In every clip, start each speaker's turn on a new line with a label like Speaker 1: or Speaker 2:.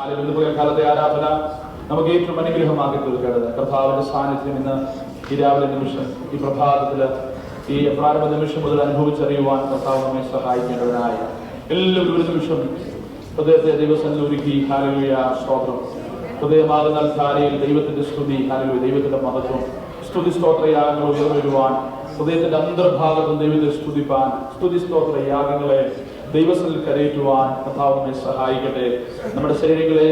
Speaker 1: Hallelujah. കാലത്തെ ആരാധന നമുക്ക് ഏറ്റവും അനുഗ്രഹമാക്കി തീർക്കേണ്ടത് കർത്താവിന്റെ സാന്നിധ്യം ഇന്ന് ഈ രാവിലെ നിമിഷം, ഈ പ്രഭാതത്തില്, ഈ പ്രാരംഭ നിമിഷം മുതൽ അനുഭവിച്ചറിയുവാൻ കർത്താവ് നമ്മെ സഹായിക്കേണ്ടതിനായ എല്ലാവരും ഒരു നിമിഷം ഹൃദയത്തെ ദൈവസന്നിധിയിൽ ഒരുക്കി. ഹല്ലേലൂയ, സ്തോത്രം. ഹൃദയമാകുന്ന ധാരയിൽ ദൈവത്തിന്റെ സ്തുതി, ഹല്ലേലൂയ, ദൈവത്തിന്റെ മഹത്വം, സ്തുതി സ്തോത്ര യാഗങ്ങൾ ഉയർന്നു വരുവാൻ, ഹൃദയത്തിന്റെ അന്തർഭാഗത്തും ദൈവത്തെ സ്തുതിപ്പാൻ, സ്തുതി സ്തോത്ര യാഗങ്ങളെ ദൈവസന്നിധിയിൽ കരയേറ്റുവാൻ കർത്താവ് നമ്മെ സഹായിക്കട്ടെ. നമ്മുടെ ശരീരങ്ങളെ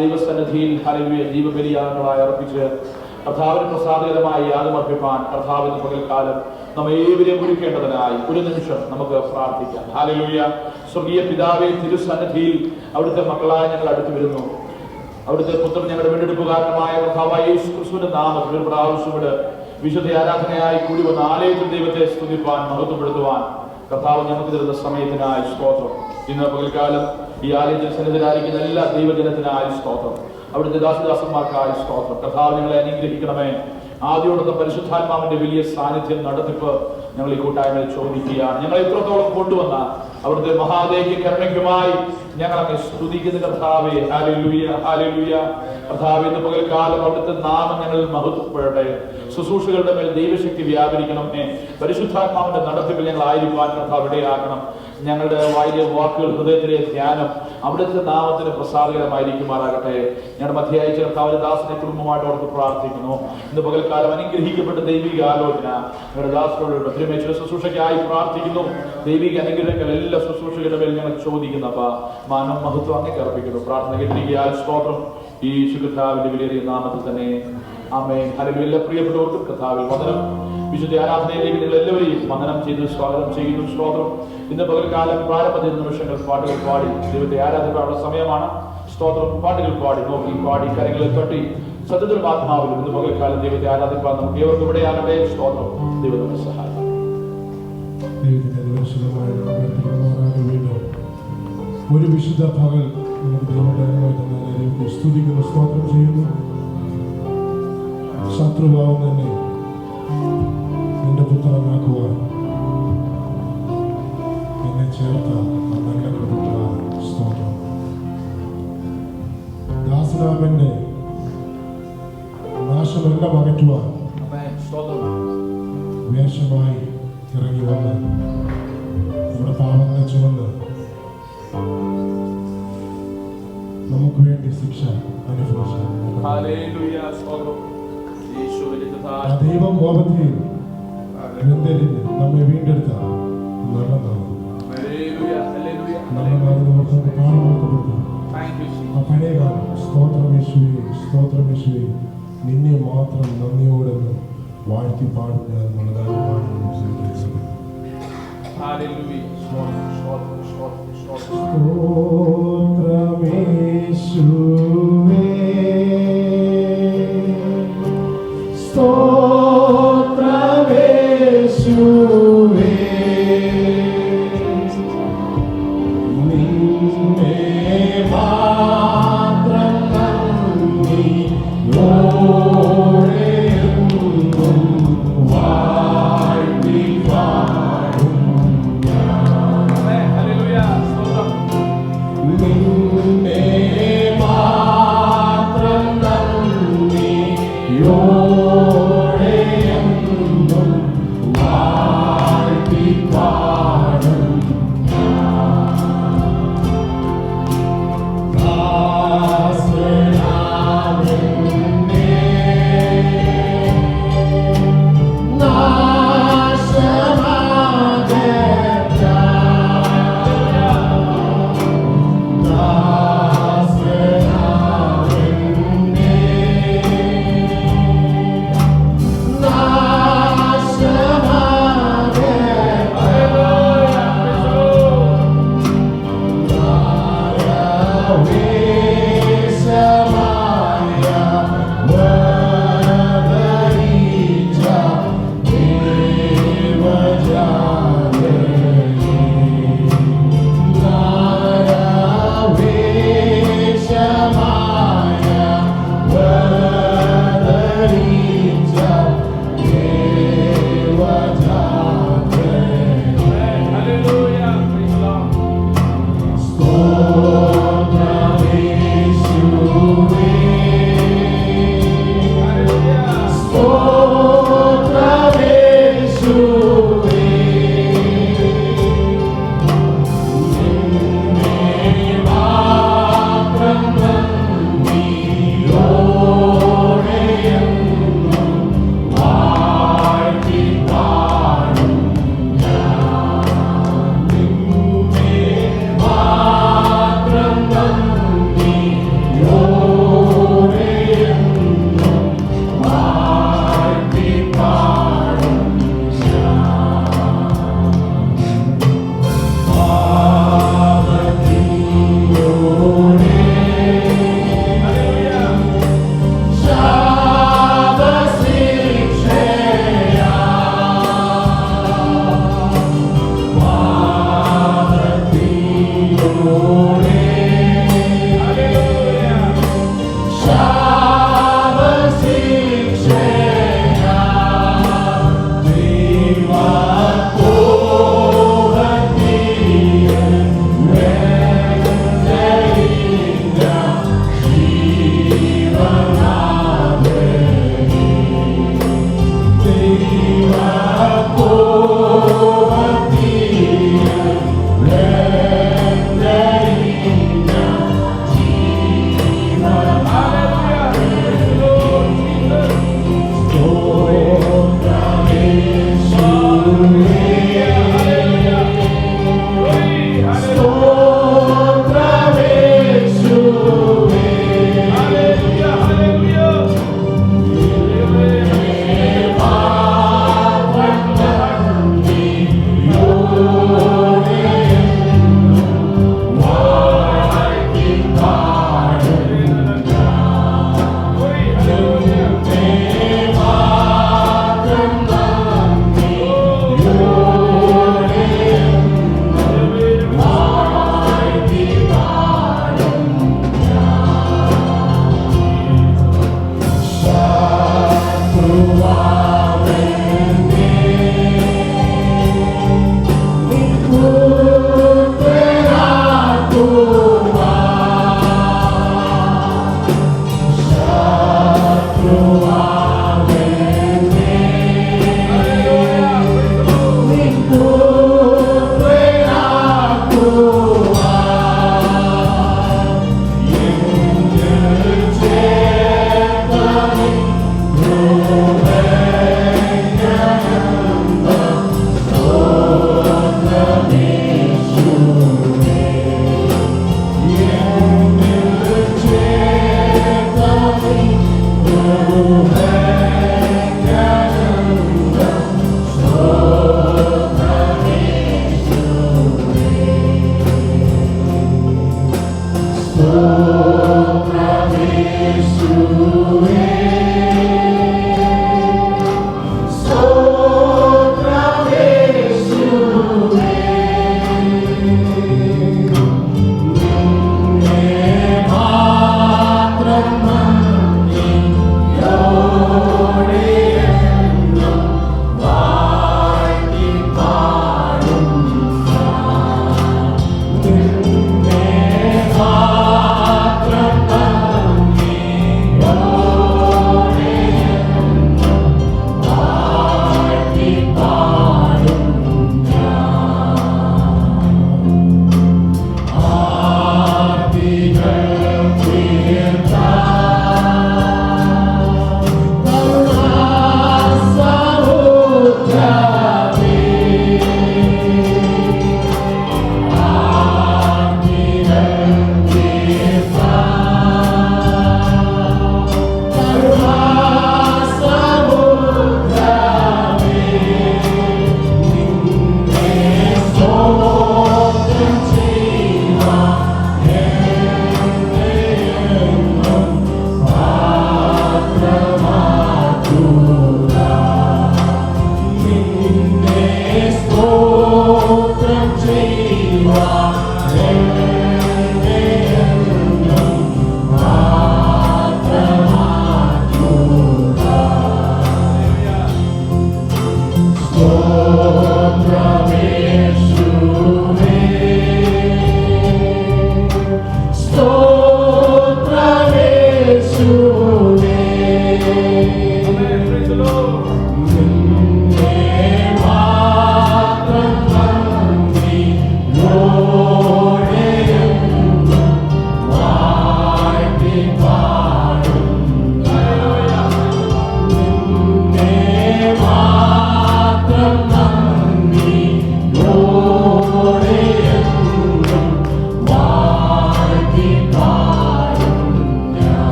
Speaker 1: ദൈവസന്നിധിയിൽ ഹല്ലേലൂയ ജീവബലിയാഗങ്ങളായി അർപ്പിച്ച് കർത്താവിന് പ്രസാദകരമായി യാഗമർപ്പിപ്പാൻ കർത്താവിന്റെ പകൽക്കാലം നമ്മെ ഏവരെയും ഒരുക്കേണ്ടതിനായി ഒരു നിമിഷം നമുക്ക് പ്രാർത്ഥിക്കാം. ഹല്ലേലൂയ. സ്വർഗീയ പിതാവേ, തിരുസന്നിധിയിൽ അവിടുത്തെ മക്കളായ ഞങ്ങൾ അടുത്തു വരുന്നു. അവിടുത്തെ പുത്രൻ ഞങ്ങളുടെ വീണ്ടെടുപ്പുകാരനുമായ കർത്താവായ യേശു ക്രിസ്തുവിന്റെ നാമത്തിൽ ഒരു പ്രാവശ്യം ഇവിടെ വിശുദ്ധ ആരാധനയായി കൂടി വന്ന ആലയത്തിൽ ദൈവത്തെ സ്തുതിപ്പാൻ, മഹത്വപ്പെടുത്തുവാൻ കർത്താവ് ഞങ്ങൾക്ക് തരുന്ന സമയത്തിനായി സ്തോത്രം. ഇന്ന് പകൽക്കാലം ഈ ആലയത്തിൽ സന്നിധരായിരിക്കുന്ന എല്ലാ ദൈവജനത്തിനായി സ്തോത്രം. അവിടുത്തെ ദാസദാസന്മാർക്കായി സ്തോത്രം. കർത്താവ് ഞങ്ങളെ അനുഗ്രഹിക്കണമേ. ആദ്യോടൊപ്പം പരിശുദ്ധാത്മാവിന്റെ വലിയ സാന്നിധ്യം നടത്തിപ്പ് ഞങ്ങൾ ഈ കൂട്ടായ്മയിൽ ചോദിക്കുകയാണ്. ഞങ്ങൾ എത്രത്തോളം കൊണ്ടുവന്ന അവിടുത്തെ മഹാദേവ്യ കരുണയ്ക്കുമായി ഞങ്ങൾ അങ്ങ് സ്തുതിക്കുന്ന കർത്താവേ. Hallelujah, hallelujah. കർത്താവേ, ഇന്ന് പകൽക്കാലം അവിടുത്തെ നാമം ഞങ്ങളിൽ മഹത്വപ്പെടട്ടെ. ശുശ്രൂഷകളുടെ മേൽ ദൈവശക്തി വ്യാപരിക്കണമേ. പരിശുദ്ധാത്മാവിന്റെ നടത്തിപ്പിൽ ഞങ്ങൾ ആയിരിക്കാൻ കർത്താവ് ഇടയാക്കണം. ഞങ്ങളുടെ വായിലെ വാക്കുകൾ, ഹൃദയത്തിലെ ധ്യാനം അവിടുത്തെ നാമത്തിന് പ്രസാദകരമായിരിക്കുമാറാകട്ടെ. ഞങ്ങളുടെ മധ്യയച്ച കർത്താവിന്റെ ദാസനെ കുടുംബമായിട്ട് ഓർത്ത് പ്രാർത്ഥിക്കുന്നു. ഇന്ന് പകൽക്കാലം അനുഗ്രഹിക്കപ്പെട്ട ദൈവിക ആലോചന ഞങ്ങളുടെ ദാസനോട് ഭദ്രമേശ്വര ശുശ്രൂഷയ്ക്കായി പ്രാർത്ഥിക്കുന്നു. ദൈവിക അനുഗ്രഹങ്ങൾ എല്ലാ ശുശ്രൂഷകളുടെ മേൽ ഞങ്ങൾ ചോദിക്കുന്നു. അപ്പ മാനം മഹത്വം അങ്ങേക്ക് അർപ്പിക്കുന്നു. പ്രാർത്ഥന കേട്ടിരിക്കുക. സ്തോത്രം. ഈ കർത്താവിന്റെ വിലയേറിയ നാമത്തിൽ തന്നെ ആമേൻ. ഹല്ലേലൂയ. എല്ലാ പ്രിയപ്പെട്ടവർക്കും കർത്താവിൽ വന്ദനം. വിശുദ്ധ ആരാധനയിലേക്ക് നിങ്ങൾ എല്ലാവരെയും വന്ദനം ചെയ്ത് സ്വാഗതം ചെയ്യുന്നു. സ്തോത്രം. ഇന്ന് പകൽക്കാലം പ്രാരംഭ നിമിഷങ്ങൾ പാട്ടുകൾ പാടി ദൈവത്തെ ആരാധിക്കാനുള്ള സമയമാണ്. സ്തോത്രം. പാട്ടുകൾ പാടി, നോക്കി പാടി, കരങ്ങളിൽ തട്ടി സത്യത്തിലും ആത്മാവിലും ഇന്ന് പകൽക്കാലം ദൈവത്തെ ആരാധിക്കാൻ നമുക്ക് ഏവർക്കും ഇവിടെയാകട്ടെ. സ്തോത്രം. ദൈവത്തിന്റെ സഹായം.
Speaker 2: ഒരു വിശുദ്ധ പകൽ നമുക്ക് ദൈവത്തെ സ്തുതിക്കുന്നു, സ്തോത്രം ചെയ്യുന്നു. ശത്രുഭാവം തന്നെ നിന്റെ പുത്രനാക്കുവാൻ എന്നെ ചേർത്ത നല്ല കൃപ സ്തോത്രം. ദാസനാമന്റെ നാശമെല്ലാം അകറ്റുവാൻ വേഷമായി ഇറങ്ങി വന്ന് നമ്മുടെ പാപങ്ങളെ ചുമന്ന് നമുക്ക് വേണ്ടി ശിക്ഷ അനുഭവിച്ചു. ദൈവം കോപത്തിൽ വെന്തെരിഞ്ഞ് നമ്മെ വീണ്ടെടുത്ത നല്ല നാമം, നല്ല നാമത്തെ കാണുമ്പോഴപ്പെടുത്തും. ആ പഴയ കാലം സ്തോത്രമേശുവേ, സ്തോത്രമേശുവേ, നിന്നെ മാത്രം നന്ദിയോടെന്ന് വാഴ്ത്തി പാടുക എന്നുള്ളതാണ് പാടുന്നത്.
Speaker 3: Wow.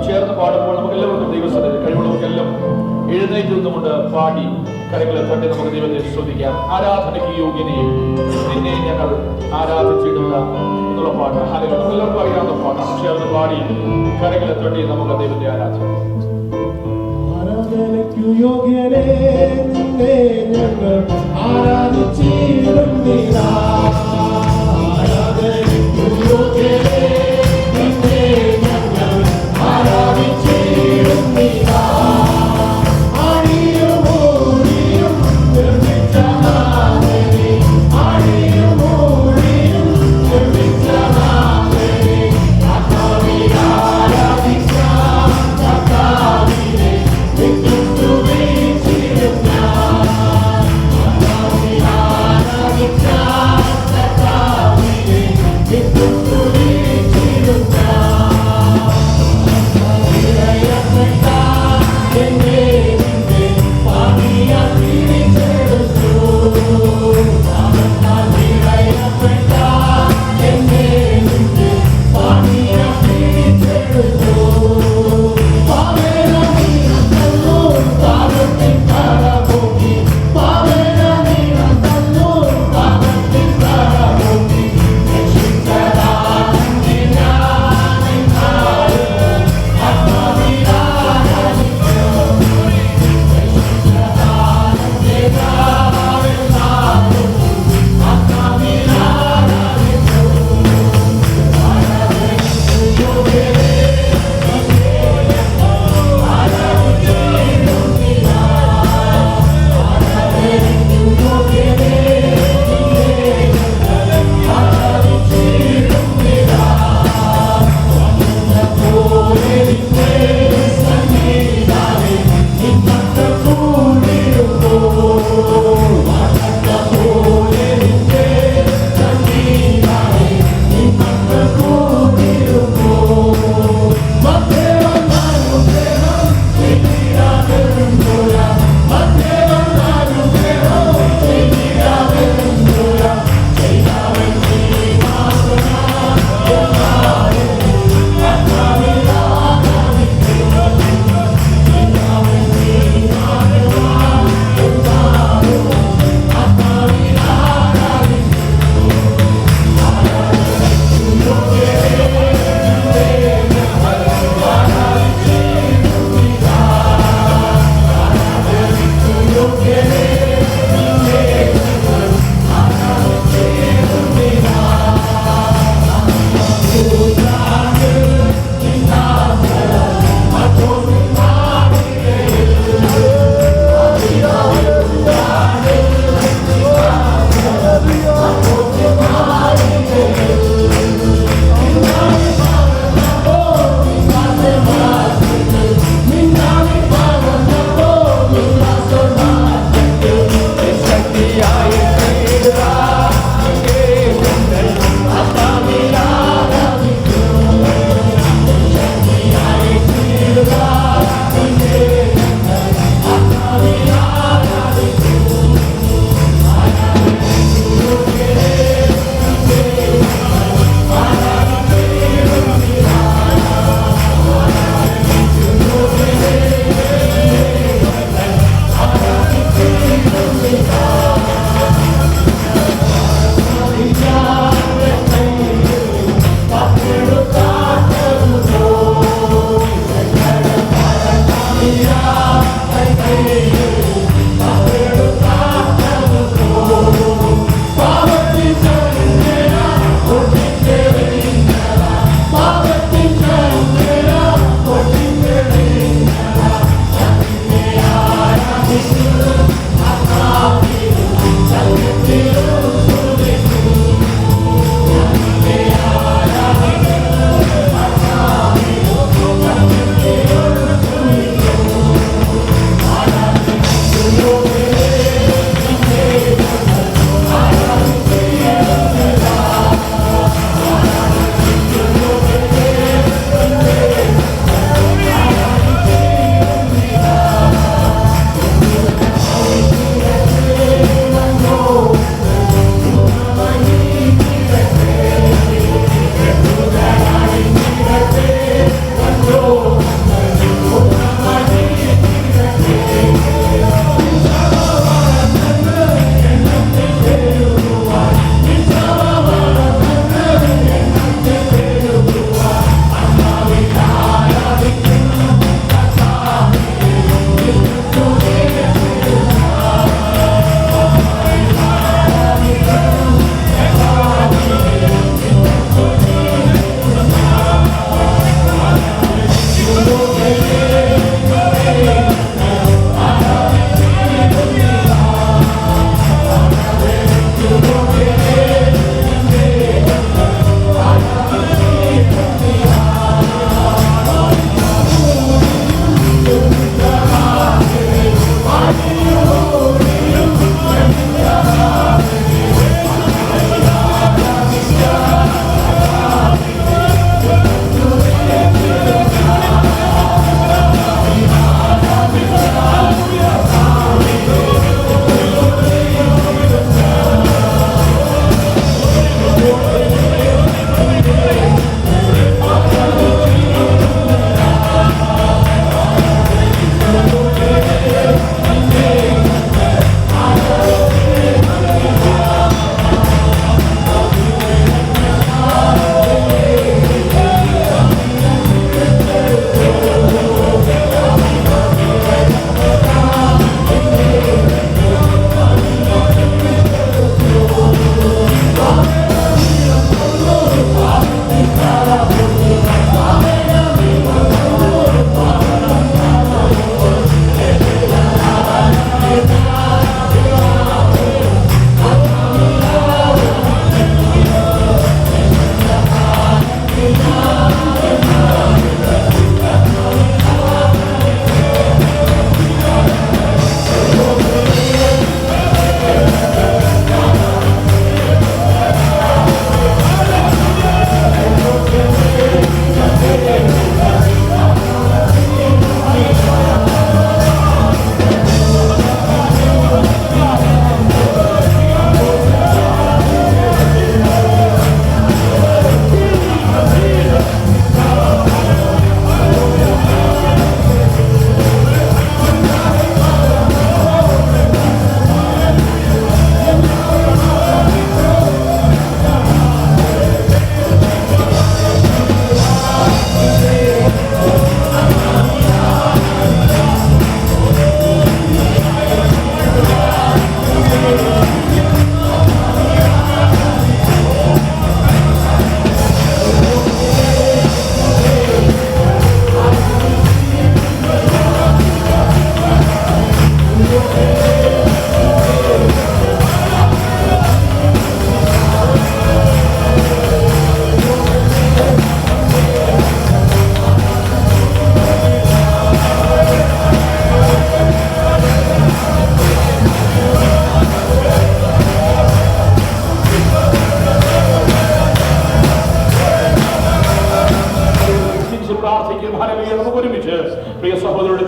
Speaker 1: ചേർന്ന് പാടുമ്പോൾ നമുക്ക് എല്ലാവർക്കും ദൈവസന്നിധിയിൽ കഴിവുള്ള ചേർന്നുകൊണ്ട് പാടി കരങ്ങളെ തട്ടി നമുക്ക് ദൈവത്തെ സ്തുതിക്കാം. ആരാധനയ്ക്ക് യോഗ്യനെയും നിന്നെ ഞങ്ങൾ ആരാധിച്ചിടുന്ന എന്നുള്ള പാട്ട് ഹല്ലേലൂയ. എല്ലാവർക്കും അറിയാവുന്ന പാട്ടാണ്. ചേർന്ന് പാടി കരങ്ങളെ തട്ടി നമുക്ക് ദൈവത്തെ ആരാധിക്കാം.
Speaker 2: ആരാധനയ്ക്കു യോഗ്യനേ നിന്നെ ഞങ്ങൾ ആരാധിച്ചിടുന്നിതാ. ആരാധനയ്ക്കു യോഗ്യനേ നിന്നെ ഞങ്ങൾ ആരാധിച്ചിടുന്നിതാ. ആണിയും മൂടിയും നിർമ്മിച്ച നാഥനെ, ആണിയും മൂടിയും നിർമ്മിച്ച നാഥനെ, ആത്മാവിൽ ആരാധിക്കാം കർത്താവിനെ.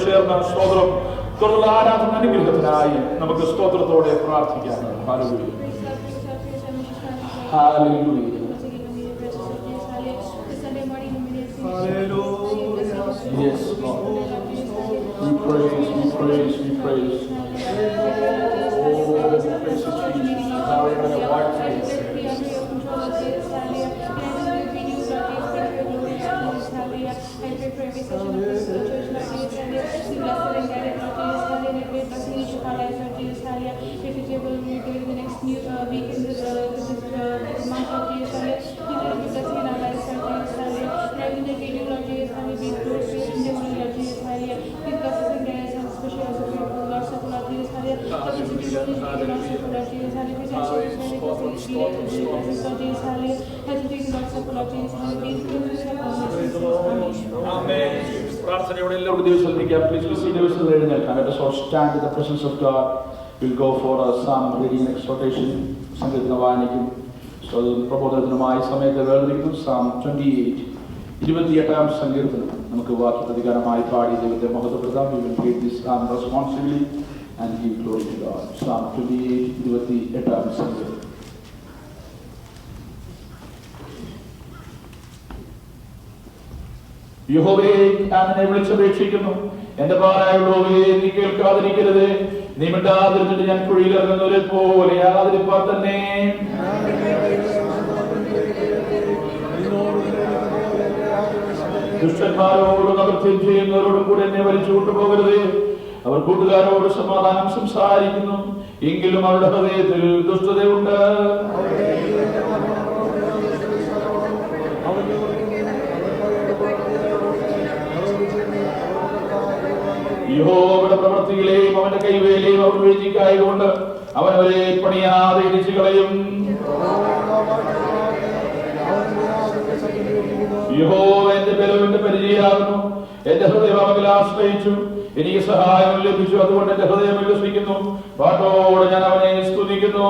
Speaker 1: ചേർന്ന സ്തോത്രം തുടർന്നുള്ള ആരാധന അനുഗ്രഹത്തിനായി നമുക്ക് സ്തോത്രത്തോടെ പ്രാർത്ഥിക്കാം. Hallelujah. Yes, Lord. We praise, we praise, we praise. Oh, we praise you, Jesus. പ്രാർത്ഥനയോടെ എല്ലാവരും ദിവസം ശ്രദ്ധിക്കാം. Please be seated. ദിവസം എഴുന്നേൽക്കാം. Let us all stand in the presence of God. We'll go for a psalm reading and exhortation. സംഗീതം വായനയ്ക്കും പ്രബോധനത്തിനുമായ സമയത്ത് വേർതിരിക്കുന്നു. Psalm 28, 28-ാം സങ്കീർത്തനം നമുക്ക് വാക്യപ്രതികാരമായി പാടി ദൈവത്തെ മഹത്വപ്പെടുത്താം. We will read this psalm responsibly and give glory to God. Psalm 28, 28-ാം സങ്കീർത്തനം. യഹോവേ, ഞാൻ നിന്നെ വിളിച്ചപേക്ഷിക്കുന്നു. എന്റെ പാറായുള്ളവേ, നീ കേൾക്കാതിരിക്കരുത്. നീ മിണ്ടാതിരുന്നിട്ട് ഞാൻ കുഴിയിലിറങ്ങുന്നവരെ പോലെ ആകാതിരിപ്പാൻ തന്നെ. ദുഷ്ടന്മാരോടും അകൃത്യം ചെയ്യുന്നവരോടും കൂടെ എന്നെ വലിച്ചു കൊണ്ടുപോകരുത്. അവർ കൂട്ടുകാരോട് സമാധാനം സംസാരിക്കുന്നു, എങ്കിലും അവരുടെ ഹൃദയത്തിൽ ദുഷ്ടതയുണ്ട്. യഹോവയുടെ പ്രവൃത്തികളെയും അവന്റെ കൈവേലയും അവർ വീഴ്ചയ്ക്കായതുകൊണ്ട് അവൻ അവരെ പണിയാതെ ഇടിച്ചു കളയും. യഹോവ എന്റെ ബലം, എന്റെ പരിചയമാകുന്നു. എന്റെ ഹൃദയം അവനിൽ ആശ്രയിച്ചു. എനിക്ക് സഹായം ലഭിച്ചു, അതുകൊണ്ട് എന്റെ ഹൃദയം വികസിക്കുന്നു. പാട്ടോടെ ഞാൻ അവനെ സ്തുതിക്കുന്നു.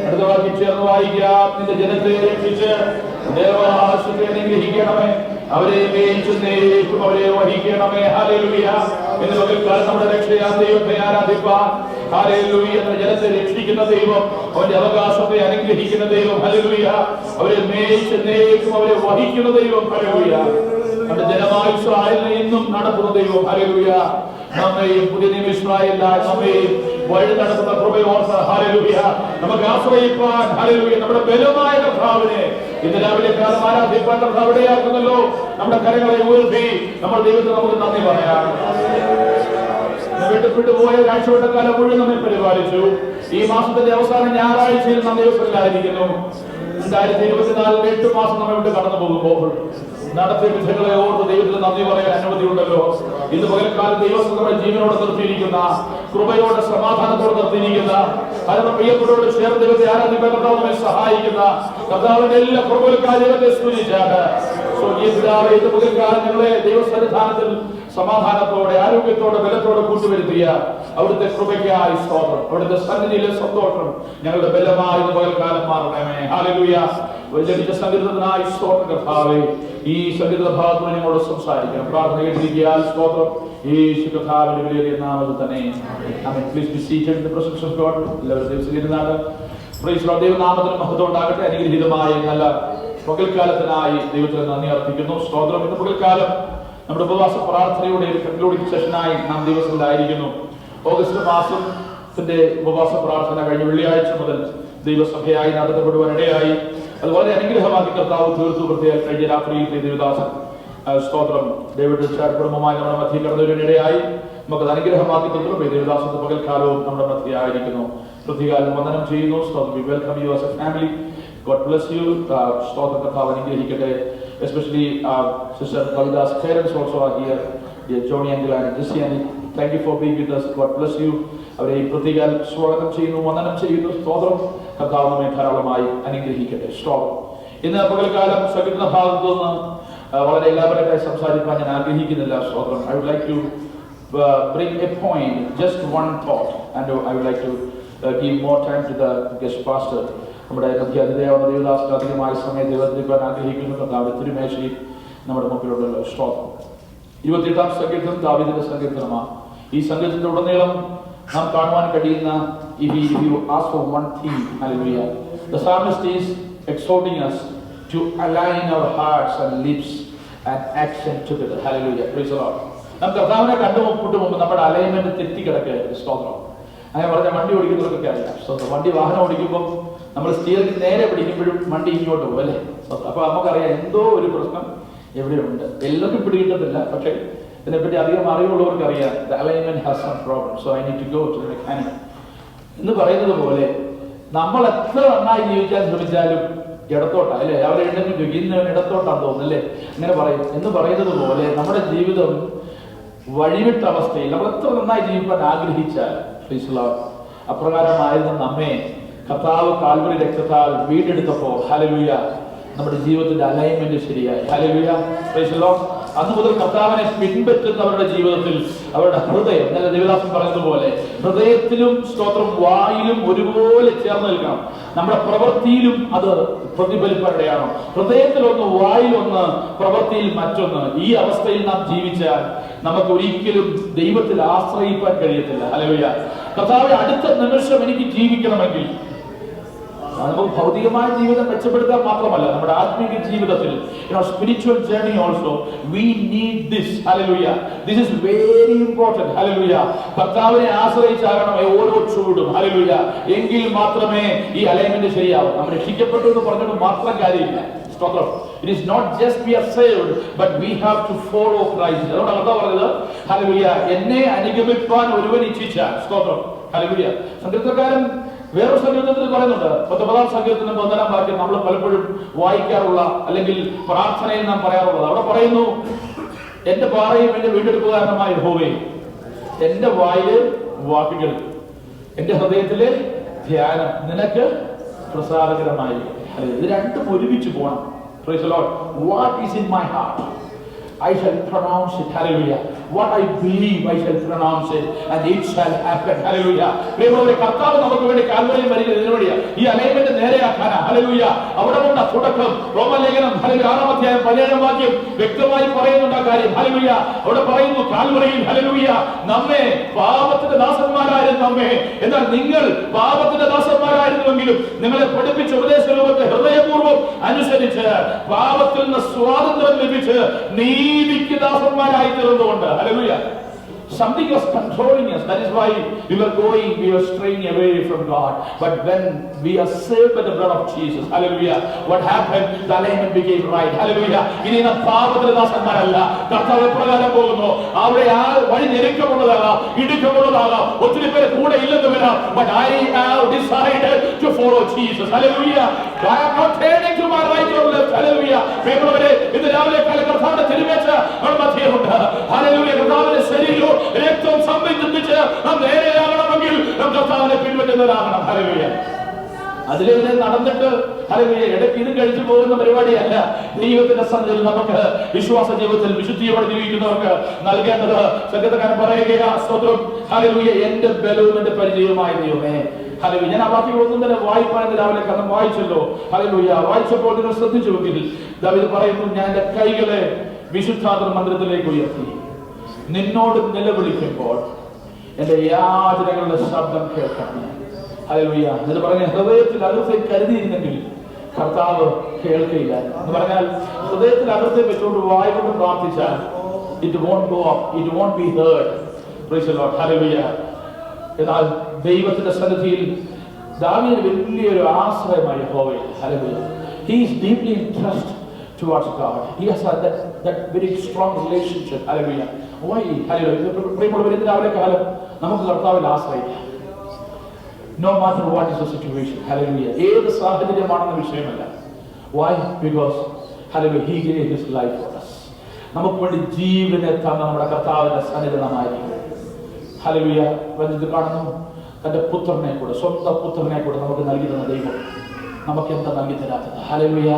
Speaker 1: അടുത്ത വാക്യം ചേർന്ന് വായിക്കാം. നിന്റെ ജനത്തെ രക്ഷിച്ച് ദേവാലയത്തെ അനുഗ്രഹിക്കണമേ. അവരെ മേയിച്ചുന്നേക്കും അവരെ വഹിക്കണമേ. ഹല്ലേലൂയ. എന്ന് പകൽക്കാലം നമ്മുടെ രക്ഷയാം ദൈവത്തെ ആരാധിപ്പാൻ. ഹല്ലേലൂയ. എന്ന ജനത്തെ രക്ഷിക്കുന്ന ദൈവം, അവന്റെ അവകാശത്തെ അനുഗ്രഹിക്കുന്ന ദൈവം. ഹല്ലേലൂയ. അവരെ മേയിച്ചുന്നേക്കും അവരെ വഹിക്കുന്ന ദൈവം. ഹല്ലേലൂയ. നമ്മുടെ ജനമായ ഇസ്രായേലിനെ ഇന്നും നടത്തുന്ന ദൈവം. ഹല്ലേലൂയ. നമ്മെയും പുതിയ നിയമ ഇസ്രായേലിനായി നമ്മെയും വഴി നടത്തുന്ന കൃപയോർത്ത് ഹല്ലേലൂയ നമുക്ക് ആശ്രയിപ്പാൻ. ഹല്ലേലൂയ. നമ്മുടെ ബലമായ കർത്താവിനെ ഇന്ന് രാവിലെ കാലം ആരാധിപ്പാൻ കർത്താവ് ഇടയാക്കുന്നല്ലോ. നമ്മുടെ കരങ്ങളെ ഉയർത്തി നമ്മൾ ദൈവത്തിന് നമുക്ക് നന്ദി പറയാം. വിട്ടുപോയ ഒരാഴ്ചവട്ടക്കാലം മുഴുവൻ നമ്മെ പരിപാലിച്ചു. ഈ മാസത്തിന്റെ അവസാന ഞായറാഴ്ചയിൽ നാം ദിവസങ്ങളിലായിരിക്കുന്നു. 2024 8 മാസം നമ്മൾ ഇവിടെ കടന്നു പോകുമ്പോൾ നടത്തിയ വിധങ്ങളെ ഓർത്ത് ദൈവത്തിന് നന്ദി പറയാൻ അനുമതിയുണ്ടല്ലോ. ഇന്ന് പകൽക്കാലം ദൈവം നമ്മുടെ ജീവനോട് നിർത്തിയിരിക്കുന്ന, കൃപയോടെ സമാധാനത്തോടെ നിർത്തിയിരിക്കുന്ന, അതിന്റെ പ്രിയപ്പെട്ടവരോട് ചേർന്ന് ദൈവത്തെ ആരാധിക്കാൻ കർത്താവ് നമ്മെ സഹായിക്കുന്ന കർത്താവിന്റെ എല്ലാ കൃപകൾക്കായി സ്തുതിച്ചാണ്. സ്വർഗീയ പിതാവേ, ഇന്ന് പകൽക്കാലം ഞങ്ങളെ ദൈവസന്നിധാനത്തിൽ സമാധാനത്തോടെ ആരോഗ്യത്തോടെ ബലത്തോടെ കൂട്ടുവരുത്തിയ അവിടുത്തെ കൃപയ്ക്കായി സ്തോത്രം. അവിടുത്തെ സന്നിധിയിലെ സന്തോഷം ഞങ്ങളുടെ ബലമായി ഇന്ന് പകൽക്കാലം മാറണമേ. ഹല്ലേലൂയ. ലഭിച്ച സംഗീതത്തിനായി സ്തോത്രം കർത്താവേ. ഈ സംഗീത ഭാഗത്ത് ഞങ്ങളോട് സംസാരിക്കണം. പ്രാർത്ഥന കേട്ടിരിക്കാൻ സ്തോത്രം. യേശു കർത്താവിന്റെ വിലയേറിയ നാമത്തിൽ തന്നെ ആമേൻ. Please be seated in the presence of God. എല്ലാവരും ദിവസത്തിലിരുന്നാണ്. Praise Lord. ദൈവനാമത്തിന് മഹത്വം ഉണ്ടാകട്ടെ. അനുഗ്രഹീതമായ നല്ല പകൽക്കാലത്തിനായി ദൈവത്തിന് നന്ദി അർപ്പിക്കുന്നു. സ്തോത്രം. ഇന്ന് പകൽക്കാലം നമ്മുടെ ഉപവാസ പ്രാർത്ഥനയുടെ ഒരു കൺക്ലൂഡിംഗ് സെഷനായി നാം ദിവസത്തിലായിരിക്കുന്നു. ഓഗസ്റ്റ് മാസത്തിന്റെ ഉപവാസ പ്രാർത്ഥന കഴിഞ്ഞ വെള്ളിയാഴ്ച മുതൽ ദൈവസഭയായി നടത്തപ്പെടുവാൻ ഇടയായി. അത് വളരെ അനുഗ്രഹമാക്കി കർത്താവ് തീർത്തു. പ്രത്യേക കഴിഞ്ഞ രാത്രിയിൽ ദേവദാസൻ സ്തോത്രം ഡേവിഡ് കുടുംബമായി നമ്മുടെ മധ്യ കടന്നുവരാനിടയായി. നമുക്കത് അനുഗ്രഹമാക്കി തീർത്തു. ദേവദാസന്റെ പകൽക്കാലവും നമ്മുടെ മധ്യയായിരിക്കുന്നു. പ്രതികാലം വന്ദനം ചെയ്യുന്നു. സ്തോത്രം. V welcome you as A family. God bless you. സ്തോത്രം. കർത്താവ് അനുഗ്രഹിക്കട്ടെ. Especially Sister Kavita's parents also are here. Dear Johnny Angela and Jessiani, thank you for being with us. God bless you. അവരെ പ്രതികാൽ സ്വാഗതം ചെയ്യുന്നു, വന്ദനം ചെയ്യുന്നു. സ്തോത്രം. കർത്താവ് നമ്മെ ധാരാളമായി അനുഗ്രഹിക്കട്ടെ. സ്തോത്രം. ഇന്ന് പകൽക്കാലം സംഗീത ഭാഗത്തു നിന്ന് വളരെ എല്ലാവരുമായി സംസാരിക്കാൻ ഞാൻ ആഗ്രഹിക്കുന്നില്ല. സ്തോത്രം. I would like to bring a point, just one thought, and I would like to give more time to the guest pastor. നമ്മുടെ മധ്യ അതിഥേയാവുന്ന ദേവദാസന് അധികമായ സമയം ദൈവത്തിരിക്കാൻ ആഗ്രഹിക്കുന്നു. കർത്താവിന്റെ തിരുമേശയിൽ നമ്മുടെ മുമ്പിലുള്ള സ്തോത്രം. 28-ാം സങ്കീർത്തനം ദാവീദിന്റെ സങ്കീർത്തനമാണ്. ഈ സങ്കീർത്തനത്തിൽ ഉടനീളം നാം കാണുവാൻ കഴിയുന്ന if you ask for one thing, hallelujah, the psalmist is exhorting us to align our hearts and lips and action together. Hallelujah, praise the Lord. നാം കർത്താവിനെ കണ്ടുമുട്ട് മുമ്പ് നമ്മുടെ അലൈൻമെന്റ് തെറ്റിക്കിടക്കുകയായിരുന്നു. സ്തോത്രം. അങ്ങനെ പറഞ്ഞ വണ്ടി ഓടിക്കുന്നവർക്കൊക്കെ അറിയാം. സ്തോത്രം. വാഹനം ഓടിക്കുമ്പോൾ നമ്മൾ സ്റ്റിയറിംഗ് നേരെ പിടിക്കുമ്പോഴും വണ്ടി ഇങ്ങോട്ട് പോകും അല്ലേ? അപ്പൊ നമുക്കറിയാം എന്തോ ഒരു പ്രശ്നം എവിടെയുണ്ട്. എല്ലാവർക്കും പിടികിട്ടത്തില്ല, പക്ഷേ ഇതിനെപ്പറ്റി അധികം അറിവുള്ളവർക്ക് അറിയാം. The alignment has some problem, so I need to go to the mechanic എന്ന് പറയുന്നത് പോലെ നമ്മൾ എത്ര നന്നായി ജീവിക്കാൻ ശ്രമിച്ചാലും ഇടത്തോട്ടാ അല്ലേ? അവിടെ എഴുന്നേറ്റ് ചോദിക്കും ഇന്ന് ഇടത്തോട്ടാന്ന് തോന്നുന്നല്ലേ, അങ്ങനെ പറയും എന്ന് പറയുന്നത് പോലെ നമ്മുടെ ജീവിതം വഴിവിട്ട അവസ്ഥയിൽ നമ്മൾ എത്ര നന്നായി ജീവിക്കാൻ ആഗ്രഹിച്ചാൽ അപ്രകാരമായിരുന്ന നമ്മെ കർത്താവ് കാൽവരി രക്തത്താൽ വീണ്ടെടുത്തപ്പോൾ ഹല്ലേലൂയ നമ്മുടെ ജീവിതത്തിന്റെ അലൈൻമെന്റ് ശരിയായി. Hallelujah, praise the Lord. അന്ന് മുതൽ കർത്താവിനെ പിൻപറ്റുന്നവരുടെ ജീവിതത്തിൽ അവരുടെ ഹൃദയം, നല്ല ദേവദാസൻ പറഞ്ഞതുപോലെ ഹൃദയത്തിലും സ്തോത്രം വായിലും ഒരുപോലെ ചേർന്ന് നിൽക്കണം. നമ്മുടെ പ്രവൃത്തിയിലും അത് പ്രതിഫലിപ്പടയാണോ? ഹൃദയത്തിലൊന്ന്, വായിലൊന്ന്, പ്രവൃത്തിയിൽ മറ്റൊന്ന്. ഈ അവസ്ഥയിൽ നാം ജീവിച്ചാൽ നമുക്ക് ഒരിക്കലും ദൈവത്തിൽ ആശ്രയിക്കാൻ കഴിയത്തില്ല. ഹല്ലേലൂയ. കർത്താവേ അടുത്ത നിമിഷം എനിക്ക് ജീവിക്കണമെങ്കിൽ നമുക്ക് ഭൗതികമായ ജീവിതം മെച്ചപ്പെടുത്താൻ മാത്രമല്ല, നമ്മുടെ ആത്മീയ ജീവിതത്തിൽ spiritual journey also we need this. Hallelujah, this is very important. Hallelujah, കർത്താവിനെ ആശ്രയിച്ചാകണം ഓരോ ചൂടും. ഹല്ലേലൂയ, എങ്കിൽ മാത്രമേ ഈ അലൈൻമെന്റ് ശരിയാവും. നമ്മൾ രക്ഷിക്കപ്പെട്ടു എന്ന് പറഞ്ഞിട്ട് മാത്രം കാര്യമില്ല. സ്തോത്രം. It is not just we are saved, but we have to follow Christ. അതുകൊണ്ടാണ് കർത്താവ് പറഞ്ഞത് ഹല്ലേലൂയ, എന്നെ അനുഗമിപ്പാൻ ഒരുവൻ ഇച്ഛിച്ചാൽ. സ്തോത്രം. ഹല്ലേലൂയ. സങ്കീർത്തനക്കാരൻ വേറൊരു സങ്കീർത്തനത്തിൽ പറയുന്നുണ്ട്, 19-ാം സങ്കീർത്തനം 1-ാം വാക്യം നമ്മൾ പലപ്പോഴും വായിക്കാറുള്ള അല്ലെങ്കിൽ പ്രാർത്ഥനയിൽ നാം പറയാറുള്ളത്. അവിടെ പറയുന്നു, എന്റെ പാറയും എന്റെ വീണ്ടെടുപ്പുകാരനുമായ യഹോവേ, എന്റെ വായിലെ വാക്കുകൾ എന്റെ ഹൃദയത്തിലെ ധ്യാനം നിനക്ക് പ്രസാദകരമായി. ഇത് രണ്ടും ഒരുമിച്ച് പോകണം. Praise the Lord. What is in my heart, I shall pronounce it. Hallelujah. What I believe, I shall pronounce it, and it shall happen. Hallelujah. പ്രിയമുള്ളവരെ, കർത്താവ് നമുക്ക് വേണ്ടി കാൽവരിയിൽ മരിക്കുന്നത് ഇതിനു വേണ്ടിയാ, ഈ അലൈൻമെന്റ് നേരെയാക്കാനാ. ഹല്ലേലൂയ. അവിടെ കൊണ്ട തുടക്കം റോമലേഖനം 6-ാം അധ്യായം 17-ാം വാക്യം വ്യക്തമായി പറയുന്നുണ്ട് ആ കാര്യം. ഹല്ലേലൂയ. അവിടെ പറയുന്നു കാൽവരിയിൽ ഹല്ലേലൂയ നമ്മെ പാപത്തിന്റെ ദാസന്മാരായിരുന്നു നമ്മെ, എന്നാൽ നിങ്ങൾ പാപത്തിന്റെ ദാസന്മാരായിരുന്നുവെങ്കിലും നിങ്ങളെ പഠിപ്പിച്ച ഉപദേശ രൂപത്തെ ഹൃദയപൂർവ്വം അനുസരിച്ച് പാപത്തിൽ നിന്ന് സ്വാതന്ത്ര്യം ലഭിച്ച് നീതിക്ക് ദാസന്മാരായി തീർന്നുകൊണ്ട്. Hallelujah. Something was controlling us. That is why we were straying away from God. But when we are saved by the blood of Jesus, hallelujah, what happened? The alignment became right. Hallelujah. ഇനി നാം പാപത്തിന്റെ ദാസന്മാരല്ല. കർത്താവ് പ്രകാരം പോകുന്നു. അവിടെ ആ വഴി ഞെരുക്കമുള്ളതാകാം, ഇടുക്കമുള്ളതാകാം, ഒത്തിരി പേര് കൂടെ ഇല്ലെന്ന് വരാം. But I have decided to follow Jesus. Hallelujah. I am not turning to my right or left. Hallelujah. പ്രിയമുള്ളവരെ, ഇന്ന് രാവിലെ കാലം കർത്താവിന്റെ തിരുമേശ നമ്മുടെ മധ്യമുണ്ട്. ഹല്ലേലൂയ. കർത്താവിന്റെ ശരീരവും രക്തവും സംബന്ധിച്ച് നാം നേരെയാകണമെങ്കിൽ നാം കർത്താവിനെ പിൻപറ്റുന്നവരാകണം. ഹല്ലേലൂയ. അതിലെതിരെ നടന്നിട്ട് ഹല്ലേലൂയ ഇടയ്ക്ക് ഇത് കഴിച്ചു പോകുന്ന പരിപാടിയല്ല. ദൈവത്തിന്റെ സന്നിധിയിൽ നമുക്ക് വിശ്വാസ ജീവിതത്തിൽ വിശുദ്ധിയോടെ ജീവിക്കുന്നവർക്ക് നൽകേണ്ടത് സങ്കീർത്തനക്കാരൻ പറയുകയാ, സ്തോത്രം. ഹല്ലേലൂയ, എന്റെ ബലവും എന്റെ പരിചയവുമായ ദൈവമേ. ഹല്ലേലൂയ. ഞാൻ ആ വാക്യങ്ങളൊന്നും തന്നെ വായിപ്പാൻ രാവിലെ കാരണം വായിച്ചല്ലോ. ഹല്ലേലൂയ. വായിച്ചപ്പോൾ നിങ്ങൾ ശ്രദ്ധിച്ചുവെങ്കിൽ ദാവീദ് പറയുന്നു, ഞാൻ എന്റെ കൈകളെ വിശുദ്ധാന്തർ മന്ദിരത്തിലേക്ക് ഉയർത്തി നിന്നോട് നിലവിളിക്കുമ്പോൾ എന്റെ യാചനകളുടെ ശബ്ദം കേൾക്കണം. ഹല്ലേലൂയ. എന്ന് പറഞ്ഞ ഹൃദയത്തിൽ അകത്തെ കരുതിയിരുന്നെങ്കിൽ കർത്താവ് കേൾക്കുകയില്ല എന്ന് പറഞ്ഞാൽ ഹൃദയത്തിൽ അകത്തെ വെച്ചുകൊണ്ട് വായിക്കൊണ്ട് പ്രാർത്ഥിച്ചാൽ it won't go up, it won't be heard. Praise the Lord. Hallelujah. എന്നാൽ ദൈവത്തിന്റെ സന്നിധിയിൽ ദാവീദിന് വലിയൊരു ആശ്രയമായി യഹോവേ. Hallelujah. He is deeply in trust towards God. He has that very strong relationship. Hallelujah. Why? Hallelujah. പ്രിയമുള്ളവരെ, ഇന്ന് രാവിലെ കാലം നമുക്ക് കർത്താവിൽ ആശ്രയിക്കാം. No matter what is the situation. Hallelujah. ഏത് സാഹചര്യമാണെന്ന വിഷയമല്ല. Why? Because hallelujah, he gave his life for us. നമുക്ക് വേണ്ടി ജീവനെ തന്ന നമ്മുടെ കർത്താവിന്റെ സന്നിധാനമായിരിക്കും. ഹല്ലേലൂയ. വചനത്തിൽ കാണുന്നു, തന്റെ പുത്രനെ കൂടെ, സ്വന്തം പുത്രനെ കൂടെ നമുക്ക് നൽകി തന്ന ദൈവം നമുക്ക് എന്താ നൽകി തരാത്തത്? ഹല്ലേലൂയ.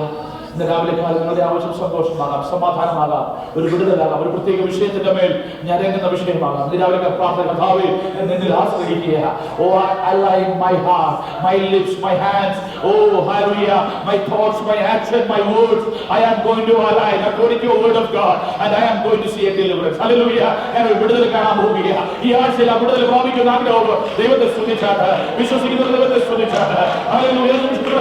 Speaker 1: ഇന്ന് രാവിലെ കാലം നിങ്ങളുടെ ആവശ്യം സന്തോഷമാകാം, സമാധാനമാകാം, ഒരു വിടുതലാകാം, ഒരു പ്രത്യേക വിഷയത്തിന്റെ മേൽ ഞരങ്ങുന്ന വിഷയമാകാം. ഇന്ന് രാവിലെ പ്രാർത്ഥന കർത്താവേ നിന്നിൽ ആശ്രയിക്കുക. Oh, I align my heart, my lips, my hands, oh hallelujah, my thoughts, my action, my words, I am going to align according to your word of God, and I am going to see a deliverance. Hallelujah. ഞാൻ ഒരു വിടുതൽ കാണാൻ പോവുകയാ. ഈ ആഴ്ചയിൽ ആ വിടുതൽ പ്രാപിക്കുന്ന ആഗ്രഹം ദൈവത്തെ സ്തുതിച്ചാട്ട്, വിശ്വസിക്കുന്ന ദൈവത്തെ സ്തുതിച്ചാട്ട്, ഹല്ലേലൂയ.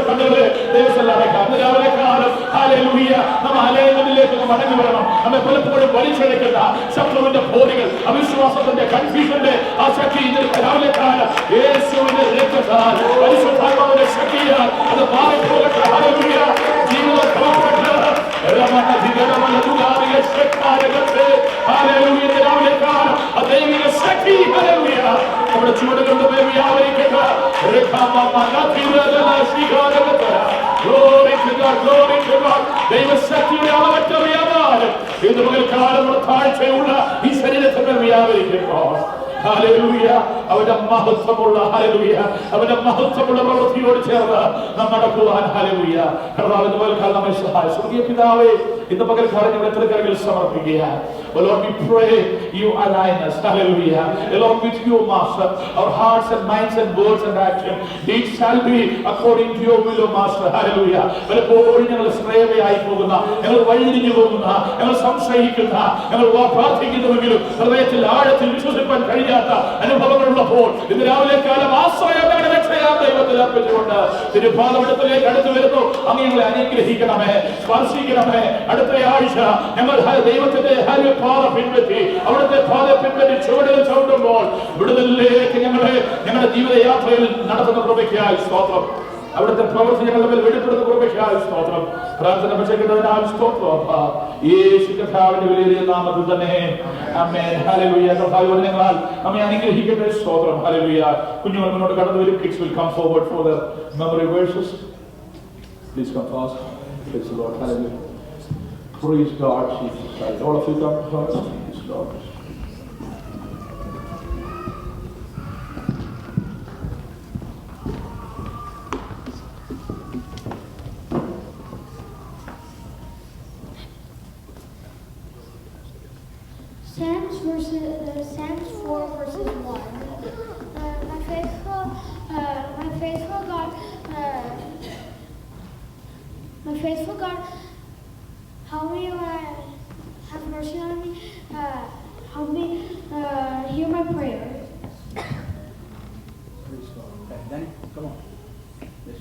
Speaker 1: കണ്ണുകളെ ദൈവസല്ലാടേക്കാം. ഇന്ന് രാവിലെ കാലം ഹല്ലേലൂയ നമ്മ അലയങ്ങളിലേക്ക് മടങ്ങി വരണം. നമ്മെ പലപ്പോഴും വലിച്ചെടുക്കുന്ന ശത്രുവിന്റെ പോരുകൾ, അവിശ്വാസത്തിന്റെ കൺഫ്യൂഷന്റെ ആ ശക്തി ഇന്ന് രാവിലെ കാലം യേശുവിന്റെ രക്തത്താൽ പരിശുദ്ധാത്മാവിന്റെ ശക്തിയാൽ അത് മാറിപ്പോകട്ടെ. ഹല്ലേലൂയ. ജീവിതം പ്രവർത്തകർ രാവിലെ കാലം ദൈവിക ശക്തി ഹല്ലേലൂയ നമ്മുടെ ചുവടുകളുടെ മേൽ വ്യാപരിക്കട്ടെ. ദൈവശക്തിയുടെ അളവറ്റ വ്യാപാരം ഇന്ന് പകൽക്കാലം താഴ്ചയുള്ള ഈ ശരീരത്തിന് വ്യാപരിക്കുമ്പോൾ ഹല്ലേലൂയ അവന്റെ മഹത്വമുള്ള ഹല്ലേലൂയ അവന്റെ മഹത്വമുള്ള പ്രവൃത്തിയോട് ചേർന്ന് നാം നടക്കുവാൻ ഹല്ലേലൂയ കർത്താവിന്റെ പകൽക്കാലം നമ്മെ സഹായിച്ചു. സ്വർഗ്ഗീയ പിതാവേ, ഇന്ന് പകൽക്കാലം ഞങ്ങൾ എത്ര കരങ്ങളിൽ സമർപ്പിക്കുകയാണ്. Oh Lord, we pray you align us, hallelujah, along with you, Master, our hearts and minds and words and action, it shall be according to your will, Master, hallelujah. പലപ്പോഴും ഞങ്ങൾ ശ്രേയമായി പോകുന്ന, ഞങ്ങൾ വഴിതിരിഞ്ഞു പോകുന്ന, ഞങ്ങൾ സംശയിക്കുന്ന, ഞങ്ങൾ പ്രാർത്ഥിക്കുന്നുവെങ്കിലും ഹൃദയത്തിൽ ആഴത്തിൽ വിശ്വസിക്കാൻ കഴിയാത്ത അനുഭവങ്ങളുള്ളപ്പോൾ ഇന്ന് രാവിലെ കാലം ആശ്രയം ദൈവത്തിൽ അർപ്പിച്ചുകൊണ്ട് തിരുപാദപീഠത്തിലേക്ക് അടുത്ത് വരുന്നു. അങ്ങ് ഞങ്ങളെ അനുഗ്രഹിക്കണമേ, സ്പർശിക്കണമേ. അടുത്ത ആഴ്ച ഞങ്ങൾ ദൈവത്തിന്റെ പാത പിൻപറ്റി, അവിടുത്തെ പാത പിൻപറ്റി ചുവടുകൾ ചവിട്ടുമ്പോൾ വിടുതലിലേക്ക് ഞങ്ങളുടെ ജീവിതയാത്രയിൽ നടത്തുന്ന കൃപയ്ക്കായി സ്തോത്രം. അവിടുത്തെ പ്രവൃത്തി ഞങ്ങളുടെ മേൽ വെളിപ്പെടുന്ന കൃപയ്ക്കായി സ്തോത്രം. പ്രാർത്ഥന പറ്റിക്കുന്നതിനാൽ സ്തോത്രം. യേശു കർത്താവിന്റെ വിലയേറിയ നാമത്തിൽ തന്നെ ആമേൻ. ഹല്ലേലൂയ. കർത്താവ് വചനങ്ങളാൽ നമ്മെ അനുഗ്രഹിക്കട്ടെ. സ്തോത്രം. ഹല്ലേലൂയ. കുഞ്ഞുങ്ങൾ മുന്നോട്ട് കടന്നു വരും. Kids will come forward for the memory verses. Please come fast. Praise the Lord. Hallelujah. Praise God, Jesus Christ. All of you come first. Praise God.
Speaker 3: Psalms 4 verses 1. My faithful God, help me, have mercy on me, help me hear my prayer.
Speaker 1: Praise God. Okay, Danny, come on. Yes.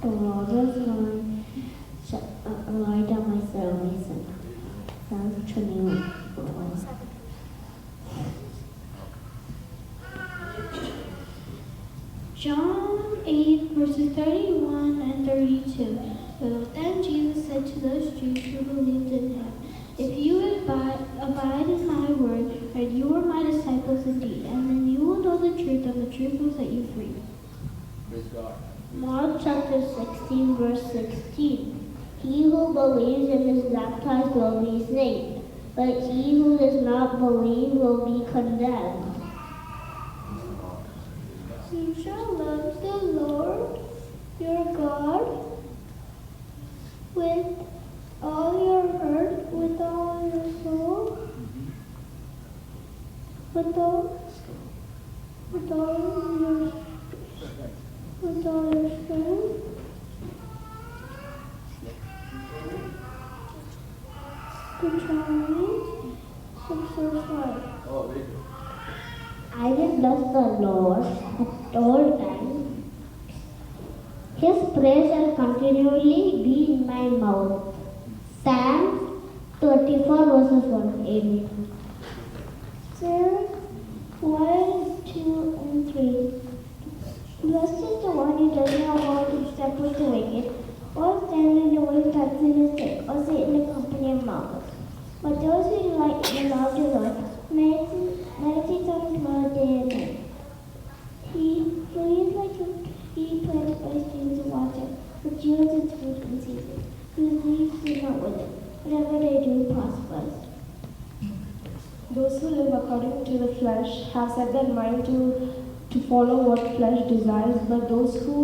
Speaker 4: The Lord is mine, light of my salvation. Psalms 21.
Speaker 3: John 8 verses 31 and 32. Then Jesus said to those Jews who believed in him, "If you abide in my word, and you are my disciples indeed, and then you will know the truth, and the truth will set you free."
Speaker 1: Praise God.
Speaker 4: Mark chapter 16 verse 16. He who believes and is baptized will be saved, but he who does not believe will be condemned.
Speaker 3: You shall love the Lord your God with all your heart, with all your soul, with all your strength. Deuteronomy 6:5.
Speaker 1: Oh, very good.
Speaker 4: I will bless the Lord at all times. His praise shall continually be in my mouth. Psalms 34 verses 1. Amen.
Speaker 3: Psalms 1, 2, and 3. Blessed is the one who does not walk in step with the wicked, or stand in the way of sick, or sit in the company of mockers. But those who delight in the law of the Lord meditates on his law day and night. He is like a tree planted by streams of water, which yields its fruit in season, whose leaves do not wither. Whatever they do prospers.
Speaker 5: Those who live according to the flesh have set their mind to to follow what flesh desires, but those who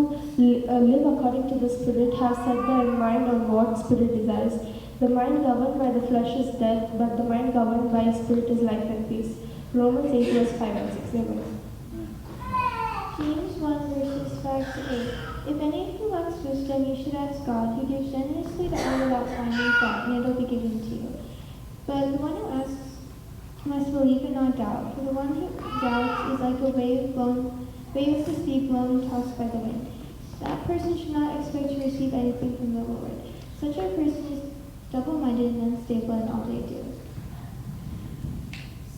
Speaker 5: live according to the Spirit have set their mind on what Spirit desires. The mind governed by the flesh is death, but the mind governed by Spirit is life and peace. Romans 8 verse 5 and 6. Amen.
Speaker 3: James 1 verses 5 to 8. If any of you lacks wisdom, you should ask God, who gives generously to all without finding fault, and it will be given to you. But the one who asks must believe and not doubt, for the one who doubts is like a wave of the sea blown and tossed by the wind. That person should not expect to receive anything from the Lord. Such a person is double-minded and unstable in all they do.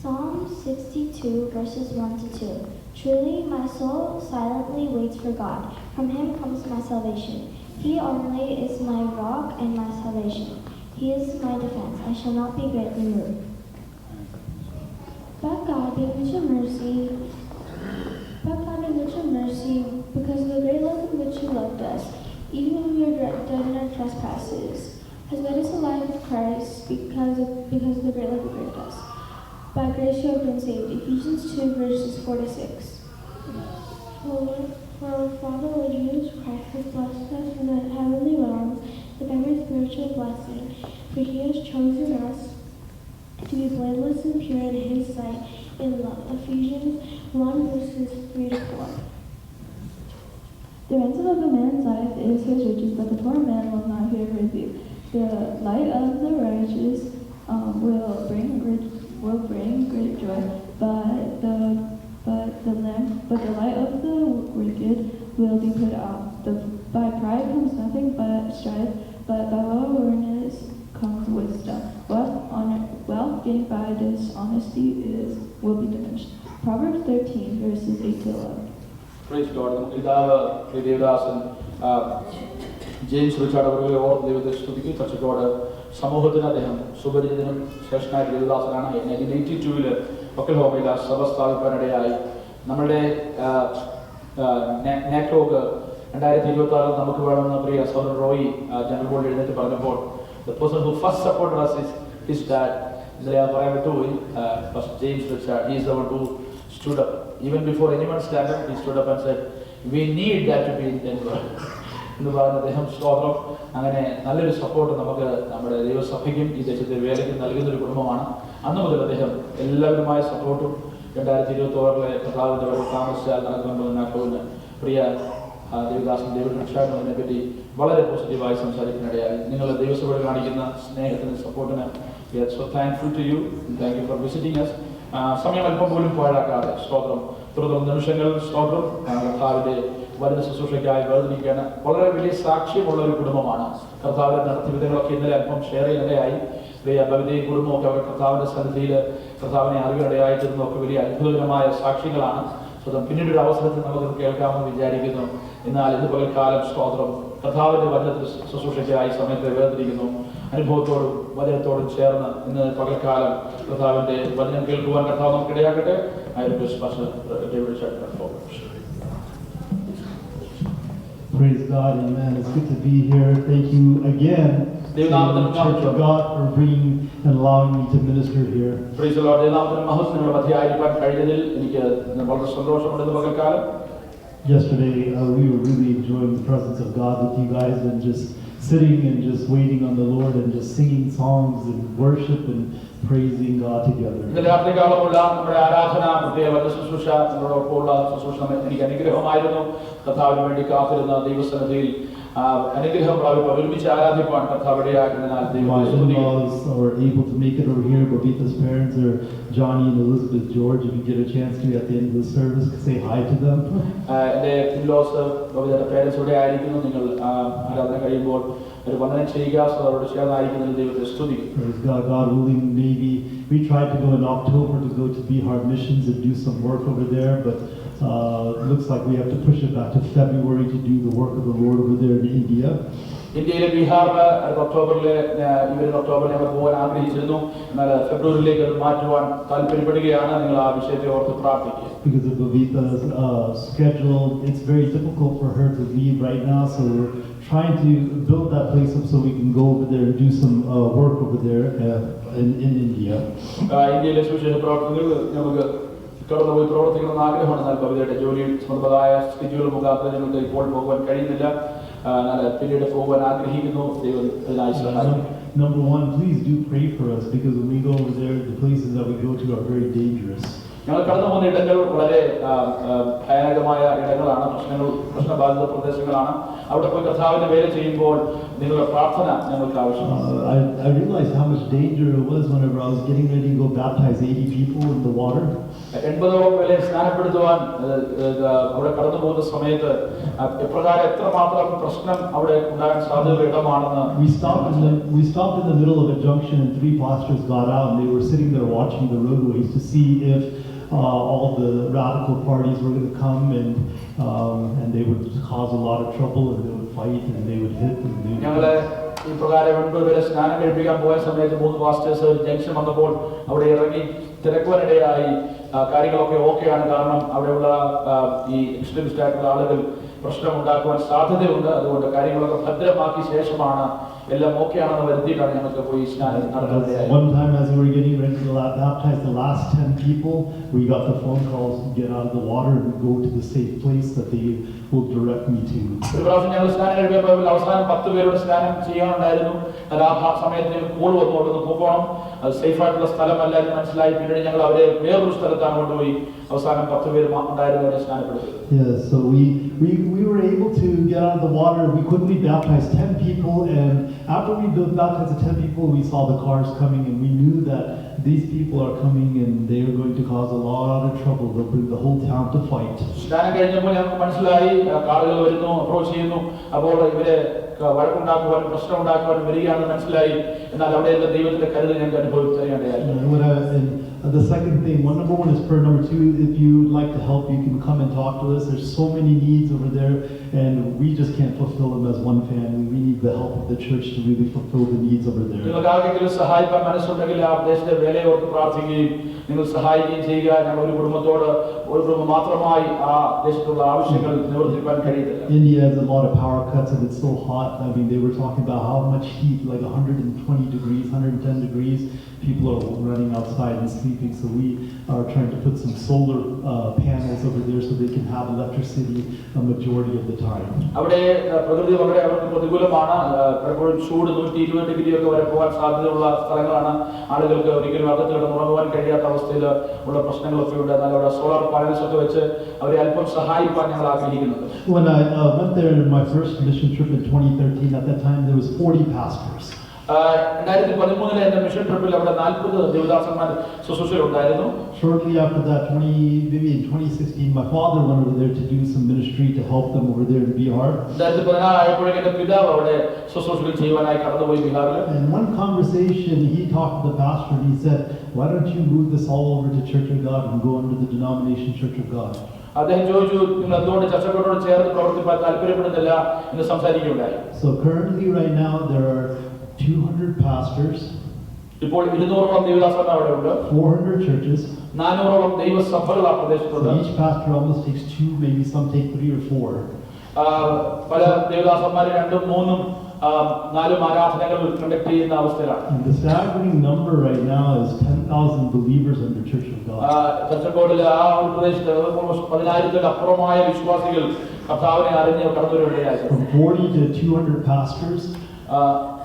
Speaker 4: Psalm 62 verses 1 to 2. Truly my soul silently waits for God. From him comes my salvation. He only is my rock and my salvation. He is my defense. I shall not be greatly moved.
Speaker 3: But God, being rich in mercy, because of the great love in which He loved us, even when we were dead in our trespasses, has made us alive with Christ because of the great love He gave us. By grace you have been saved. Ephesians 2 verses 4 to 6. For our Father, Lord Jesus Christ, has blessed us in the heavenly realms with every spiritual blessing, for He has chosen us to be blameless and pure in His sight in love. Ephesians 1 verses 3 to 4.
Speaker 5: The ransom of a man's life is his riches, but the poor man will not hear rebuke. The light of the righteous will bring great joy, but the light of the wicked will be put out. By pride comes nothing but strife, but by awareness comes wisdom. Wealth gained by dishonesty will be diminished. Proverbs 13 verses 8 to 11.
Speaker 1: Praise God. നമുക്ക് പിതാവ് Devadasan James Richard അവരുടെ ദൈവത്തെ സ്തുതിക്കും. ചർച്ചക്കോട് സമൂഹത്തിന് അദ്ദേഹം സുപരിചിതനും ശ്രേഷ്ഠനായ ദേവദാസനാണ്. 1982 ഒക്കൽഹോമയിൽ സഭ സ്ഥാപിക്കാനിടയായി. നമ്മളുടെ നാക്രോഗ് 2026 നമുക്ക് വേണമെന്ന് പ്രിയ സഹോദരൻ റോയി ജനറൽ ബോർഡിൽ എഴുന്നേറ്റ് പറഞ്ഞപ്പോൾ the person who first supported us is his dad. First James Richard, he is the one who stood up. Even before anyone stand up, he stood up and said, we need that to be in Denver. എന്ന് പറഞ്ഞ അദ്ദേഹം സ്തോത്രം. അങ്ങനെ നല്ലൊരു support നമുക്ക് നമ്മുടെ ദൈവസഭയ്ക്കും ഈ ദേശത്തെ വേലയ്ക്കും നൽകുന്നൊരു കുടുംബമാണ്. അന്ന് മുതൽ അദ്ദേഹം എല്ലാവരുമായ സപ്പോർട്ടും 2026 കർത്താവിന്റെ വരവ് താമസിച്ചാൽ നടക്കുമെന്ന് പ്രിയ ദേവദാസൻ ഡേവിഡ് റിച്ചാർഡ് അതിനെപ്പറ്റി വളരെ പോസിറ്റീവായി സംസാരിക്കാനിടയായി. നിങ്ങളുടെ ദൈവസഭയോട് കാണിക്കുന്ന സ്നേഹത്തിന് സപ്പോർട്ടിന് we are so thankful to you and thank you for visiting us. സമയം അല്പം പോലും പാഴാക്കാതെ സ്തോത്രം തുടർന്ന് നിമിഷങ്ങൾ സ്തോത്രം കർത്താവിന്റെ വചന ശുശ്രൂഷയ്ക്കായി വേർതിരിക്കുകയാണ്. വളരെ വലിയ സാക്ഷ്യമുള്ള ഒരു കുടുംബമാണ്. കർത്താവിന്റെ നടത്തിവിധങ്ങളൊക്കെ ഇന്നലെ അല്പം ഷെയർ ചെയ്യാനിടയായി. പ്രിയ ഭവിതയും കുടുംബമൊക്കെ അവർ കർത്താവിന്റെ സന്നിധിയിൽ കർത്താവിനെ അറിയാനിടയായിത്തീരുന്നതൊക്കെ വലിയ അത്ഭുതകരമായ സാക്ഷികളാണ്. സ്വന്തം പിന്നീടൊരു അവസരത്തിൽ നമുക്ക് കേൾക്കാമെന്ന് വിചാരിക്കുന്നു. എന്നാൽ ഇന്ന് പകൽക്കാലം സ്തോത്രം കർത്താവിന്റെ വചനത്തിൽ ശുശ്രൂഷയ്ക്കായി സമയത്തെ വേർതിരിക്കുന്നു. അനുഭവത്തോടും വചനത്തോടും ചേർന്ന് ഇന്ന് പകൽക്കാലം കർത്താവിന്റെ വചനം കേൾക്കുവാൻ കർത്താവ് നമുക്ക് ഇടയാക്കട്ടെ.
Speaker 2: Praise God, amen. It's good to be here. Thank you again to the Church of God for bringing and allowing me to minister here.
Speaker 1: Praise the Lord. ദൈവനാമത്തിന് മഹത്വം. നിങ്ങളുടെ മധ്യയായിരിക്കാൻ കഴിഞ്ഞതിൽ എനിക്ക് വളരെ സന്തോഷമുണ്ട്. പകൽക്കാലം
Speaker 2: Yesterday, we were really enjoying the presence of God with you guys and just sitting and just waiting on the Lord and just singing songs and worship and praising God together.
Speaker 1: ഇന്നലെ രാത്രികാലമുള്ള നമ്മുടെ ആരാധന, പ്രത്യേക വചന ശുശ്രൂഷ, നിങ്ങളോടൊപ്പമുള്ള ശുശ്രൂഷ എനിക്ക് അനുഗ്രഹമായിരുന്നു. കർത്താവിന് വേണ്ടി കാത്തിരുന്ന ദൈവസന്നിധിയിൽ അനുഗ്രഹം പ്രാപിക്കാൻ ഒരുമിച്ച് ആരാധിപ്പാൻ കർത്താവ് ഇടയാക്കുന്നതിനാൽ
Speaker 2: My in-laws are able to make it over here. Bobita's parents are Johnny and Elizabeth George. If you get a chance to at the end of the service, say hi to them.
Speaker 1: എൻ്റെ in-laws ബോബിതയുടെ parents ഇവിടെ ആയിരിക്കുന്നു. നിങ്ങൾ ആരാധന കഴിയുമ്പോൾ ഒരു വന്ദനം ചെയ്യുക. അവരോട് ചേർന്നായിരിക്കുന്നതിൽ ദൈവത്തെ സ്തുതിക്കും.
Speaker 2: Praise God. God willing, maybe we tried to go in October to go to Bihar Missions and do some work over there, but looks like we have to push it back to February to do the work of the Lord over there in India.
Speaker 1: ഇന്ത്യയിലെ ബീഹാറില് ഒക്ടോബറിൽ ഞങ്ങൾ പോകാൻ ആഗ്രഹിച്ചിരുന്നു. എന്നാൽ ഫെബ്രുവരിയിലേക്ക് അത് മാറ്റുവാൻ താല്പര്യപ്പെടുകയാണ്. നിങ്ങൾ ആ വിഷയത്തെ ഓർത്ത് പ്രാർത്ഥിക്കുക.
Speaker 2: Because of Bobita's schedule, it's very difficult for her to leave right now, so we're trying to build that place up so we can go over there and do some work over there in India.
Speaker 1: ഇന്ത്യയിലെ സുവിശേഷ പ്രവർത്തനങ്ങൾ നമുക്ക് കടന്നുപോയി പ്രവർത്തിക്കണമെന്ന് ആഗ്രഹമാണ്. എന്നാൽ കവിതയുടെ ജോലി സംബന്ധമായ സ്കെഡ്യൂൾ മുഖാന്തരം ഞങ്ങൾക്ക് ഇപ്പോൾ പോകുവാൻ കഴിയുന്നില്ല. എന്നാൽ പിന്നീട് പോകുവാൻ ആഗ്രഹിക്കുന്നു. ദൈവം അതിനായി സഹായിക്കും.
Speaker 2: Number one, please do pray for us, because when we go over there, the places that we go to are very dangerous.
Speaker 1: ഞങ്ങൾ കടന്നു പോകുന്ന ഇടങ്ങൾ വളരെ ഭയാനകമായ ഇടങ്ങളാണ്, പ്രശ്നബാധിത പ്രദേശങ്ങളാണ്. അവിടെ പോയി കർത്താവിന്റെ വേല ചെയ്യുമ്പോൾ നിങ്ങളുടെ പ്രാർത്ഥന ഞങ്ങൾക്ക് ആവശ്യമാണ്.
Speaker 2: I realized how much danger it was whenever I was getting ready to go baptize 80 people in the water.
Speaker 1: 80 പേരെ സ്നാനപ്പെടുത്തുവാൻ അവിടെ കടന്നു പോകുന്ന സമയത്ത് എപ്രകാരം എത്രമാത്രം പ്രശ്നം അവിടെ ഉണ്ടാകാൻ സാധ്യതയുള്ള ഇടമാണെന്ന്.
Speaker 2: We stopped in the middle of a junction and 3 pastors got out and they were sitting there watching the roadways to see if all the radical parties were going to come and they would cause a lot of trouble and they would fight and they would hit and they would...
Speaker 1: ഈ പ്രകാരം 80 പേരെ സ്നാനം കഴിപ്പിക്കാൻ പോയ സമയത്ത് 3 pastors ഒരു junction വന്നപ്പോൾ അവിടെ ഇറങ്ങി തിരക്കുവാനിടയായി. കാര്യങ്ങളൊക്കെ ഓക്കെയാണ്, കാരണം അവിടെയുള്ള ഈ എക്സ്ട്രീമിസ്റ്റ് ആയിട്ടുള്ള ആളുകൾ പ്രശ്നം ഉണ്ടാക്കുവാൻ സാധ്യതയുണ്ട്. അതുകൊണ്ട് കാര്യങ്ങളൊക്കെ ഭദ്രമാക്കിയ ശേഷമാണ് എല്ലാം ഓക്കെയാണെന്ന് വരുത്തിയിട്ടാണ് ഞങ്ങൾക്ക് പോയി സ്നാനം നടത്തുന്നത്.
Speaker 2: One time as we were getting ready to baptize the last 10 people, we got the phone calls to get out of the water and go to the safe place that they will direct me to.
Speaker 1: ഒരു പ്രാവശ്യം ഞങ്ങൾ സ്നാനം കഴിപ്പിക്കാൻ അവസാനം 10 പേരുടെ സ്നാനം ചെയ്യാനുണ്ടായിരുന്നു. ആ സമയത്ത് call വന്നു, അവിടെ നിന്ന് പോകണം, അത് സേഫ് ആയിട്ടുള്ള സ്ഥലമല്ല എന്ന് മനസ്സിലായി. പിന്നീട് ഞങ്ങൾ അവരെ വേറൊരു സ്ഥലത്താണ് കൊണ്ടുപോയി അവസാനം 10 പേര് ഉണ്ടായിരുന്നവരെ സ്നാനപ്പെടുത്തി.
Speaker 2: Yeah, so we were able to get out of the water. We quickly baptized 10 people, and after we baptized the 10 people, we saw the cars coming, and we knew that these people are coming and they are going to cause a lot of trouble. They'll bring the whole town to fight.
Speaker 1: സ്നാനം കഴിഞ്ഞപ്പോൾ ഞങ്ങൾക്ക് മനസ്സിലായി കാറുകൾ വരുന്നു, approach ചെയ്യുന്നു. അപ്പോൾ ഇവരെ വഴക്കുണ്ടാക്കുവാനും പ്രശ്നം ഉണ്ടാക്കുവാനും വരികയാണെന്ന് മനസ്സിലായി. എന്നാൽ അവിടെയുള്ള ദൈവത്തിന്റെ കരുതൽ ഞങ്ങൾക്ക് അനുഭവിച്ചറിയേണ്ടതായിരുന്നു.
Speaker 2: The second thing, number one is prayer. Number two, if you would like to help, you can come and talk to us. There's so many needs over there, and we just can't fulfill them as one family. We need the help of the church to really fulfill the needs over there.
Speaker 1: നിങ്ങൾക്ക് ആർക്കെങ്കിലും സഹായിക്കാൻ മനസ്സുണ്ടെങ്കിൽ ആ ദേശത്തെ വേലയെ ഓർത്ത് പ്രാർത്ഥിക്കുകയും നിങ്ങൾ സഹായിക്കുകയും ചെയ്യുക. ഞങ്ങൾ ഒരു കുടുംബം മാത്രമായി ആ ദേശത്തുള്ള ആവശ്യങ്ങൾ നിവർത്തിക്കാൻ കഴിയത്തില്ല.
Speaker 2: India has a lot of power cuts and it's so hot. I mean, they were talking about how much heat, like 120 degrees, 110 degrees. People are running outside and sleeping, so we are trying to put some solar panels over there so they can have electricity a majority of the time.
Speaker 1: അവിടെ പ്രകൃതി വളരെ അവർക്ക് പ്രതികൂലമാണ്. പലപ്പോഴും ചൂട് 120 degree ഒക്കെ വരെ പോകാൻ സാധ്യതയുള്ള സ്ഥലങ്ങളാണ്. ആളുകൾക്ക് ഒരിക്കലും അകത്ത് ഉറങ്ങുവാൻ കഴിയാത്ത അവസ്ഥയിൽ ഉള്ള പ്രശ്നങ്ങളൊക്കെ ഉണ്ട്. എന്നാൽ അവിടെ സോളാർ പാനൽസ് ഒക്കെ വെച്ച് അവരെ അല്പം സഹായിക്കാൻ ഞങ്ങൾ ആഗ്രഹിക്കുന്നുണ്ട്.
Speaker 2: When I went there in my first mission trip in 2013, at that time there was 40 pastors.
Speaker 1: 2013 എന്റെ മിഷൻ ട്രിപ്പിൽ അവിടെ 40 ദേവദാസന്മാർ ശുശ്രൂഷയിലുണ്ടായിരുന്നു.
Speaker 2: Shortly after that, maybe in 2016, my father went over there to do some ministry to help them over there in Bihar.
Speaker 1: 2016 ആയപ്പോഴേക്കും എന്റെ പിതാവ് അവിടെ ശുശ്രൂഷകൾ ചെയ്യുവാനായി കടന്നുപോയി ബീഹാറിൽ.
Speaker 2: In one conversation, he talked to the pastor and he said, "Why don't you move this all over to Church of God and go under the denomination Church of God?"
Speaker 1: അദ്ദേഹം ചോദിച്ചു, നിങ്ങൾ എന്തുകൊണ്ട് ചർച്ചകളോട് ചേർന്ന് പ്രവർത്തിക്കാൻ താല്പര്യപ്പെടുന്നില്ല എന്ന് സംസാരിക്കുകയുണ്ടായി.
Speaker 2: So currently right now there are 200 pastors,
Speaker 1: ഇപ്പോൾ 200ഓളം ദേവദാസന്മാർ അവിടെ ഉണ്ട്.
Speaker 2: 400 churches.
Speaker 1: 400ഓളം ദൈവസഭകൾ ആ പ്രദേശത്തുണ്ട്.
Speaker 2: So each pastor almost takes 2, maybe some take 3 or 4.
Speaker 1: പല ദേവദാസന്മാർ 2, 3, 4 ആരാധനകൾ കണ്ടക്ട് ചെയ്യുന്ന അവസ്ഥയിലാണ്.
Speaker 2: And the staggering number right now is 10,000 believers under Church of God.
Speaker 1: ചർച്ചക്കോടിലെ ആ ഒരു പ്രദേശത്ത് 10,000 അപ്പുറമായ വിശ്വാസികൾ കർത്താവിനെ അറിഞ്ഞ് കടന്നുവരികയായിരുന്നു.
Speaker 2: From 40 to 200 pastors.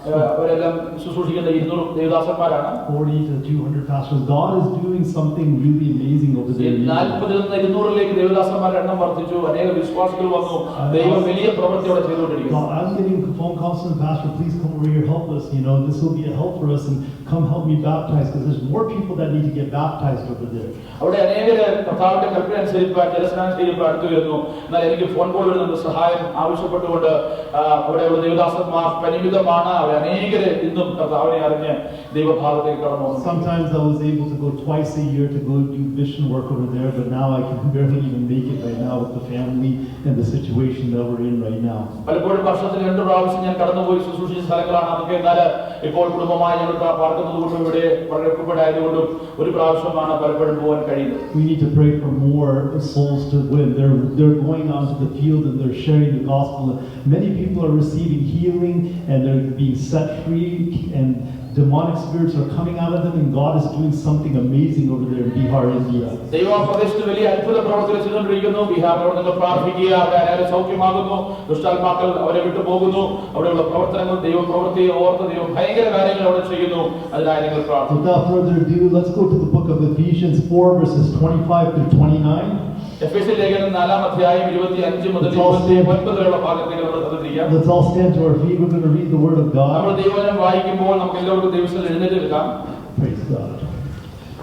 Speaker 1: അവരെല്ലാം ശുശ്രൂഷിക്കുന്ന 200 ദേവദാസന്മാരാണ്.
Speaker 2: 40 to 200 pastors. God is doing something really amazing over there.
Speaker 1: 40 നിന്ന് 200ലേക്ക് ദേവദാസന്മാരുടെ എണ്ണം വർദ്ധിച്ചു. അനേക വിശ്വാസികൾ വന്നു. ദൈവം വലിയ പ്രവൃത്തി അവിടെ ചെയ്തുകൊണ്ടിരിക്കുന്നു.
Speaker 2: I'm getting phone calls from the pastor, please come over here, help us. You know, this will be a help for us, and come help me baptize, because there's more people that need to get baptized over there.
Speaker 1: അവിടെ അനേകര് കർത്താവിന്റെ കൽപ്പന അനുസരിച്ച് ജലസ്നാനം ചെയ്യുമ്പോൾ അടുത്ത് വരുന്നു. എന്നാൽ എനിക്ക് phone call വരുന്നുണ്ട്, സഹായം ആവശ്യപ്പെട്ടുകൊണ്ട്. അവിടെയുള്ള ദേവദാസന്മാർ പരിമിതമാണ്. അവർ അനേകര് ഇന്നും കർത്താവിനെ അറിഞ്ഞ് ദൈവഭാഗത്തേക്ക് കടന്നു.
Speaker 2: Sometimes I was able to go twice a year to go do mission work over there, but now I can barely even make it right now with the family and the situation that we're in right now.
Speaker 1: പലപ്പോഴും വർഷത്തിൽ 2 പ്രാവശ്യം ഞാൻ കടന്നുപോയി ശുശ്രൂഷിച്ച സ്ഥലങ്ങളാണ് അതൊക്കെ. എന്നാൽ ഇപ്പോൾ കുടുംബമായി ഞങ്ങൾ പാർക്കുന്നത് കൊണ്ടും ഇവിടെ വളരെ കുടുംബമായതുകൊണ്ടും ഒരു പ്രാവശ്യമാണ് പലപ്പോഴും പോകാൻ കഴിയുന്നത്.
Speaker 2: We need to pray for more souls to win. They're going out to the field and they're sharing the gospel. Many people are receiving healing and they're being set free and demonic spirits are coming out of them, and God is doing something amazing over there in Bihar, India.
Speaker 1: ദൈവം ആ പ്രദേശത്ത് വലിയ അത്ഭുത പ്രവർത്തനം ചെയ്തുകൊണ്ടിരിക്കുന്നു. ബീഹാറിനോട് നിങ്ങൾ പ്രാർത്ഥിക്കുക, അവിടെ അനേകം സൗഖ്യമാകുന്നു, ദുഷ്ടാത്മാക്കൾ അവരെ വിട്ടു പോകുന്നു. അവിടെയുള്ള പ്രവർത്തനങ്ങൾ, ദൈവ പ്രവൃത്തിയെ ഓർത്ത് ദൈവം ഭയങ്കര കാര്യങ്ങൾ അവിടെ ചെയ്യുന്നു. അതിനായി നിങ്ങൾ പ്രാർത്ഥിക്കുക.
Speaker 2: Without further ado, let's go to the book of Ephesians 4, verses 25 through 29.
Speaker 1: എഫേസ്യ ലേഖനം 4-ാം അധ്യായം 25 മുതൽ 29 വരെയുള്ള ഭാഗത്തേക്ക് നമ്മൾ ശ്രദ്ധിക്കാം.
Speaker 2: Let's all stand to our feet. We're going to read the word of
Speaker 1: നമ്മൾ
Speaker 2: God.
Speaker 1: ദൈവവചനം വായിക്കുമ്പോൾ നമുക്ക് എല്ലാവർക്കും ദൈവത്തിൽ എഴുന്നേറ്റ് നിൽക്കാം.
Speaker 2: Praise God.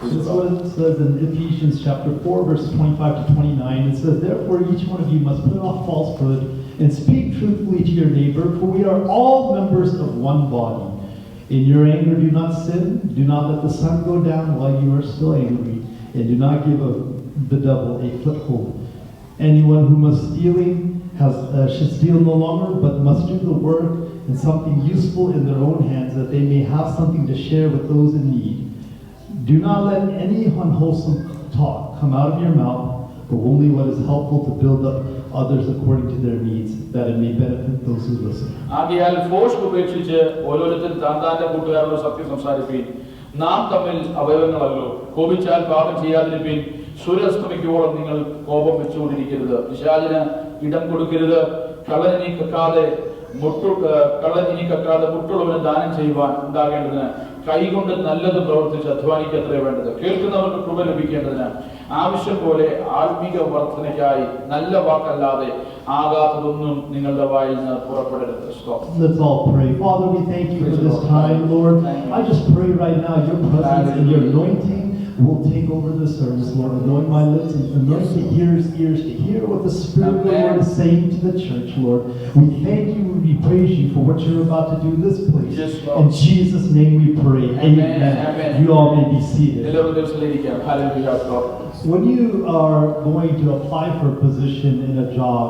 Speaker 2: This is what it says in Ephesians chapter 4, verses 25 to 29. It says, "Therefore each one of you must put off falsehood and speak truthfully to your neighbor, for we are all members of one body. In your anger do not sin. Do not let the sun go down while you are still angry, and do not give the devil a foothold. Anyone who must should steal no longer, but must do the work and something useful in their own hands, that they may have something to share with those in need. Do not let any unwholesome talk come out of your mouth, but only what is helpful to build up others according to their needs, that it may benefit those who listen."
Speaker 1: ആകയാൽ ഫോഷ് ഉപേക്ഷിച്ച് ഓരോരുത്തരും താന്താന്റെ കൂട്ടുകാരോട് സത്യം സംസാരിപ്പീൻ. നാം തമ്മിൽ അവയവങ്ങളല്ലോ. കോപിച്ചാൽ പാപം ചെയ്യാതിരിപ്പീൻ. സൂര്യാസ്തമിക്കുവോളം നിങ്ങൾ കോപം വെച്ചുകൊണ്ടിരിക്കരുത്. പിശാചിന് ഇടം കൊടുക്കരുത്. കള്ളനിനി കക്കാതെ മുട്ടുള്ളവന് ദാനം ചെയ്യുവാൻ ഉണ്ടാകേണ്ടതിന് കൈകൊണ്ട് നല്ലത് പ്രവർത്തിച്ച് അധ്വാനിക്കത്രേ വേണ്ടത്. കേൾക്കുന്നവർക്ക് കൃപ ലഭിക്കേണ്ടതിന് ആവശ്യം പോലെ ആത്മീക വർധനയ്ക്കായി നല്ല വാക്കല്ലാതെ ആകാത്തതൊന്നും നിങ്ങളുടെ വായിൽ നിന്ന് പുറപ്പെടരുത്.
Speaker 2: Let's all pray. Father, we thank you for this time, Lord. I just pray right now your presence and your anointing will take over the service, Lord. Anoint my lips and anoint the ears to hear what the Spirit of the Lord is saying to the church, Lord. We thank you and we praise you for what you're about to do in this place.
Speaker 1: Yes, Lord.
Speaker 2: In Jesus' name we pray.
Speaker 1: Amen.
Speaker 2: Amen. You all may be seated.
Speaker 1: എല്ലാവരും ദിവസത്തിലിരിക്കാം. Hallelujah, Lord.
Speaker 2: When you are going to apply for a position in a job,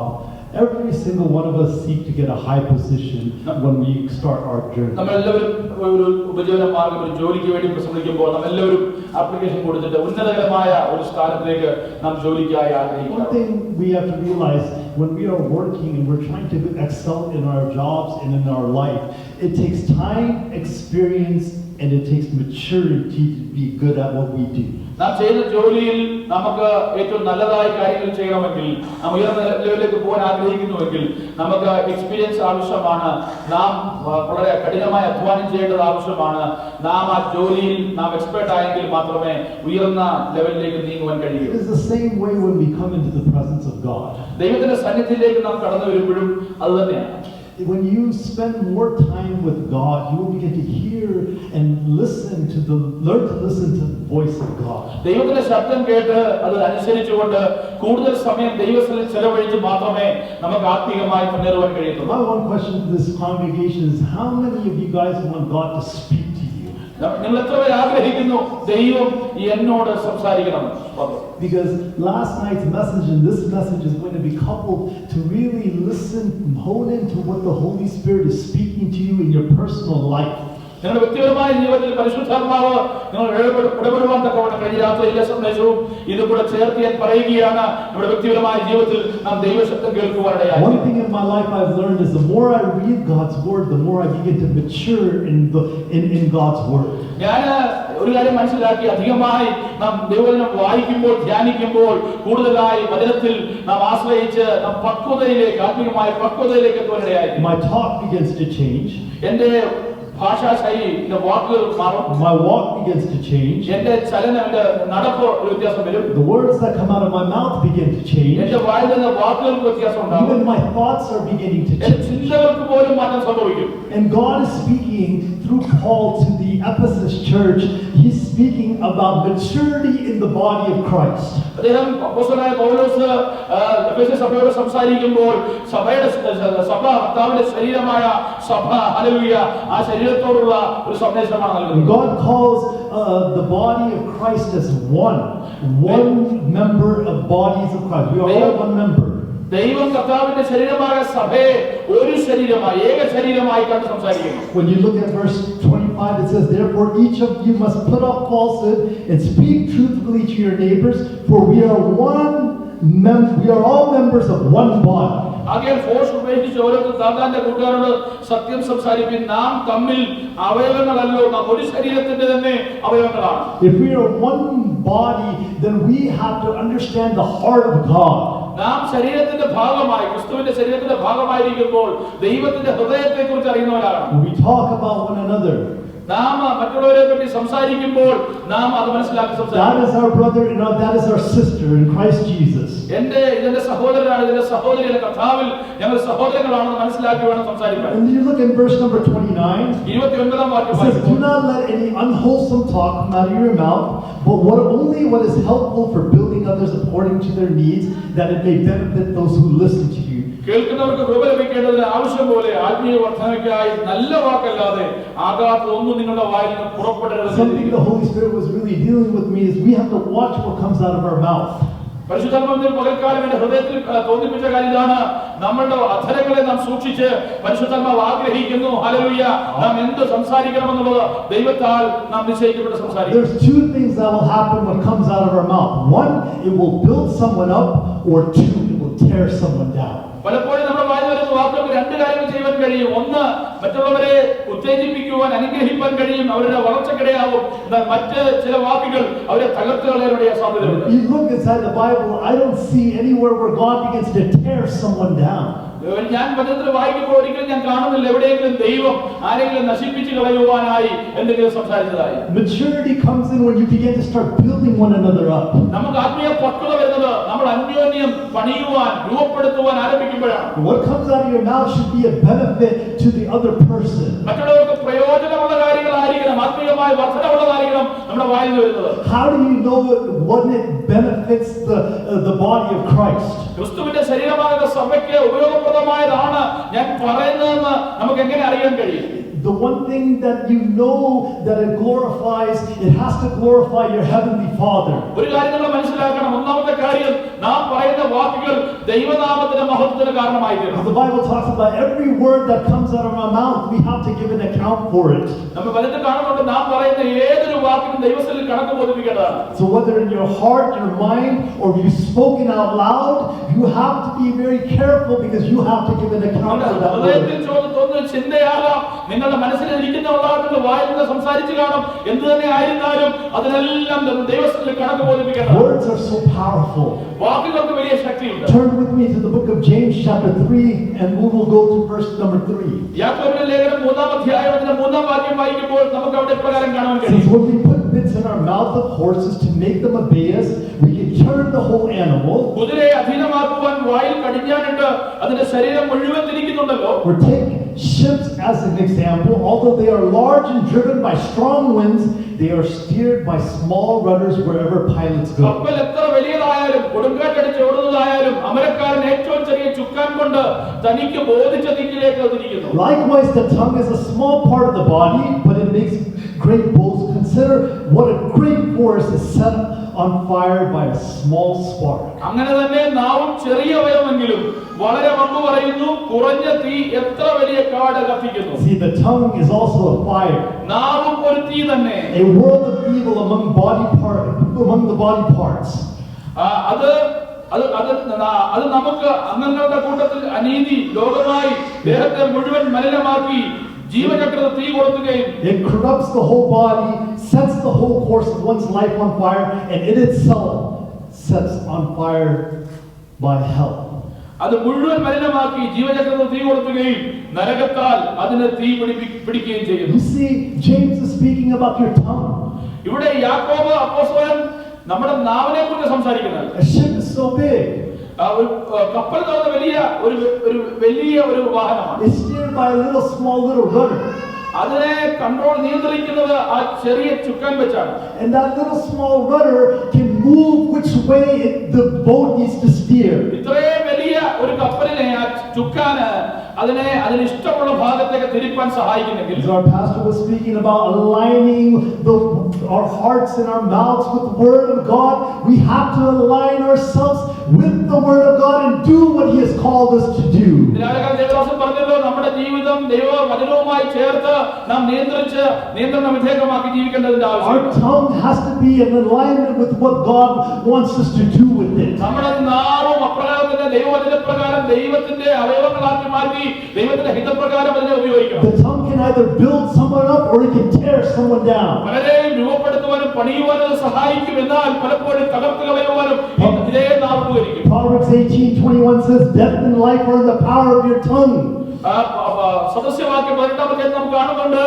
Speaker 2: every single one of us seek to get a high position when we start our journey.
Speaker 1: നമ്മളെല്ലാവരും ഒരു ഉപജീവന മാർഗം, ഒരു ജോലിക്ക് വേണ്ടി പരിശ്രമിക്കുമ്പോൾ നമ്മളെല്ലാവരും application കൊടുത്തിട്ട് ഉന്നതകരമായ ഒരു സ്ഥാനത്തേക്ക് നാം ജോലിക്കായി
Speaker 2: One
Speaker 1: ആഗ്രഹിക്കുന്നു.
Speaker 2: thing we have to realize when we are working and we're trying to excel in our jobs and in our life, it takes time, experience, and it takes maturity to be good at what we do.
Speaker 1: നാം ചെയ്യുന്ന ജോലിയിൽ നമുക്ക് ഏറ്റവും നല്ലതായ കാര്യങ്ങൾ ചെയ്യണമെങ്കിൽ, നാം ഉയർന്ന ലെവലിലേക്ക് പോകാൻ ആഗ്രഹിക്കുന്നുവെങ്കിൽ നമുക്ക് എക്സ്പീരിയൻസ് ആവശ്യമാണ്. നാം വളരെ കഠിനമായ അധ്വാനം ചെയ്യേണ്ടത് ആവശ്യമാണ്. നാം ആ ജോലിയിൽ നാം എക്സ്പെർട്ട് ആയെങ്കിൽ മാത്രമേ ഉയർന്ന ലെവലിലേക്ക് നീങ്ങുവാൻ കഴിയൂ.
Speaker 2: It is the same way when we come into the presence of God.
Speaker 1: ദൈവത്തിന്റെ സന്നിധിയിലേക്ക് നാം കടന്നു വരുമ്പോഴും അത് തന്നെയാണ്.
Speaker 2: When you spend more time with God, you will begin to hear and learn to listen to the voice of God.
Speaker 1: ദൈവത്തിന്റെ ശബ്ദം കേട്ട് അത് അനുസരിച്ചുകൊണ്ട് കൂടുതൽ സമയം ദൈവത്തിൽ ചെലവഴിച്ച് മാത്രമേ നമുക്ക് ആത്മീയമായി മുന്നേറുവാൻ കഴിയത്തുള്ളൂ.
Speaker 2: My one question to this congregation is, how many of you guys want God to speak to you?
Speaker 1: നിങ്ങൾ എത്ര പേര് ആഗ്രഹിക്കുന്നു ദൈവം എന്നോട് സംസാരിക്കണം?
Speaker 2: Because last night's message and this message is going to be coupled to really listen, hone into what the Holy Spirit is speaking to you in your personal life.
Speaker 1: നിങ്ങളുടെ വ്യക്തിപരമായ ജീവിതത്തിൽ പരിശുദ്ധാത്മാവ് നിങ്ങൾ ഇടപെടുവാൻ തക്കവണ്ണം കഴിഞ്ഞ രാത്രിയിലെ സന്ദേശവും ഇതും കൂടെ ചേർത്ത് ഞാൻ പറയുകയാണ്. നമ്മുടെ വ്യക്തിപരമായ ജീവിതത്തിൽ നാം ദൈവശബ്ദം കേൾക്കുവാനിടയായി.
Speaker 2: One thing in my life I've learned is the more I read God's word, the more I begin to mature in God's word.
Speaker 1: ഞാൻ ഒരു കാര്യം മനസ്സിലാക്കി, അധികമായി നാം ദൈവവചനം വായിക്കുമ്പോൾ, ധ്യാനിക്കുമ്പോൾ, കൂടുതലായി വചനത്തിൽ നാം ആശ്രയിച്ച് നാം പക്വതയിലേക്ക്, ആത്മീയമായ പക്വതയിലേക്ക് എത്തുവാനിടയായി.
Speaker 2: My talk begins to change.
Speaker 1: എന്റെ ഭാഷാശൈലി, എന്റെ വാക്കുകൾ മാറും.
Speaker 2: My walk begins to change.
Speaker 1: എന്റെ ചലനം, എന്റെ നടപ്പ് ഒരു വ്യത്യാസം വരും.
Speaker 2: The words that come out of my mouth begin to change.
Speaker 1: എന്റെ വായിൽ നിന്ന് വാക്കുകൾക്ക് വ്യത്യാസം ഉണ്ടാകും.
Speaker 2: Even my thoughts are beginning to
Speaker 1: എന്റെ
Speaker 2: change.
Speaker 1: ചിന്തകൾക്ക് പോലും മാറ്റം സംഭവിക്കും.
Speaker 2: And God is speaking through Paul to the Ephesus church. He's speaking about maturity in the body of Christ.
Speaker 1: അദ്ദേഹം അപ്പോസ്തലനായ പൗലോസ് എഫെസ്യ സഭയോട് സംസാരിക്കുമ്പോൾ സഭ കർത്താവിന്റെ ശരീരമായ സഭ, ഹല്ലേലൂയ, ആ ശരീരത്തോടുള്ള ഒരു സന്ദേശമാണ് നൽകുന്നത്.
Speaker 2: God calls the body of Christ as one member of bodies of Christ. We are all one member.
Speaker 1: ദൈവം കർത്താവിന്റെ ശരീരമായ സഭയെ ഒരു ശരീരമായി, ഏക ശരീരമായി കണ്ട് സംസാരിക്കുന്നു.
Speaker 2: When you look at verse 25, it says, "Therefore each of you must put off falsehood and speak truthfully to your neighbors, for we are all members of one body."
Speaker 1: ആകയാൽ force ഉപയോഗിച്ച് ഓരോരുത്തർ താതാന്റെ കൂട്ടുകാരോട് സത്യം സംസാരിപ്പിൻ. നാം തമ്മിൽ അവയവങ്ങളല്ലോ, നാം ഒരു ശരീരത്തിന്റെ തന്നെ അവയവങ്ങളാണ്.
Speaker 2: If we are one body, then we have to understand the heart of God.
Speaker 1: നാം ശരീരത്തിന്റെ ഭാഗമായി, ക്രിസ്തുവിന്റെ ശരീരത്തിന്റെ ഭാഗമായിരിക്കുമ്പോൾ ദൈവത്തിന്റെ ഹൃദയത്തെ കുറിച്ച് അറിയുന്നവരാണ്.
Speaker 2: When we talk about one another,
Speaker 1: നാം മറ്റുള്ളവരെ പറ്റി സംസാരിക്കുമ്പോൾ നാം അത് മനസ്സിലാക്കി
Speaker 2: that
Speaker 1: സംസാരിക്കും.
Speaker 2: is our brother and that is our sister in Christ Jesus.
Speaker 1: ഇതെന്റെ സഹോദരനാണ്, ഇതിന്റെ സഹോദരിയുടെ കർത്താവിൽ ഞങ്ങൾ സഹോദരങ്ങളാണെന്ന് മനസ്സിലാക്കി വേണം സംസാരിക്കാൻ.
Speaker 2: And you look in verse number 29.
Speaker 1: 29-ാം വാക്യം
Speaker 2: It says, "Do
Speaker 1: വായിക്കുമ്പോൾ,
Speaker 2: not let any unwholesome talk come out of your mouth, but only what is helpful for building others according to their needs, that it may benefit those who listen to you."
Speaker 1: കേൾക്കുന്നവർക്ക് കൃപ ലഭിക്കേണ്ടതിന് ആവശ്യം പോലെ ആത്മീയ വർദ്ധനയ്ക്കായി നല്ല വാക്കല്ലാതെ ആകാത്തതൊന്നും നിങ്ങളുടെ വായിൽ നിന്ന് പുറപ്പെടരുത്.
Speaker 2: Something the Holy Spirit was really dealing with me is we have to watch what comes out of our mouth.
Speaker 1: പരിശുദ്ധാത്മാവിന്റെ പകൽക്കാലം എന്റെ ഹൃദയത്തിൽ തോന്നിപ്പിച്ച കാര്യം ഇതാണ്. നമ്മളുടെ അധരങ്ങളെ നാം സൂക്ഷിച്ച് പരിശുദ്ധാത്മാവ് ആഗ്രഹിക്കുന്നു. ഹല്ലേലൂയ. നാം എന്ത് സംസാരിക്കണമെന്നുള്ളത് ദൈവത്താൽ നാം നിശ്ചയിക്കപ്പെട്ട് സംസാരിക്കും.
Speaker 2: There's two things that will happen when it comes out of our mouth. One, it will build someone up, or two, it will tear someone down.
Speaker 1: പലപ്പോഴും നമ്മുടെ വായിൽ വരുന്ന വാക്കുകൾക്ക് രണ്ട് കാര്യങ്ങൾ ചെയ്യാൻ കഴിയും. ഒന്ന്, മറ്റുള്ളവരെ ഉത്തേജിപ്പിക്കുവാൻ, അനുഗ്രഹിക്കാൻ കഴിയും, അവരുടെ വളർച്ചക്കിടയാവും. എന്നാൽ മറ്റ് ചില വാക്കുകൾ അവരെ തകർത്ത് കളയാനുള്ള സാധ്യതയുണ്ട്.
Speaker 2: You look inside the Bible, I don't see anywhere where God begins to tear someone down.
Speaker 1: ഞാൻ പദത്തിൽ വായിക്കുമ്പോൾ ഒരിക്കലും ഞാൻ കാണുന്നില്ല എവിടെയെങ്കിലും ദൈവം ആരെങ്കിലും നശിപ്പിച്ചു കളയുവാനായി എന്തെങ്കിലും സംസാരിച്ചതായി.
Speaker 2: Maturity comes in when you begin to start building one another up.
Speaker 1: നമുക്ക് ആത്മീയ പക്വത വരുന്നത് നമ്മൾ അന്യോന്യം പണിയുവാൻ, രൂപപ്പെടുത്തുവാൻ ആരംഭിക്കുമ്പോഴാണ്.
Speaker 2: What comes out of your mouth should be a benefit to the other person.
Speaker 1: മറ്റുള്ളവർക്ക് പ്രയോജനമുള്ള കാര്യങ്ങളായിരിക്കണം, ആത്മീയമായ വർധനമുള്ളതായിരിക്കണം നമ്മുടെ വായിൽ നിന്ന് വരുന്നത്.
Speaker 2: How do you know when it benefits the body of Christ?
Speaker 1: ക്രിസ്തുവിന്റെ ശരീരമാകുന്ന സഭയ്ക്ക് ഉപയോഗപ്രദമായതാണ് ഞാൻ പറയുന്നതെന്ന് നമുക്ക് എങ്ങനെ അറിയാൻ കഴിയും?
Speaker 2: The one thing that you know that it glorifies, it has to glorify your heavenly Father.
Speaker 1: ഒരു കാര്യം നമ്മൾ മനസ്സിലാക്കണം. ഒന്നാമത്തെ കാര്യം, നാം പറയുന്ന വാക്കുകൾ ദൈവനാമത്തിന്റെ മഹത്വത്തിന് കാരണമായി തീരണം.
Speaker 2: The Bible talks about every word that comes out of our mouth, we have to give an account for it.
Speaker 1: നമ്മൾ പലരും കാണുന്നുണ്ട്, നാം പറയുന്ന ഏതൊരു വാക്കിനും ദൈവത്തിൽ കണക്ക് ബോധിപ്പിക്കേണ്ടതാണ്.
Speaker 2: So whether in your heart, your mind, or you've spoken out loud, you have to be very careful because you have to give an account for that
Speaker 1: ഹൃദയത്തിൽ
Speaker 2: word.
Speaker 1: തോന്നുന്ന ചിന്തയാകാം, നിങ്ങളുടെ മനസ്സിൽ ഇരിക്കുന്നവളാകുന്ന വായിൽ നിന്ന് സംസാരിച്ചു കാണും. എന്ത് തന്നെ ആയിരുന്നാലും അതിനെല്ലാം ദൈവത്തിൽ കണക്ക് ബോധിപ്പിക്കണം.
Speaker 2: Words are so powerful.
Speaker 1: വാക്കുകൾക്ക് വലിയ ശക്തിയുണ്ട്.
Speaker 2: Turn with me to the book of James chapter 3 and we will go to verse number 3.
Speaker 1: യാക്കോബിന്റെ ലേഖനം 3-ാം അധ്യായം അതിന്റെ 3-ാം വാക്യം വായിക്കുമ്പോൾ നമുക്ക് അവിടെ പ്രകാരം കാണാൻ
Speaker 2: Since
Speaker 1: കഴിയും.
Speaker 2: when we put bits in our mouth of horses to make them obey us, we can turn the whole animal.
Speaker 1: കുതിരയെ അധീനമാക്കുവാൻ വായിൽ കടിഞ്ഞാണിട്ട് അതിന്റെ ശരീരം മുഴുവൻ തിരിക്കുന്നുണ്ടല്ലോ.
Speaker 2: Or take ships as an example. Although they are large and driven by strong winds, they are steered by small rudders wherever pilots go.
Speaker 1: കപ്പൽ എത്ര വലിയതായാലും കൊടുങ്കാറ്റടിച്ച് ഓടുന്നതായാലും അമരക്കാരൻ ഏറ്റവും ചെറിയ ചുക്കാൻ കൊണ്ട് തനിക്ക് ബോധിച്ച ദിക്കിലേക്ക് തിരിക്കുന്നു.
Speaker 2: Likewise, the tongue is a small part of the body, but it makes great boasts. Consider what a great forest is set on fire by a small spark.
Speaker 1: അങ്ങനെ തന്നെ നാവും ചെറിയ അവയവമെങ്കിലും വളരെ വമ്പ് പറയുന്നു, കുറഞ്ഞ തീ എത്ര വലിയ കാട് കത്തിക്കുന്നു.
Speaker 2: See, the tongue is also a fire,
Speaker 1: നാവും ഒരു തീ തന്നെ.
Speaker 2: a world of evil among the body parts.
Speaker 1: അത് നമുക്ക് അംഗങ്ങളുടെ കൂട്ടത്തിൽ അനീതി ലോകമായി ദേഹത്തെ മുഴുവൻ മലിനമാക്കി ജീവചക്രത്തെ തീ കൊടുക്കുകയും
Speaker 2: It corrupts the whole body, sets the whole course of one's life on fire, and it itself sets on fire by hell.
Speaker 1: അത് മുഴുവൻ മലിനമാക്കി ജീവചക്രത്തെ തീ കൊടുക്കുകയും നരകത്താൽ അതിനെ തീ പിടിക്കുകയും ചെയ്യുന്നു.
Speaker 2: You see, James is speaking about your tongue.
Speaker 1: ഇവിടെ യാക്കോബ് അപ്പോസ്തലൻ നമ്മുടെ നാവിനെ കുറിച്ച് സംസാരിക്കുന്നത്.
Speaker 2: A ship is so big.
Speaker 1: കപ്പൽ എന്ന് പറഞ്ഞ വലിയ ഒരു വാഹനമാണ്.
Speaker 2: It's steered by a small rudder.
Speaker 1: അതിനെ കൺട്രോൾ നിയന്ത്രിക്കുന്നത് ആ ചെറിയ ചുക്കാൻ വെച്ചാണ്.
Speaker 2: And that little small rudder can move which way the boat needs to steer.
Speaker 1: ഇത്രയും വലിയ ഒരു കപ്പലിനെ ആ ചുക്കാന് അതിന് ഇഷ്ടമുള്ള ഭാഗത്തേക്ക് തിരിപ്പാൻ സഹായിക്കുന്നെങ്കിൽ.
Speaker 2: As our pastor was speaking about aligning our hearts and our mouths with the word of God, we have to align ourselves with the word of God and do what he has called us to do.
Speaker 1: Devadasan പറഞ്ഞല്ലോ, നമ്മുടെ ജീവിതം ദൈവവചനവുമായി ചേർത്ത് നാം നിയന്ത്രണ വിധേയമാക്കി ജീവിക്കേണ്ടതിന്റെ
Speaker 2: Our
Speaker 1: ആവശ്യമുണ്ട്.
Speaker 2: tongue has to be in alignment with what God wants us to do with it.
Speaker 1: നമ്മുടെ നാവും അപ്രകാരത്തിന്റെ അതിനെ ദൈവവചനപ്രകാരം ദൈവത്തിന്റെ അവയവങ്ങളാക്കി മാറ്റി ദൈവത്തിന്റെ ഹിതപ്രകാരം അതിനെ ഉപയോഗിക്കണം.
Speaker 2: The tongue can either build someone up or it can tear someone down.
Speaker 1: പലരെയും രൂപപ്പെടുത്തുവാനും പണിയുവാനും സഹായിക്കും, എന്നാൽ പലപ്പോഴും തകർത്ത് കളയുവാനും ഇതേ നാവ് ഉപകരിക്കും.
Speaker 2: Proverbs 18:21 says, "Death and life are in the power of your tongue."
Speaker 1: സദസ്യവാക്യം 18 നമുക്ക് കാണുന്നുണ്ട്,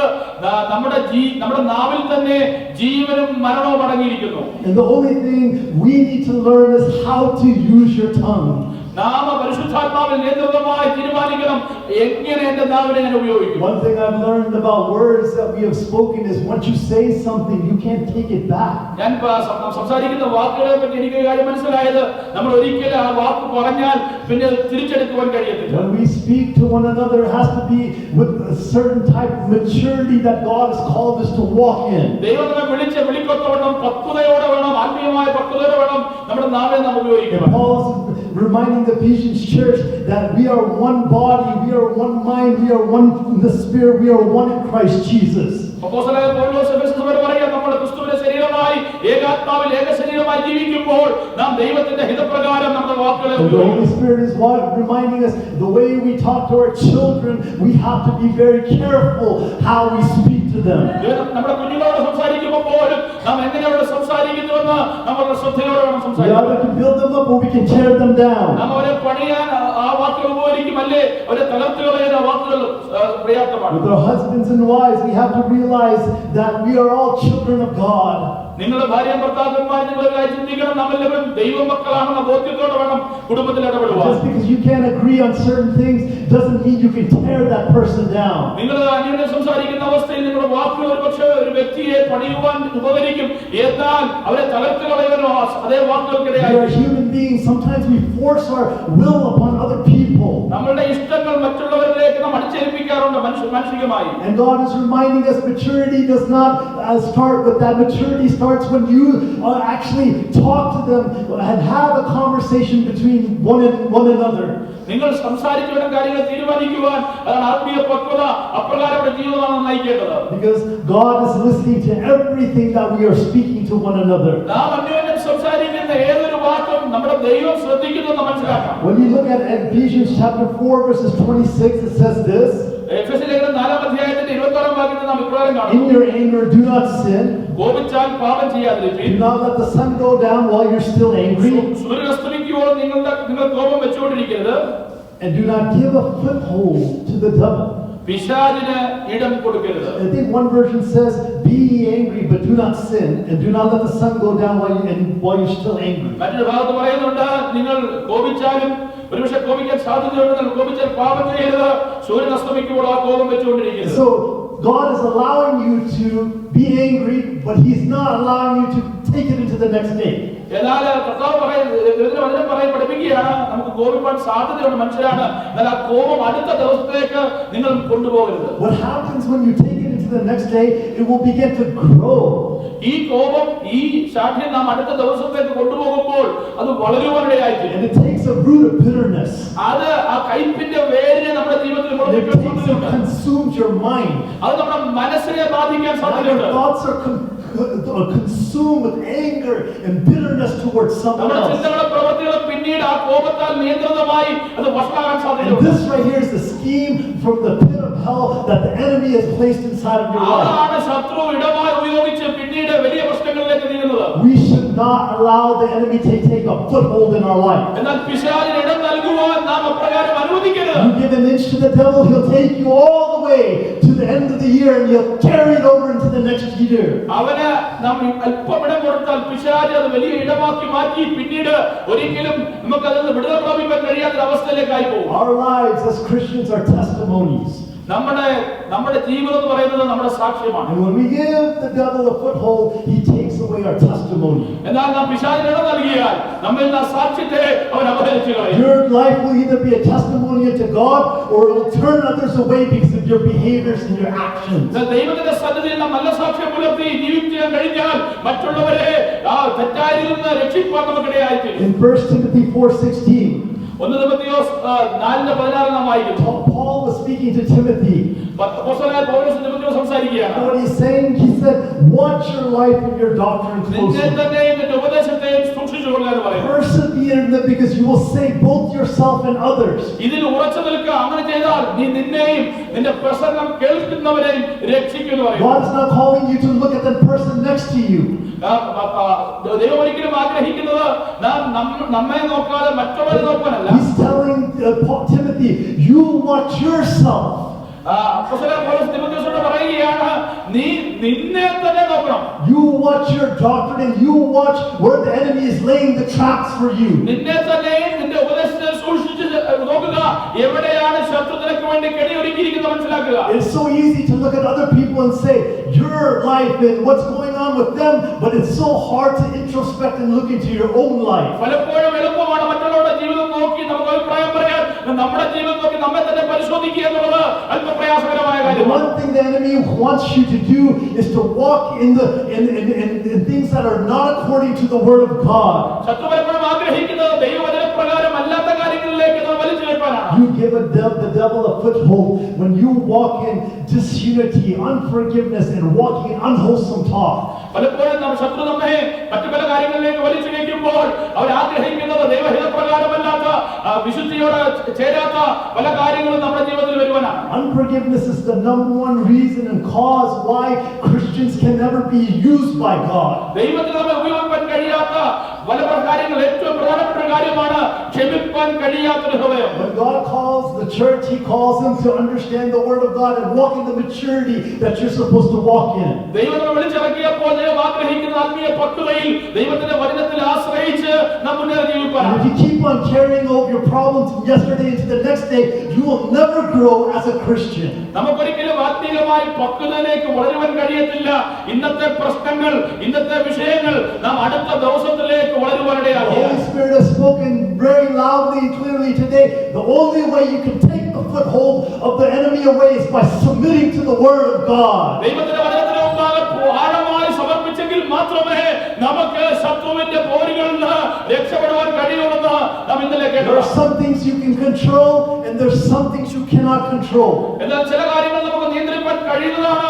Speaker 1: നമ്മുടെ നാവിൽ തന്നെ ജീവനും മരണവും അടങ്ങിയിരിക്കുന്നു.
Speaker 2: And the only thing we need to learn is how to use your tongue.
Speaker 1: നാമ പരിശുദ്ധാത്മാവിൽ നിയന്ത്രിതമായി തീരുമാനിക്കണം എങ്ങനെ എന്റെ നാവിനെ ഞാൻ ഉപയോഗിക്കും.
Speaker 2: One thing I've learned about words that we have spoken is once you say something, you can't take it back.
Speaker 1: ഞാൻ സംസാരിക്കുന്ന വാക്കുകളെ പറ്റി എനിക്ക് കാര്യം മനസ്സിലായത്, നമ്മൾ ഒരിക്കലും ആ വാക്ക് പറഞ്ഞാൽ പിന്നെ തിരിച്ചെടുക്കുവാൻ കഴിയത്തില്ല.
Speaker 2: When we speak to one another, it has to be with a certain type of maturity that God has called us to walk in.
Speaker 1: ദൈവം നമ്മെ വിളിക്കൊത്തവണ്ണം പക്വതയോടെ വേണം, ആത്മീയമായ പക്വതയോടെ വേണം നമ്മുടെ നാവിനെ നാം ഉപയോഗിക്കണം.
Speaker 2: Paul is reminding the Ephesians church that we are one body, we are one mind, we are one in the spirit, we are one in Christ Jesus.
Speaker 1: അപ്പോസ്തലനായ പൗലോസ് എഫെസോസിനോട് പറയുക, നമ്മൾ ക്രിസ്തുവിന്റെ ശരീരമായി ഏകാത്മാവിൽ ഏകശരീരമായി ജീവിക്കുമ്പോൾ നാം ദൈവത്തിന്റെ ഹിതപ്രകാരം നമ്മുടെ വാക്കുകളെ
Speaker 2: The
Speaker 1: ഉപയോഗിക്കണം.
Speaker 2: Holy Spirit is reminding us the way we talk to our children, we have to be very careful how we speak to them.
Speaker 1: നമ്മുടെ കുഞ്ഞുങ്ങളോട് സംസാരിക്കുമ്പോൾ പോലും നാം എങ്ങനെയോട് സംസാരിക്കുന്നുവെന്ന് നമ്മൾ ശ്രദ്ധയോടെ വേണം
Speaker 2: We
Speaker 1: സംസാരിക്കാൻ.
Speaker 2: either can build them up or we can tear them down.
Speaker 1: നാം അവരെ പണിയാൻ ആ വാക്കുകൾ ഉപകരിക്കും, അല്ലേ അവരെ തകർത്ത് കളയാൻ ആ വാക്കുകൾ പര്യാപ്തമാണ്.
Speaker 2: With our husbands and wives, we have to realize that we are all children of God.
Speaker 1: നിങ്ങളുടെ ഭാര്യ ഭർത്താക്കന്മാർ നിങ്ങളായി ചിന്തിക്കണം, നമ്മളെല്ലാവരും ദൈവമക്കളാണെന്ന ബോധ്യത്തോടെ വേണം കുടുംബത്തിൽ ഇടപെടുവാൻ.
Speaker 2: Just because you can't agree on certain things doesn't mean you can tear that person down.
Speaker 1: നിങ്ങൾ അന്യോന്യം സംസാരിക്കുന്ന അവസ്ഥയിൽ നിങ്ങളുടെ വാക്കുകൾ ഒരുപക്ഷെ ഒരു വ്യക്തിയെ പണിയുവാൻ ഉപകരിക്കും, എന്നാൽ അവരെ തകർത്ത് കളയുവാനോ അതേ വാക്കുകൾക്കിടയായി.
Speaker 2: We are human beings. Sometimes we force our will upon other people.
Speaker 1: നമ്മളുടെ ഇഷ്ടങ്ങൾ മറ്റുള്ളവരിലേക്ക് നാം അടിച്ചേൽപ്പിക്കാറുണ്ട് മാനുഷികമായി.
Speaker 2: And God is reminding us maturity does not start with that. Maturity starts when you actually talk to them and have a conversation between one another.
Speaker 1: നിങ്ങൾ സംസാരിച്ചു വേണം കാര്യങ്ങൾ തീരുമാനിക്കുവാൻ. അതാണ് ആത്മീയ പക്വത. അപ്രകാരമുള്ള ജീവിതമാണ് നയിക്കേണ്ടത്.
Speaker 2: Because God is listening to everything that we are speaking to one another.
Speaker 1: നാം അന്യോന്യം സംസാരിക്കുന്ന ഏതൊരു വാക്കും നമ്മുടെ ദൈവം ശ്രദ്ധിക്കുന്നുവെന്ന് മനസ്സിലാക്കാം.
Speaker 2: When you look at Ephesians chapter 4 verses 26, it says this.
Speaker 1: എഫെസ്യലേഖനം 4-ാം അധ്യായത്തിന്റെ 26-ാം വാക്യത്തിൽ നാം ഇപ്രകാരം കാണുന്നു,
Speaker 2: In your anger, do not sin.
Speaker 1: കോപിച്ചാൽ പാപം ചെയ്യാതിരിപ്പീൻ.
Speaker 2: Do not let the sun go down while you're still angry.
Speaker 1: സൂര്യൻ അസ്തമിക്കുവോളം നിങ്ങൾ കോപം വെച്ചുകൊണ്ടിരിക്കരുത്.
Speaker 2: And do not give a foothold to the devil.
Speaker 1: പിശാചിന് ഇടം കൊടുക്കരുത്.
Speaker 2: I think one version says, "Be ye angry, but do not sin, and do not let the sun go down while you're still angry."
Speaker 1: മറ്റൊരു ഭാഗത്ത് പറയുന്നുണ്ട്, നിങ്ങൾ കോപിച്ചാലും ഒരുപക്ഷെ കോപിക്കാൻ സാധ്യതയുണ്ട്, നിങ്ങൾ കോപിച്ചാൽ പാപം ചെയ്യരുത്, സൂര്യൻ അസ്തമിക്കുമ്പോൾ ആ കോപം വെച്ചുകൊണ്ടിരിക്കരുത്.
Speaker 2: So God is allowing you to be angry, but He's not allowing you to take it into the next day.
Speaker 1: എന്നാൽ കർത്താവ് പഠിപ്പിക്കുകയാണ്, നമുക്ക് കോപിപ്പാൻ സാധ്യതയുള്ള മനുഷ്യരാണ്, എന്നാൽ ആ കോപം അടുത്ത ദിവസത്തേക്ക് നിങ്ങൾ കൊണ്ടുപോകരുത്.
Speaker 2: What happens when you take it into the next day? It will begin to grow.
Speaker 1: ഈ കോപം ഈ സാക്ഷ്യം നാം അടുത്ത ദിവസത്തേക്ക് കൊണ്ടുപോകുമ്പോൾ അത് വളരുവാനിടയായിരിക്കും.
Speaker 2: And it takes a root of bitterness.
Speaker 1: അത് ആ കയ്പിന്റെ വേരിനെ നമ്മുടെ ജീവിതത്തിൽ
Speaker 2: It consumes your mind.
Speaker 1: അത് നമ്മുടെ മനസ്സിനെ ബാധിക്കാൻ
Speaker 2: Your
Speaker 1: സാധ്യതയുണ്ട്.
Speaker 2: thoughts are consumed with anger and bitterness towards someone
Speaker 1: നമ്മുടെ
Speaker 2: else.
Speaker 1: ചിന്തകളും പ്രവൃത്തികളും പിന്നീട് ആ കോപത്താൽ നിയന്ത്രിതമായി അത് വഷളാകാൻ
Speaker 2: And
Speaker 1: സാധ്യതയുണ്ട്.
Speaker 2: this right here is the scheme from the pit of hell that the enemy has placed inside of your life.
Speaker 1: അതാണ് ശത്രു ഇടമായി ഉപയോഗിച്ച് പിന്നീട് വലിയ പ്രശ്നങ്ങളിലേക്ക് നീങ്ങുന്നത്.
Speaker 2: We should not allow the enemy to take a foothold in our life.
Speaker 1: എന്നാൽ പിശാചിന് ഇടം നൽകുവാൻ നാം അപ്രകാരം അനുവദിക്കരുത്.
Speaker 2: You give an inch to the devil, he'll take you all the way to the end of the year and he'll carry it over into the next year.
Speaker 1: അവന് നാം അല്പം ഇടം കൊടുത്താൽ പിശാച് അത് വലിയ ഇടമാക്കി മാറ്റി പിന്നീട് ഒരിക്കലും നമുക്ക് അതിൽ നിന്ന് വിടുതൽ പ്രാപിക്കാൻ കഴിയാത്ത അവസ്ഥയിലേക്കായി പോകും.
Speaker 2: Our lives as Christians are testimonies.
Speaker 1: നമ്മുടെ ജീവിതം എന്ന് പറയുന്നത് നമ്മുടെ സാക്ഷ്യമാണ്.
Speaker 2: And when we give the devil a foothold, he takes away our testimony.
Speaker 1: എന്നാൽ നാം പിശാചിന് ഇടം നൽകിയാൽ നമ്മിൽ നിന്ന് ആ സാക്ഷ്യത്തെ അവൻ അപഹരിച്ചു കളയും.
Speaker 2: Your life will either be a testimony unto God or it will turn others away because of your behaviors and your actions.
Speaker 1: ദൈവത്തിന്റെ സന്നിധിയിൽ നാം നല്ല സാക്ഷ്യം പുലർത്തി ജീവിക്കാൻ കഴിഞ്ഞാൽ മറ്റുള്ളവരെ ആ തെറ്റാരിൽ നിന്ന് രക്ഷിക്കാൻ നമുക്കിടയായിത്തീരും.
Speaker 2: In 1 Timothy 4:16,
Speaker 1: 1 തിമോഥെയോസ് 4:16 നാം വായിക്കുന്നു.
Speaker 2: Paul was speaking to Timothy.
Speaker 1: അപ്പോസ്തലനായ പൗലോസ് തിമോഥെയോസ് സംസാരിക്കുകയാണ്.
Speaker 2: What he's saying, he said, watch your life and your doctrine
Speaker 1: നിന്നെ
Speaker 2: closely.
Speaker 1: തന്നെ നിന്റെ ഉപദേശത്തെയും രണ്ടിനെയും സൂക്ഷിച്ചുകൊള്ളുക എന്ന് പറയുന്നു.
Speaker 2: Persevere in them because you will save both yourself and others.
Speaker 1: ഇതിൽ ഉറച്ചു നിൽക്കുക. അങ്ങനെ ചെയ്താൽ നീ നിന്നെയും നിന്റെ പ്രസംഗം കേൾക്കുന്നവരെയും രക്ഷിക്കും എന്ന് പറയുന്നു.
Speaker 2: God is not calling you to look at the person next to you.
Speaker 1: ദൈവം ഒരിക്കലും ആഗ്രഹിക്കുന്നത് നാം നമ്മെ നോക്കാതെ മറ്റുള്ളവരെ നോക്കാനല്ല.
Speaker 2: He's telling Timothy, you watch yourself.
Speaker 1: അപ്പോസ്തലൻ പൗലോസ് തിമോഥെയോസിനോട് പറയുകയാണ്, നീ നിന്നെ തന്നെ നോക്കണം.
Speaker 2: You watch your doctrine and you watch where the enemy is laying the traps for you.
Speaker 1: നിന്നെ തന്നെയും നിന്റെ ഉപദേശത്തെ സൂക്ഷിച്ച് നോക്കുക, എവിടെയാണ് ശത്രു നിനക്ക് വേണ്ടി കെണിയൊരുക്കിയിരിക്കുന്നത് മനസ്സിലാക്കുക.
Speaker 2: It's so easy to look at other people and say your life and what's going on with them, but it's so hard to introspect and look into your own life.
Speaker 1: പലപ്പോഴും എളുപ്പമാണ് മറ്റുള്ളവരുടെ ജീവിതം നോക്കി നമുക്ക് അഭിപ്രായം പറയാൻ. നമ്മുടെ ജീവിതം നോക്കി നമ്മെ തന്നെ പരിശോധിക്കുക എന്നുള്ളത് അല്പം പ്രയാസകരമായ
Speaker 2: The
Speaker 1: കാര്യമാണ്.
Speaker 2: one thing the enemy wants you to do is to walk in things that are not according to the word of God.
Speaker 1: ശത്രു പലപ്പോഴും ആഗ്രഹിക്കുന്നത് ദൈവവചനപ്രകാരം അല്ലാത്ത കാര്യങ്ങളിലേക്ക് നാം വലിച്ചു കയറ്റാനാണ്.
Speaker 2: You give the devil a foothold when you walk in disunity, unforgiveness, and walking in unwholesome talk.
Speaker 1: പലപ്പോഴും ശത്രു നമ്മെ മറ്റു പല കാര്യങ്ങളിലേക്ക് വലിച്ചു കയറ്റുമ്പോൾ അവർ ആഗ്രഹിക്കുന്നത് ദൈവഹിതപ്രകാരമല്ലാത്ത വിശുദ്ധിയോട് ചേരാത്ത പല കാര്യങ്ങളും നമ്മുടെ ജീവിതത്തിൽ വരുവാനാണ്.
Speaker 2: Unforgiveness is the number one reason and cause why Christians can never be used by God.
Speaker 1: ദൈവത്തിന് നമ്മെ ഉപയോഗിക്കാൻ കഴിയാത്ത പല കാര്യങ്ങൾ ഏറ്റവും പ്രധാനപ്പെട്ട കാര്യമാണ് ക്ഷമിക്കാൻ കഴിയാത്തൊരു ഹൃദയം.
Speaker 2: When God calls the church, He calls them to understand the word of God and walk in the maturity that you're supposed to walk in.
Speaker 1: ദൈവത്തെ വിളിച്ചിറക്കിയപ്പോൾ ദൈവം ആഗ്രഹിക്കുന്ന ആത്മീയ പക്വതയിൽ ദൈവത്തിന്റെ വചനത്തിൽ ആശ്രയിച്ച് നാം മുന്നേറി ജീവിക്കാനാണ്.
Speaker 2: If you keep on carrying over your problems from yesterday into the next day, you will never grow as a Christian.
Speaker 1: നമുക്കൊരിക്കലും ആത്മീയമായി പക്വതയിലേക്ക് വളരുവാൻ കഴിയത്തില്ല. ഇന്നത്തെ പ്രശ്നങ്ങൾ, ഇന്നത്തെ വിഷയങ്ങൾ നാം അടുത്ത ദിവസത്തിലേക്ക്
Speaker 2: The
Speaker 1: വളരുവാനിടയാകും.
Speaker 2: Holy Spirit has spoken very loudly and clearly today. The only way you can take the foothold of the enemy away is by submitting to the word of God.
Speaker 1: ദൈവത്തിന്റെ വചനത്തിന് മുമ്പാകെ ആഴമായി സമർപ്പിച്ചെങ്കിൽ മാത്രമേ നമുക്ക് ശത്രുവിന്റെ പോരുകളിൽ നിന്ന് രക്ഷപ്പെടുവാൻ കഴിയുമെന്ന് നാം ഇന്നലെ
Speaker 2: There
Speaker 1: കേട്ടു.
Speaker 2: are some things you can control and there's some things you cannot control.
Speaker 1: എന്നാൽ ചില കാര്യങ്ങൾ നമുക്ക് നിയന്ത്രിക്കാൻ കഴിയുന്നതാണ്,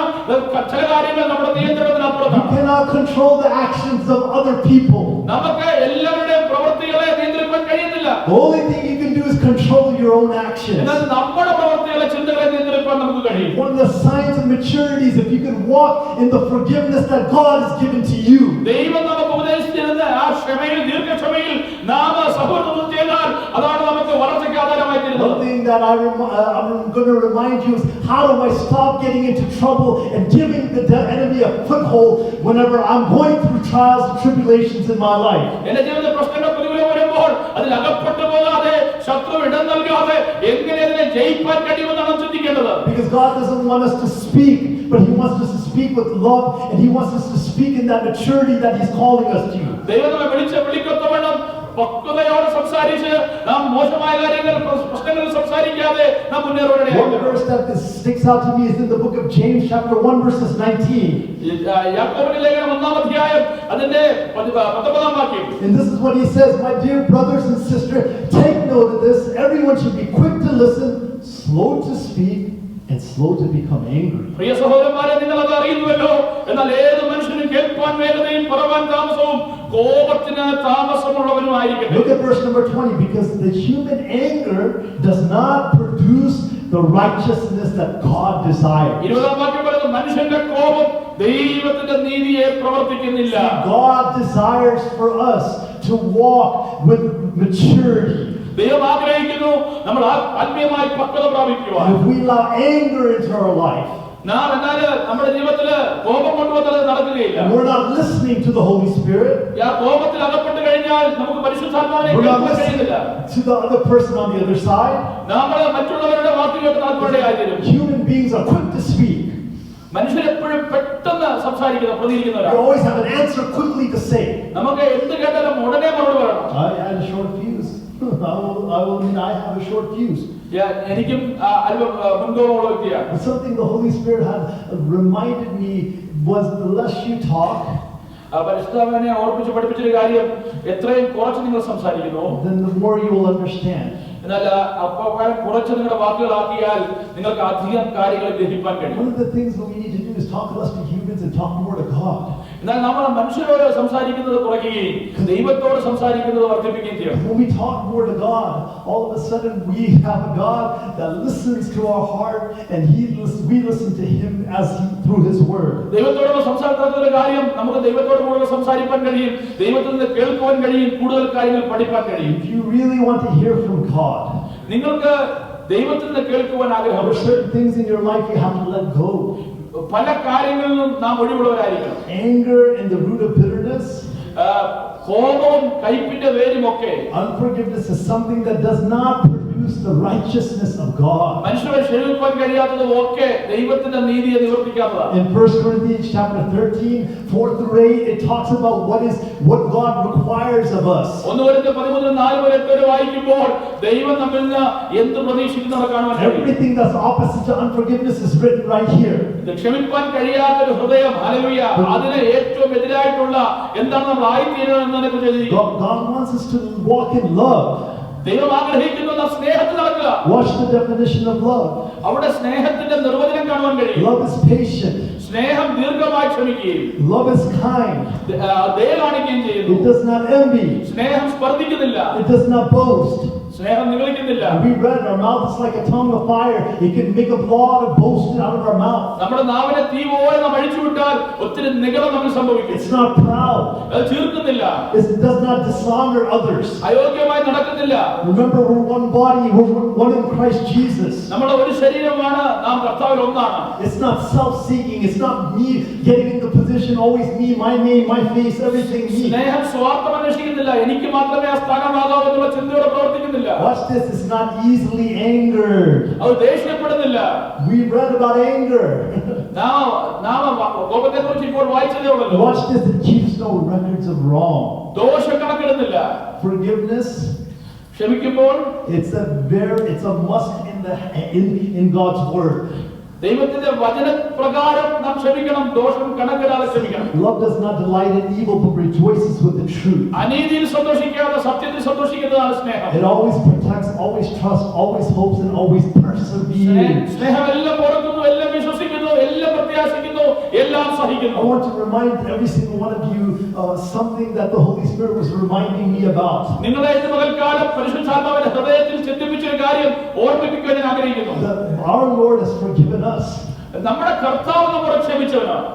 Speaker 1: ചില കാര്യങ്ങൾ നമ്മുടെ നിയന്ത്രണത്തിന്
Speaker 2: You
Speaker 1: അപ്പുറത്താണ്.
Speaker 2: cannot control the actions of other people.
Speaker 1: നമുക്ക് എല്ലാവരുടെയും പ്രവൃത്തികളെ നിയന്ത്രിക്കാൻ കഴിയുന്നില്ല.
Speaker 2: The only thing you can do is control your own actions.
Speaker 1: എന്നാൽ നമ്മുടെ പ്രവൃത്തികളെ, ചിന്തകളെ നിയന്ത്രിക്കാൻ നമുക്ക് കഴിയും.
Speaker 2: One of the signs of maturity is if you can walk in the forgiveness that God has given to you.
Speaker 1: ദൈവം നമുക്ക് ഉപദേശിച്ചിരുന്ന ആ ക്ഷമയിൽ, ദീർഘക്ഷമയിൽ നാം സഹോദരത്വം ചെയ്താൽ അതാണ് നമുക്ക് വളർച്ചയ്ക്ക് ആധാരമായി തീരുന്നത്.
Speaker 2: One thing that I'm going to remind you is how do I stop getting into trouble and giving the enemy a foothold whenever I'm going through trials and tribulations in my life.
Speaker 1: എന്റെ ജീവിതത്തിൽ പ്രശ്നങ്ങൾ പ്രതികൂലം വരുമ്പോൾ അതിൽ അകപ്പെട്ടു പോകാതെ, ശത്രു ഇടം നൽകാതെ എങ്ങനെ അതിനെ ജയിക്കാൻ കഴിയുമെന്നാണ് ചിന്തിക്കേണ്ടത്.
Speaker 2: Because God doesn't want us to speak, but He wants us to speak with love, and He wants us to speak in that maturity that He's calling us to.
Speaker 1: ദൈവം നമ്മെ വിളിക്കത്തവണ്ണം പക്വതയോടെ സംസാരിച്ച് നാം മോശമായ കാര്യങ്ങൾ, പ്രശ്നങ്ങൾ സംസാരിക്കാതെ നാം മുന്നേറുവാനിടയാകും.
Speaker 2: One verse that sticks out to me is in the book of James chapter 1 verses 19.
Speaker 1: യാക്കോബിന്റെ ലേഖനം 1-ാം അധ്യായം അതിന്റെ 19-ാം വാക്യം.
Speaker 2: And this is what he says, my dear brothers and sisters, take note of this. Everyone should be quick to listen, slow to speak, and slow to become angry.
Speaker 1: പ്രിയ സഹോദരന്മാരെ, നിങ്ങൾ അത് അറിയുന്നുവല്ലോ. എന്നാൽ ഏത് മനുഷ്യനും കേൾപ്പാൻ വേഗതയും പറവാൻ താമസവും കോപത്തിന് താമസമുള്ളവനുമായിരിക്കട്ടെ.
Speaker 2: Look at verse number 20. Because the human anger does not produce the righteousness that God desires.
Speaker 1: 20-ാം വാക്യം പറയുന്നത് മനുഷ്യന്റെ കോപം ദൈവത്തിന്റെ നീതിയെ പ്രവർത്തിക്കുന്നില്ല.
Speaker 2: God desires for us to walk with maturity.
Speaker 1: ദൈവം ആഗ്രഹിക്കുന്നു നമ്മൾ ആത്മീയമായി പക്വത പ്രാപിക്കുവാൻ.
Speaker 2: And if we allow anger into our life,
Speaker 1: നാം എന്നാൽ നമ്മുടെ ജീവിതത്തിൽ കോപം കൊണ്ടുവന്നത് നടക്കുകയില്ല.
Speaker 2: and we're not listening to the Holy Spirit,
Speaker 1: ആ കോപത്തിൽ അകപ്പെട്ട് കഴിഞ്ഞാൽ നമുക്ക് പരിശുദ്ധാത്മാവിനെ
Speaker 2: we're not
Speaker 1: കേൾക്കാൻ കഴിയുന്നില്ല.
Speaker 2: listening to the other person on the other side.
Speaker 1: നമ്മൾ മറ്റുള്ളവരുടെ വാക്ക് കേട്ട് നടക്കേണ്ട കാര്യം.
Speaker 2: Human beings are quick to speak.
Speaker 1: മനുഷ്യർ എപ്പോഴും പെട്ടെന്ന് സംസാരിക്കുന്ന,
Speaker 2: You
Speaker 1: പ്രതികരിക്കുന്നവരാണ്.
Speaker 2: always have an answer quickly to say.
Speaker 1: നമുക്ക് എന്ത് കേട്ടാലും ഉടനെ മറുപടി പറയണം.
Speaker 2: I had a short fuse. I will admit I have a short fuse.
Speaker 1: എനിക്കും അല്പം മുൻകോപമുള്ള വ്യക്തിയാണ്.
Speaker 2: But something the Holy Spirit had reminded me was the less you talk,
Speaker 1: പരിശുദ്ധാത്മാവിനെ ഓർപ്പിച്ച് പഠിപ്പിച്ചൊരു കാര്യം, എത്രയും കുറച്ച് നിങ്ങൾ സംസാരിക്കുന്നു
Speaker 2: then the more you will understand.
Speaker 1: എന്നാൽ അപ്പോൾ കുറച്ച് നിങ്ങളുടെ വാക്കുകളാക്കിയാൽ നിങ്ങൾക്ക് അധികം കാര്യങ്ങൾ ഗ്രഹിക്കാൻ കഴിയും.
Speaker 2: One of the things that we need to do is talk less to humans and to talk more to God.
Speaker 1: എന്നാൽ നമ്മൾ മനുഷ്യരോട് സംസാരിക്കുന്നത് കുറയ്ക്കുകയും ദൈവത്തോട് സംസാരിക്കുന്നത് വർദ്ധിപ്പിക്കുകയും ചെയ്യണം.
Speaker 2: When we talk more to God, all of a sudden we have a God that listens to our heart, and we listen to Him through His Word.
Speaker 1: ദൈവത്തോടുള്ള സംസാരത്തിലുള്ള കാര്യം നമുക്ക് ദൈവത്തോട് കൂടുതൽ സംസാരിക്കാൻ കഴിയും, ദൈവത്തിൽ നിന്ന് കേൾക്കുവാൻ കഴിയും, കൂടുതൽ കാര്യങ്ങൾ പഠിക്കാൻ കഴിയും.
Speaker 2: If you really want to hear from God,
Speaker 1: നിങ്ങൾക്ക് ദൈവത്തിൽ നിന്ന് കേൾക്കുവാൻ
Speaker 2: there are
Speaker 1: ആഗ്രഹമുണ്ട്.
Speaker 2: certain things in your life you have to let go.
Speaker 1: പല കാര്യങ്ങളിലും നാം ഒഴിവുള്ളവരായിരിക്കണം.
Speaker 2: Anger and the root of bitterness.
Speaker 1: കോപവും കയ്പിന്റെ വേരുമൊക്കെ.
Speaker 2: Unforgiveness is something that does not produce the righteousness of God.
Speaker 1: മനുഷ്യരെ ക്ഷമിക്കാൻ കഴിയാത്തതും ഒക്കെ ദൈവത്തിന്റെ നീതിയെ നിവർത്തിക്കാത്തതാണ്.
Speaker 2: In 1 Corinthians chapter 13, 4-8, it talks about what God requires of us.
Speaker 1: 1 Corinthians 13:4-8 വായിക്കുമ്പോൾ ദൈവം നമ്മിൽ നിന്ന് എന്ത് പ്രതീക്ഷിക്കുന്നത് കാണുവാൻ കഴിയും.
Speaker 2: Everything that's opposite to unforgiveness is written right here.
Speaker 1: ക്ഷമിക്കാൻ കഴിയാത്ത ഒരു ഹൃദയം, ഹല്ലേലൂയ, അതിനെ ഏറ്റവും എതിരായിട്ടുള്ള എന്താണ് നമ്മൾ ആയിത്തീരുന്നത് എന്നതിനെ കുറിച്ച് എഴുതിയിരിക്കുന്നു.
Speaker 2: God wants us to walk in love.
Speaker 1: ദൈവം ആഗ്രഹിക്കുന്ന സ്നേഹത്തിൽ നടക്കുക.
Speaker 2: Watch the definition of love.
Speaker 1: അവിടെ സ്നേഹത്തിന്റെ നിർവചനം കാണുവാൻ കഴിയും.
Speaker 2: Love is patient.
Speaker 1: സ്നേഹം ദീർഘമായി ക്ഷമിക്കുകയും
Speaker 2: Love is kind.
Speaker 1: ദയ കാണിക്കുകയും ചെയ്യുന്നു.
Speaker 2: It does not envy.
Speaker 1: സ്നേഹം സ്പർദ്ധിക്കുന്നില്ല.
Speaker 2: It does not boast.
Speaker 1: സ്നേഹം നിഗളിക്കുന്നില്ല.
Speaker 2: We read our mouth is like a tongue of fire. It can make a lot of boasting out of our mouth.
Speaker 1: നമ്മുടെ നാവിനെ തീ പോലെ നാം അഴിച്ചുവിട്ടാൽ ഒത്തിരി നിഗളം നമുക്ക് സംഭവിക്കും.
Speaker 2: It's not proud.
Speaker 1: അത് ചീർക്കുന്നില്ല.
Speaker 2: It does not dishonor others.
Speaker 1: അയോഗ്യമായി നടക്കുന്നില്ല.
Speaker 2: Remember, we're one body. We're one in Christ Jesus.
Speaker 1: നമ്മുടെ ഒരു ശരീരമാണ്, നാം കർത്താവിൽ ഒന്നാണ്.
Speaker 2: It's not self-seeking. It's not me getting in the position, always me, my name, my face, everything me.
Speaker 1: സ്നേഹം സ്വാർത്ഥം അന്വേഷിക്കുന്നില്ല. എനിക്ക് മാത്രമേ ആ സ്ഥാനമാകാവൂ എന്നുള്ള ചിന്തയോടെ പ്രവർത്തിക്കുന്നില്ല.
Speaker 2: Watch this. It's not easily angered.
Speaker 1: അത് ദേഷ്യപ്പെടുന്നില്ല.
Speaker 2: We read about anger.
Speaker 1: കോപത്തെ കുറിച്ച് ഇപ്പോൾ വായിച്ചതേ ഉള്ളൂ.
Speaker 2: Watch this. It keeps no records of wrong.
Speaker 1: ദോഷം കണക്കിടുന്നില്ല.
Speaker 2: Forgiveness.
Speaker 1: ക്ഷമിക്കുമ്പോൾ
Speaker 2: It's a must in God's word.
Speaker 1: ദൈവത്തിന്റെ വചനപ്രകാരം നാം ക്ഷമിക്കണം. ദോഷം കണക്കിടാതെ ക്ഷമിക്കണം.
Speaker 2: Love does not delight in evil, but rejoices with the truth.
Speaker 1: അനീതിയിൽ സന്തോഷിക്കാതെ സത്യത്തിൽ സന്തോഷിക്കുന്നതാണ് സ്നേഹം.
Speaker 2: It always protects, always trusts, always hopes, and always perseveres.
Speaker 1: സ്നേഹം എല്ലാം ഓർക്കുന്നു, എല്ലാം വിശ്വസിക്കുന്നു, എല്ലാം പ്രത്യാശിക്കുന്നു, എല്ലാം
Speaker 2: I
Speaker 1: സഹിക്കുന്നു.
Speaker 2: want to remind every single one of you something that the Holy Spirit was reminding me about.
Speaker 1: നിങ്ങളെ ഇന്ന് പകൽക്കാലം പരിശുദ്ധാത്മാവിന്റെ ഹൃദയത്തിൽ ചിന്തിപ്പിച്ച ഒരു കാര്യം ഓർമ്മിപ്പിക്കാൻ ഞാൻ ആഗ്രഹിക്കുന്നു.
Speaker 2: Our Lord has forgiven us.
Speaker 1: നമ്മുടെ കർത്താവ് നമ്മോട് ക്ഷമിച്ചവനാണ്.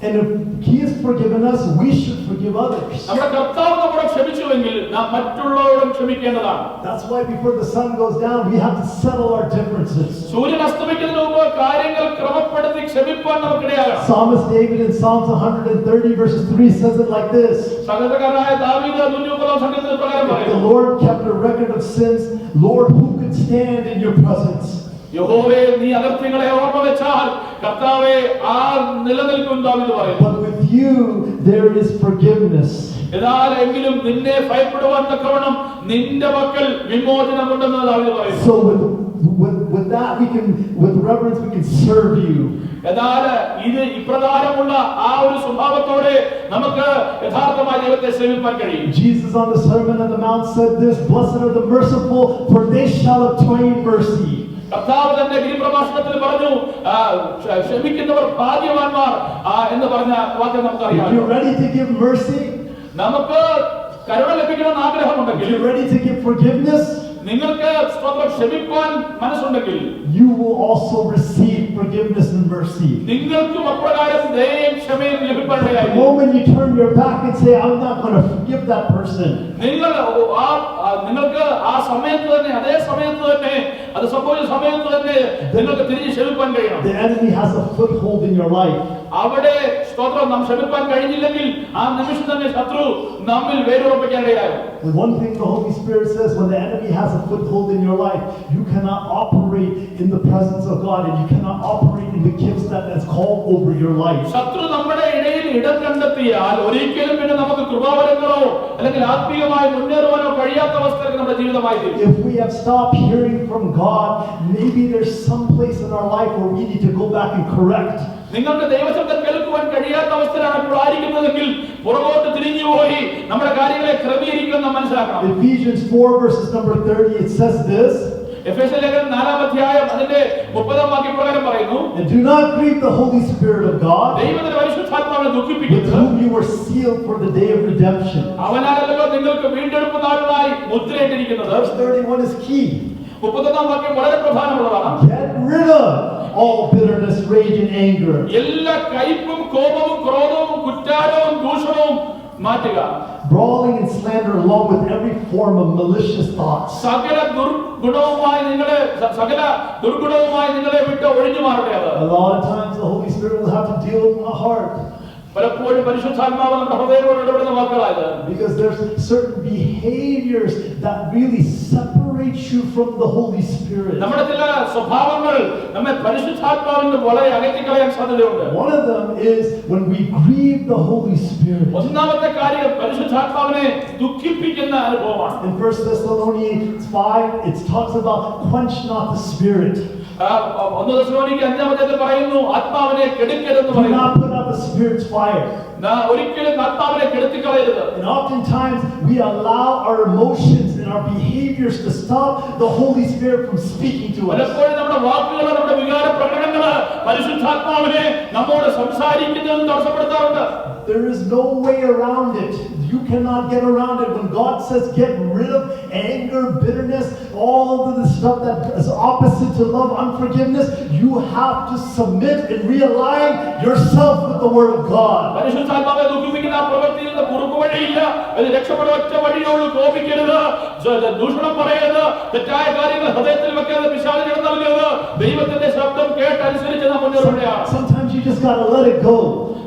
Speaker 2: And if He has forgiven us, we should forgive others.
Speaker 1: നമ്മുടെ കർത്താവ് നമ്മോട് ക്ഷമിച്ചുവെങ്കിൽ നാം മറ്റുള്ളവരോടും ക്ഷമിക്കേണ്ടതാണ്.
Speaker 2: That's why before the sun goes down, we have to settle our differences.
Speaker 1: സൂര്യൻ അസ്തമിക്കുന്നതിന് മുമ്പ് കാര്യങ്ങൾ ക്രമപ്പെടുത്തി ക്ഷമിപ്പാൻ നമുക്കിടയാകണം.
Speaker 2: Psalmist David in Psalms 130 verses 3 says it like this.
Speaker 1: സങ്കീർത്തനക്കാരനായ ദാവീദ് 130 സങ്കീർത്തനത്തിൽ പ്രകാരം
Speaker 2: The
Speaker 1: പറയുന്നു,
Speaker 2: Lord kept a record of sins. Lord, who could stand in your presence?
Speaker 1: യഹോവേ, നീ അകൃത്യങ്ങളെ ഓർമ്മ വെച്ചാൽ കർത്താവേ ആർ നിലനിൽക്കും ദാവീദ് പറയുന്നു.
Speaker 2: But with you there is forgiveness.
Speaker 1: എന്നാൽ എങ്കിലും നിന്നെ ഭയപ്പെടുവാൻ തക്കവണ്ണം നിന്റെ പക്കൽ വിമോചനമുണ്ടെന്ന് ദാവീദ് പറയുന്നു.
Speaker 2: So with that with reverence we can serve you.
Speaker 1: എന്നാൽ ഇത് ഇപ്രകാരമുള്ള ആ ഒരു സ്വഭാവത്തോടെ നമുക്ക് യഥാർത്ഥമായ ദൈവത്തെ സേവിക്കാൻ കഴിയും.
Speaker 2: Jesus on the Sermon on the Mount said this, blessed are the merciful, for they shall obtain mercy.
Speaker 1: കർത്താവ് തന്റെ ഗിരിപ്രഭാഷണത്തിൽ പറഞ്ഞു, ക്ഷമിക്കുന്നവർ ഭാഗ്യവാന്മാർ എന്ന് പറഞ്ഞ വാക്യം നമുക്കറിയാം.
Speaker 2: If you're ready to give mercy,
Speaker 1: നമുക്ക് കരുണ ലഭിക്കണമെന്ന് ആഗ്രഹമുണ്ടെങ്കിൽ,
Speaker 2: if you're ready to give forgiveness,
Speaker 1: നിങ്ങൾക്ക് ക്ഷമിക്കാൻ മനസ്സുണ്ടെങ്കിൽ,
Speaker 2: you will also receive forgiveness and mercy.
Speaker 1: നിങ്ങൾക്കും അപ്രകാരം ദയയും ക്ഷമയും
Speaker 2: The
Speaker 1: ലഭിക്കാനിടയായി.
Speaker 2: moment you turn your back and say, I'm not going to forgive that person,
Speaker 1: നിങ്ങൾക്ക് ആ സമയത്ത് തന്നെ, അതേ സമയത്ത് തന്നെ, അത് സംഭവിച്ച സമയത്ത് തന്നെ നിങ്ങൾക്ക് തിരിഞ്ഞ് ക്ഷമിക്കാൻ കഴിയണം.
Speaker 2: the enemy has a foothold in your life.
Speaker 1: അവിടെ സ്തോത്രം നാം ക്ഷമിക്കാൻ കഴിഞ്ഞില്ലെങ്കിൽ ആ നിമിഷം തന്നെ ശത്രു നമ്മിൽ വേരുറപ്പിക്കാനിടയായി.
Speaker 2: And one thing the Holy Spirit says, when the enemy has a foothold in your life, you cannot operate in the presence of God, and you cannot operate in the gifts that is called over your life.
Speaker 1: ശത്രു നമ്മുടെ ഇടയിൽ ഇടം കണ്ടെത്തിയാൽ ഒരിക്കലും പിന്നെ നമുക്ക് കൃപാവരങ്ങളോ അല്ലെങ്കിൽ ആത്മീയമായി മുന്നേറുവാനോ കഴിയാത്ത അവസ്ഥയിലേക്ക് നമ്മുടെ ജീവിതമായി തീരും.
Speaker 2: If we have stopped hearing from God, maybe there's some place in our life where we need to go back and correct.
Speaker 1: നിങ്ങൾക്ക് ദൈവശബ്ദം കേൾക്കുവാൻ കഴിയാത്ത അവസ്ഥയിലാണ് ഇപ്പോൾ ആയിരിക്കുന്നതെങ്കിൽ പുറകോട്ട് തിരിഞ്ഞുപോയി നമ്മുടെ കാര്യങ്ങളെ ക്രമീകരിക്കുമെന്ന് നാം മനസ്സിലാക്കണം.
Speaker 2: Ephesians 4 verses number 30, it says this.
Speaker 1: എഫേസ്യ ലേഖനം 4-ാം അധ്യായം അതിന്റെ 30-ാം വാക്യം പ്രകാരം പറയുന്നു,
Speaker 2: And do not grieve the Holy Spirit of God,
Speaker 1: ദൈവത്തിന്റെ പരിശുദ്ധാത്മാവിനെ
Speaker 2: with
Speaker 1: ദുഃഖിപ്പിക്കുന്നത്.
Speaker 2: whom you were sealed for the day of redemption.
Speaker 1: അവനാണല്ലോ നിങ്ങൾക്ക് വീണ്ടെടുപ്പ് നാളിനായി മുദ്രയിട്ടിരിക്കുന്നത്.
Speaker 2: Verse 31 is key.
Speaker 1: 31-ാം വാക്യം വളരെ പ്രധാനമുള്ളതാണ്.
Speaker 2: Get rid of all bitterness, rage, and anger.
Speaker 1: എല്ലാ കയ്പും കോപവും ക്രോധവും കുറ്റാരവും ദൂഷണവും മാറ്റുക.
Speaker 2: Brawling and slander along with every form of malicious thoughts.
Speaker 1: സകല ദുർഗുണവുമായി നിങ്ങളെ വിട്ട് ഒഴിഞ്ഞു മാറട്ടെ. അത്
Speaker 2: A lot of times the Holy Spirit will have to deal with my heart.
Speaker 1: പലപ്പോഴും പരിശുദ്ധാത്മാവ് നമ്മുടെ ഹൃദയത്തോട് ഇടപെടുന്ന വാക്കുകളായത്.
Speaker 2: Because there's certain behaviors that really separate you from the Holy Spirit.
Speaker 1: നമ്മുടെ ചില സ്വഭാവങ്ങൾ നമ്മെ പരിശുദ്ധാത്മാവിൽ നിന്ന് വളരെ അകറ്റിക്കളയാൻ സാധ്യതയുണ്ട്.
Speaker 2: One of them is when we grieve the Holy Spirit.
Speaker 1: ഒന്നാമത്തെ കാര്യം പരിശുദ്ധാത്മാവിനെ ദുഃഖിപ്പിക്കുന്ന അനുഭവമാണ്.
Speaker 2: In 1 Thessalonians 5, it talks about quench not the Spirit.
Speaker 1: 1 തെസ്സലോനിക്കർ 5-ാം അധ്യായത്തിൽ പറയുന്നു ആത്മാവിനെ കെടുക്കരുതെന്ന്
Speaker 2: Do
Speaker 1: പറയുന്നു.
Speaker 2: not put out the Spirit's fire.
Speaker 1: ഒരിക്കലും ആത്മാവിനെ കെടുത്തിക്കളയരുത്.
Speaker 2: And oftentimes we allow our emotions and our behaviors to stop the Holy Spirit from speaking to us.
Speaker 1: പലപ്പോഴും നമ്മുടെ വാക്കുകൾ നമ്മുടെ വികാര പ്രകടനങ്ങൾ പരിശുദ്ധാത്മാവിനെ നമ്മോട് സംസാരിക്കുന്നതിന് തടസ്സപ്പെടുത്താറുണ്ട്.
Speaker 2: There is no way around it. You cannot get around it. When God says get rid of anger, bitterness, all of the stuff that is opposite to love, unforgiveness, you have to submit and realign yourself with the Word of God.
Speaker 1: പരിശുദ്ധാത്മാവെ ദുഃഖിപ്പിക്കുന്ന ആ പ്രവൃത്തിയിൽ നിന്ന് കുറുക്കു വഴിയില്ല. അത് രക്ഷപ്പെടുന്ന ഒറ്റ വഴിയോട് കോപിക്കരുത്, ദൂഷണം പറയരുത്, തെറ്റായ കാര്യങ്ങൾ ഹൃദയത്തിൽ വെക്കരുത്, പിശാചിന് ഇടം നൽകരുത്. ദൈവത്തിന്റെ ശബ്ദം കേട്ടനുസരിച്ച് നാം മുന്നേറുകയാണ്.
Speaker 2: Sometimes you just got to let it go.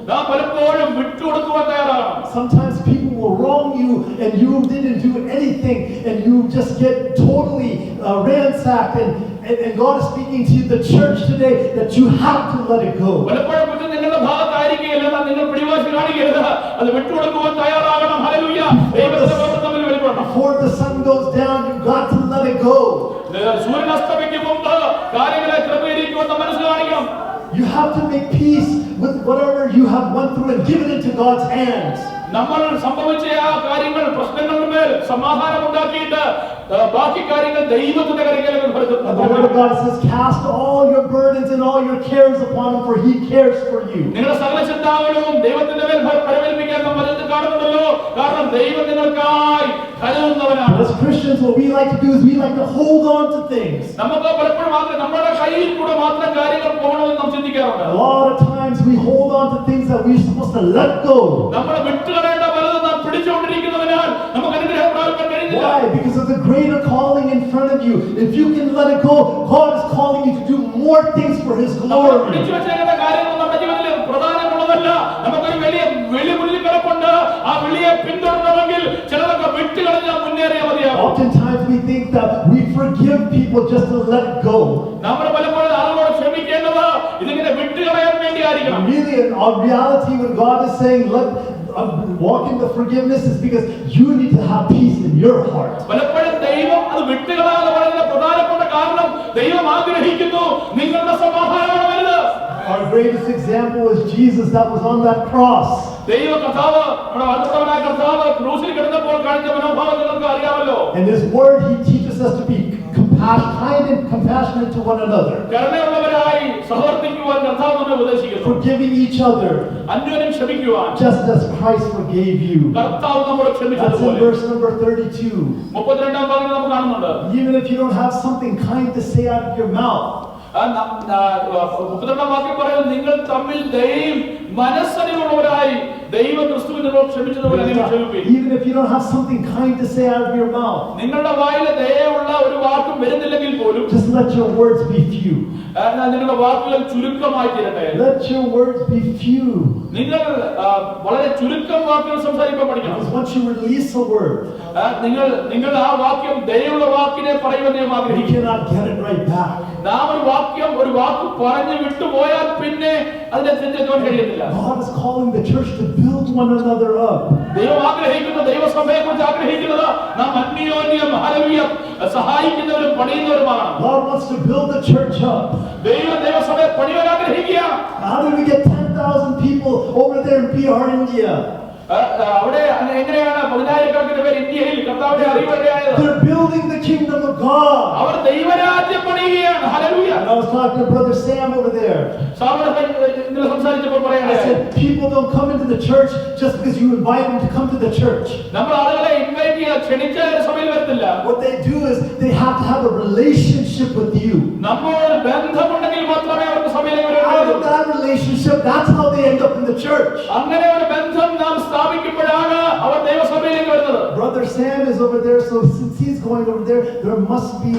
Speaker 1: നാം പലപ്പോഴും വിട്ടുകൊടുക്കുവാൻ തയ്യാറാണ്.
Speaker 2: Sometimes people will wrong you and you didn't do anything and you just get totally ransacked and God is speaking to the church today that you have to let it go.
Speaker 1: പലപ്പോഴും കുറ്റം നിങ്ങളുടെ ഭാഗത്തായിരിക്കുകയില്ല. നിങ്ങൾ പിടിവാശി കാണിക്കരുത്. അത് വിട്ടുകൊടുക്കുവാൻ തയ്യാറാകണം. Hallelujah. ദൈവത്തിന്റെ പ്രവർത്തനത്തിൽ വെളിപ്പെടണം.
Speaker 2: Before the sun goes down, you got to let it go.
Speaker 1: സൂര്യൻ അസ്തമിക്കും മുമ്പ് കാര്യങ്ങളെ ക്രമീകരിക്കുമെന്ന് മനസ്സ് കാണിക്കണം.
Speaker 2: You have to make peace with whatever you have went through and give it into God's hands.
Speaker 1: നമ്മൾ സംഭവിച്ച ആ കാര്യങ്ങൾ പ്രശ്നങ്ങളുടെ മേൽ സമാധാനം ഉണ്ടാക്കിയിട്ട് ബാക്കി കാര്യങ്ങൾ ദൈവത്തിന്റെ കരങ്ങളിലേക്ക്
Speaker 2: And the Word of God says, cast all your burdens and all your cares upon Him, for He cares for you.
Speaker 1: നിങ്ങളുടെ സകല ചിന്താകുലവും ദൈവത്തിന്റെ മേൽ പരിപാലിപ്പിക്കാൻ നമ്മൾ വചനത്തിൽ കാണുന്നുണ്ടല്ലോ. കാരണം ദൈവം നിങ്ങൾക്കായി കരുതുന്നവനാണ്.
Speaker 2: As Christians, what we like to do is we like to hold on to things.
Speaker 1: നമുക്ക് പലപ്പോഴും മാത്രം നമ്മുടെ കയ്യിൽ കൂടെ മാത്രം കാര്യങ്ങൾ പോകണമെന്ന് നാം ചിന്തിക്കാറുണ്ട്.
Speaker 2: A lot of times we hold on to things that we're supposed to let go.
Speaker 1: നമ്മൾ വിട്ടുകളയേണ്ട പലതും നാം പിടിച്ചുകൊണ്ടിരിക്കുന്നതിനാൽ നമുക്ക് അനുഗ്രഹം പ്രാപിക്കാൻ കഴിയുന്നില്ല.
Speaker 2: Why? Because of the greater calling in front of you. If you can let it go, God is calling you to do more things for His
Speaker 1: നമ്മൾ
Speaker 2: glory.
Speaker 1: പിടിച്ചു വെച്ചേക്കുന്ന കാര്യങ്ങൾ നമ്മുടെ ജീവിതത്തിൽ പ്രധാനമുള്ളതല്ല. നമുക്കൊരു വലിയ മുന്നിൽ കിടപ്പുണ്ട്. ആ വിളിയെ പിന്തുടരണമെങ്കിൽ ചിലതൊക്കെ വിട്ടുകളഞ്ഞ് മുന്നേറിയാൽ മതിയാകും.
Speaker 2: Oftentimes we think that we forgive people just to let it go.
Speaker 1: നമ്മൾ പലപ്പോഴും ആളുകളോട് ക്ഷമിക്കേണ്ടത് ഇതിങ്ങനെ വിട്ടുകളയാൻ വേണ്ടി ആയിരിക്കണം.
Speaker 2: Really, in our reality, when God is saying, walk in the forgiveness, is because you need to have peace in your heart.
Speaker 1: പലപ്പോഴും ദൈവം അത് വിട്ടുകളയാതെ പറയുന്ന പ്രധാനപ്പെട്ട കാരണം ദൈവം ആഗ്രഹിക്കുന്നു നിങ്ങളുടെ സമാധാനമാണ് വലുത്.
Speaker 2: Our greatest example is Jesus that was on that cross.
Speaker 1: ദൈവ കർത്താവ് നമ്മുടെ വചനപ്രവനായ കർത്താവ് ക്രൂശിൽ കിടന്നപ്പോൾ കാണിച്ച മനോഭാവം നിങ്ങൾക്ക് അറിയാമല്ലോ.
Speaker 2: In His Word, He teaches us to be kind and compassionate to one another.
Speaker 1: കരുണയുള്ളവരായി സഹവർത്തിക്കുവാൻ കർത്താവ് നമ്മെ ഉപദേശിക്കുന്നു.
Speaker 2: Forgiving each other,
Speaker 1: അന്യോന്യം ക്ഷമിക്കുവാൻ
Speaker 2: just as Christ forgave you.
Speaker 1: കർത്താവ് നമ്മോട്
Speaker 2: That's in
Speaker 1: ക്ഷമിച്ചതുപോലെ.
Speaker 2: verse number 32.
Speaker 1: 32-ാം ഭാഗത്തിൽ നമുക്ക് കാണുന്നുണ്ട്.
Speaker 2: Even if you don't have something kind to say out of your mouth,
Speaker 1: 32-ാം വാക്യം പറയുന്നത് നിങ്ങൾ തമ്മിൽ മനസ്സലിവുള്ളവരായി ദൈവ ക്രിസ്തുവിനോട് ക്ഷമിച്ചതുപോലെ നിങ്ങൾ ക്ഷമിപ്പിൻ.
Speaker 2: even if you don't have something kind to say out of your mouth,
Speaker 1: നിങ്ങളുടെ വായിൽ ദയയുള്ള ഒരു വാക്കും വരുന്നില്ലെങ്കിൽ പോലും
Speaker 2: just let your words be few.
Speaker 1: നിങ്ങളുടെ വാക്കുകൾ ചുരുക്കമായി തീരട്ടെ.
Speaker 2: Let your words be few.
Speaker 1: നിങ്ങൾ വളരെ ചുരുക്കം വാക്കുകൾ സംസാരിക്കാൻ പഠിക്കണം.
Speaker 2: Because once you release a word,
Speaker 1: നിങ്ങൾ ആ വാക്യം ദയയുള്ള വാക്കിനെ പറയുമെന്ന്
Speaker 2: you
Speaker 1: ആഗ്രഹിക്കും.
Speaker 2: cannot get it right back.
Speaker 1: നാം ഒരു വാക്ക് പറഞ്ഞു വിട്ടുപോയാൽ പിന്നെ അതിനെ തിരിച്ചെത്തുവാൻ കഴിയുന്നില്ല.
Speaker 2: God is calling the church to build one another up.
Speaker 1: ദൈവം ആഗ്രഹിക്കുന്ന ദൈവസഭയെ കുറിച്ച് ആഗ്രഹിക്കുന്നത് നാം അന്യോന്യം ഹല്ലേലൂയ സഹായിക്കുന്നവരും പണിയുന്നവരുമാണ്.
Speaker 2: God wants to build the church up.
Speaker 1: ദൈവസഭയെ പണിയാൻ ആഗ്രഹിക്കുകയാണ്.
Speaker 2: How do we get 10,000 people over there in PR India?
Speaker 1: അവിടെ എങ്ങനെയാണ് 10,000 പേർ ഇന്ത്യയിൽ കർത്താവിനെ അറിയുവാനായത്?
Speaker 2: They're building the kingdom of God.
Speaker 1: അവർ ദൈവരാജ്യം പണിയുകയാണ്. Hallelujah.
Speaker 2: And I was talking to Brother Sam over there.
Speaker 1: ഇന്നലെ സംസാരിച്ചപ്പോൾ
Speaker 2: I
Speaker 1: പറയുകയാണ്,
Speaker 2: said, people don't come into the church just because you invite them to come to the church.
Speaker 1: നമ്മൾ ആളുകളെ invite ചെയ്യുക, ക്ഷണിച്ച സഭയിൽ വരത്തില്ല.
Speaker 2: What they do is they have to have a relationship with you.
Speaker 1: നമ്മളോട് ബന്ധമുണ്ടെങ്കിൽ മാത്രമേ അവർക്ക് സഭയിലേക്ക്
Speaker 2: Out
Speaker 1: വരൂ.
Speaker 2: of that relationship, that's how they end up in the church.
Speaker 1: അങ്ങനെ ഒരു ബന്ധം നാം സ്ഥാപിക്കുമ്പോഴാണ് അവർ ദൈവസഭയിലേക്ക് വരുന്നത്.
Speaker 2: Brother Sam is over there, so since he's going over there, there must be,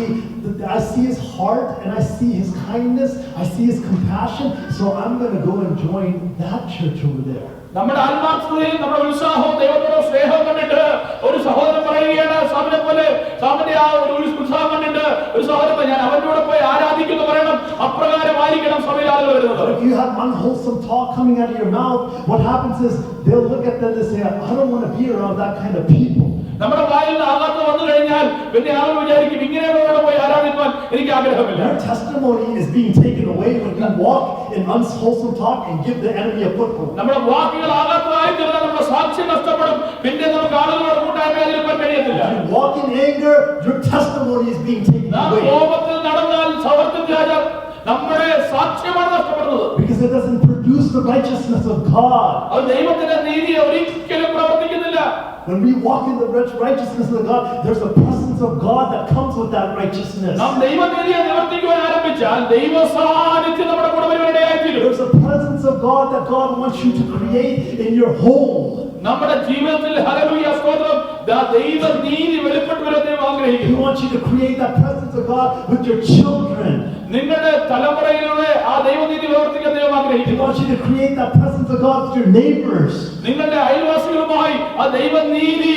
Speaker 2: I see his heart and I see his kindness, I see his compassion, so I'm going to go and join that church over there.
Speaker 1: നമ്മുടെ ആത്മാർത്ഥതയും നമ്മുടെ ഉത്സാഹവും ദൈവത്തോട് സ്നേഹവും കണ്ടിട്ട് ഒരു സഹോദരൻ പറയുകയാണ്, സാമിനെ പോലെ സാമിന്റെ ആ ഒരു ഉത്സാഹം കണ്ടിട്ട് ഒരു സഹോദരൻ, ഞാൻ അവന്റെ കൂടെ പോയി ആരാധിക്കുന്നു പറയണം. അപ്രകാരമായിരിക്കണം സഭയിൽ ആളുകൾ വരുന്നത്.
Speaker 2: But if you have unwholesome talk coming out of your mouth, what happens is they'll look at them and say, I don't want to be around that kind of people.
Speaker 1: നമ്മുടെ വായിൽ നിന്ന് ആഘാതം വന്നു കഴിഞ്ഞാൽ പിന്നെ ആളുകൾ വിചാരിക്കും, ഇങ്ങനെയുള്ള പോയി ആരാധിക്കുവാൻ എനിക്ക് ആഗ്രഹമില്ല.
Speaker 2: Your testimony is being taken away when you walk in unwholesome talk and give the enemy a foothold.
Speaker 1: നമ്മുടെ വാക്കുകൾ ആഘാതമായി തീർന്നാൽ നമ്മുടെ സാക്ഷ്യം നഷ്ടപ്പെടും. പിന്നെ നമുക്ക് ആളുകളോട് കൂട്ടായ്മയായിരിക്കാൻ കഴിയത്തില്ല.
Speaker 2: If you walk in anger, your testimony is being taken
Speaker 1: നാം
Speaker 2: away.
Speaker 1: കോപത്തിൽ നടന്നാൽ നമ്മുടെ സാക്ഷ്യമാണ് നഷ്ടപ്പെടുന്നത്.
Speaker 2: Because it doesn't produce the righteousness of God.
Speaker 1: അത് ദൈവത്തിന്റെ നീതിയെ ഒരിക്കലും പ്രവർത്തിക്കുന്നില്ല.
Speaker 2: When we walk in the righteousness of God, there's a presence of God that comes with that righteousness.
Speaker 1: നാം ദൈവനീതിയെ നിവർത്തിക്കുവാൻ ആരംഭിച്ചാൽ ദൈവ സാന്നിധ്യം നമ്മുടെ കൂടെ വരുവാനിടയായിത്തീരും.
Speaker 2: There's a presence of God that God wants you to create in your home.
Speaker 1: നമ്മുടെ ജീവിതത്തിൽ hallelujah സ്തോത്രം, ദൈവ നീതി വെളിപ്പെട്ടു വരാൻ ദൈവം
Speaker 2: He
Speaker 1: ആഗ്രഹിക്കുന്നു.
Speaker 2: wants you to create that presence of God with your children.
Speaker 1: നിങ്ങളുടെ തലമുറയിലൂടെ ആ ദൈവനീതി പ്രവർത്തിക്കാൻ ദൈവം
Speaker 2: He
Speaker 1: ആഗ്രഹിക്കുന്നു.
Speaker 2: wants you to create that presence of God with your neighbors.
Speaker 1: നിങ്ങളുടെ അയൽവാസികളുമായി ആ ദൈവനീതി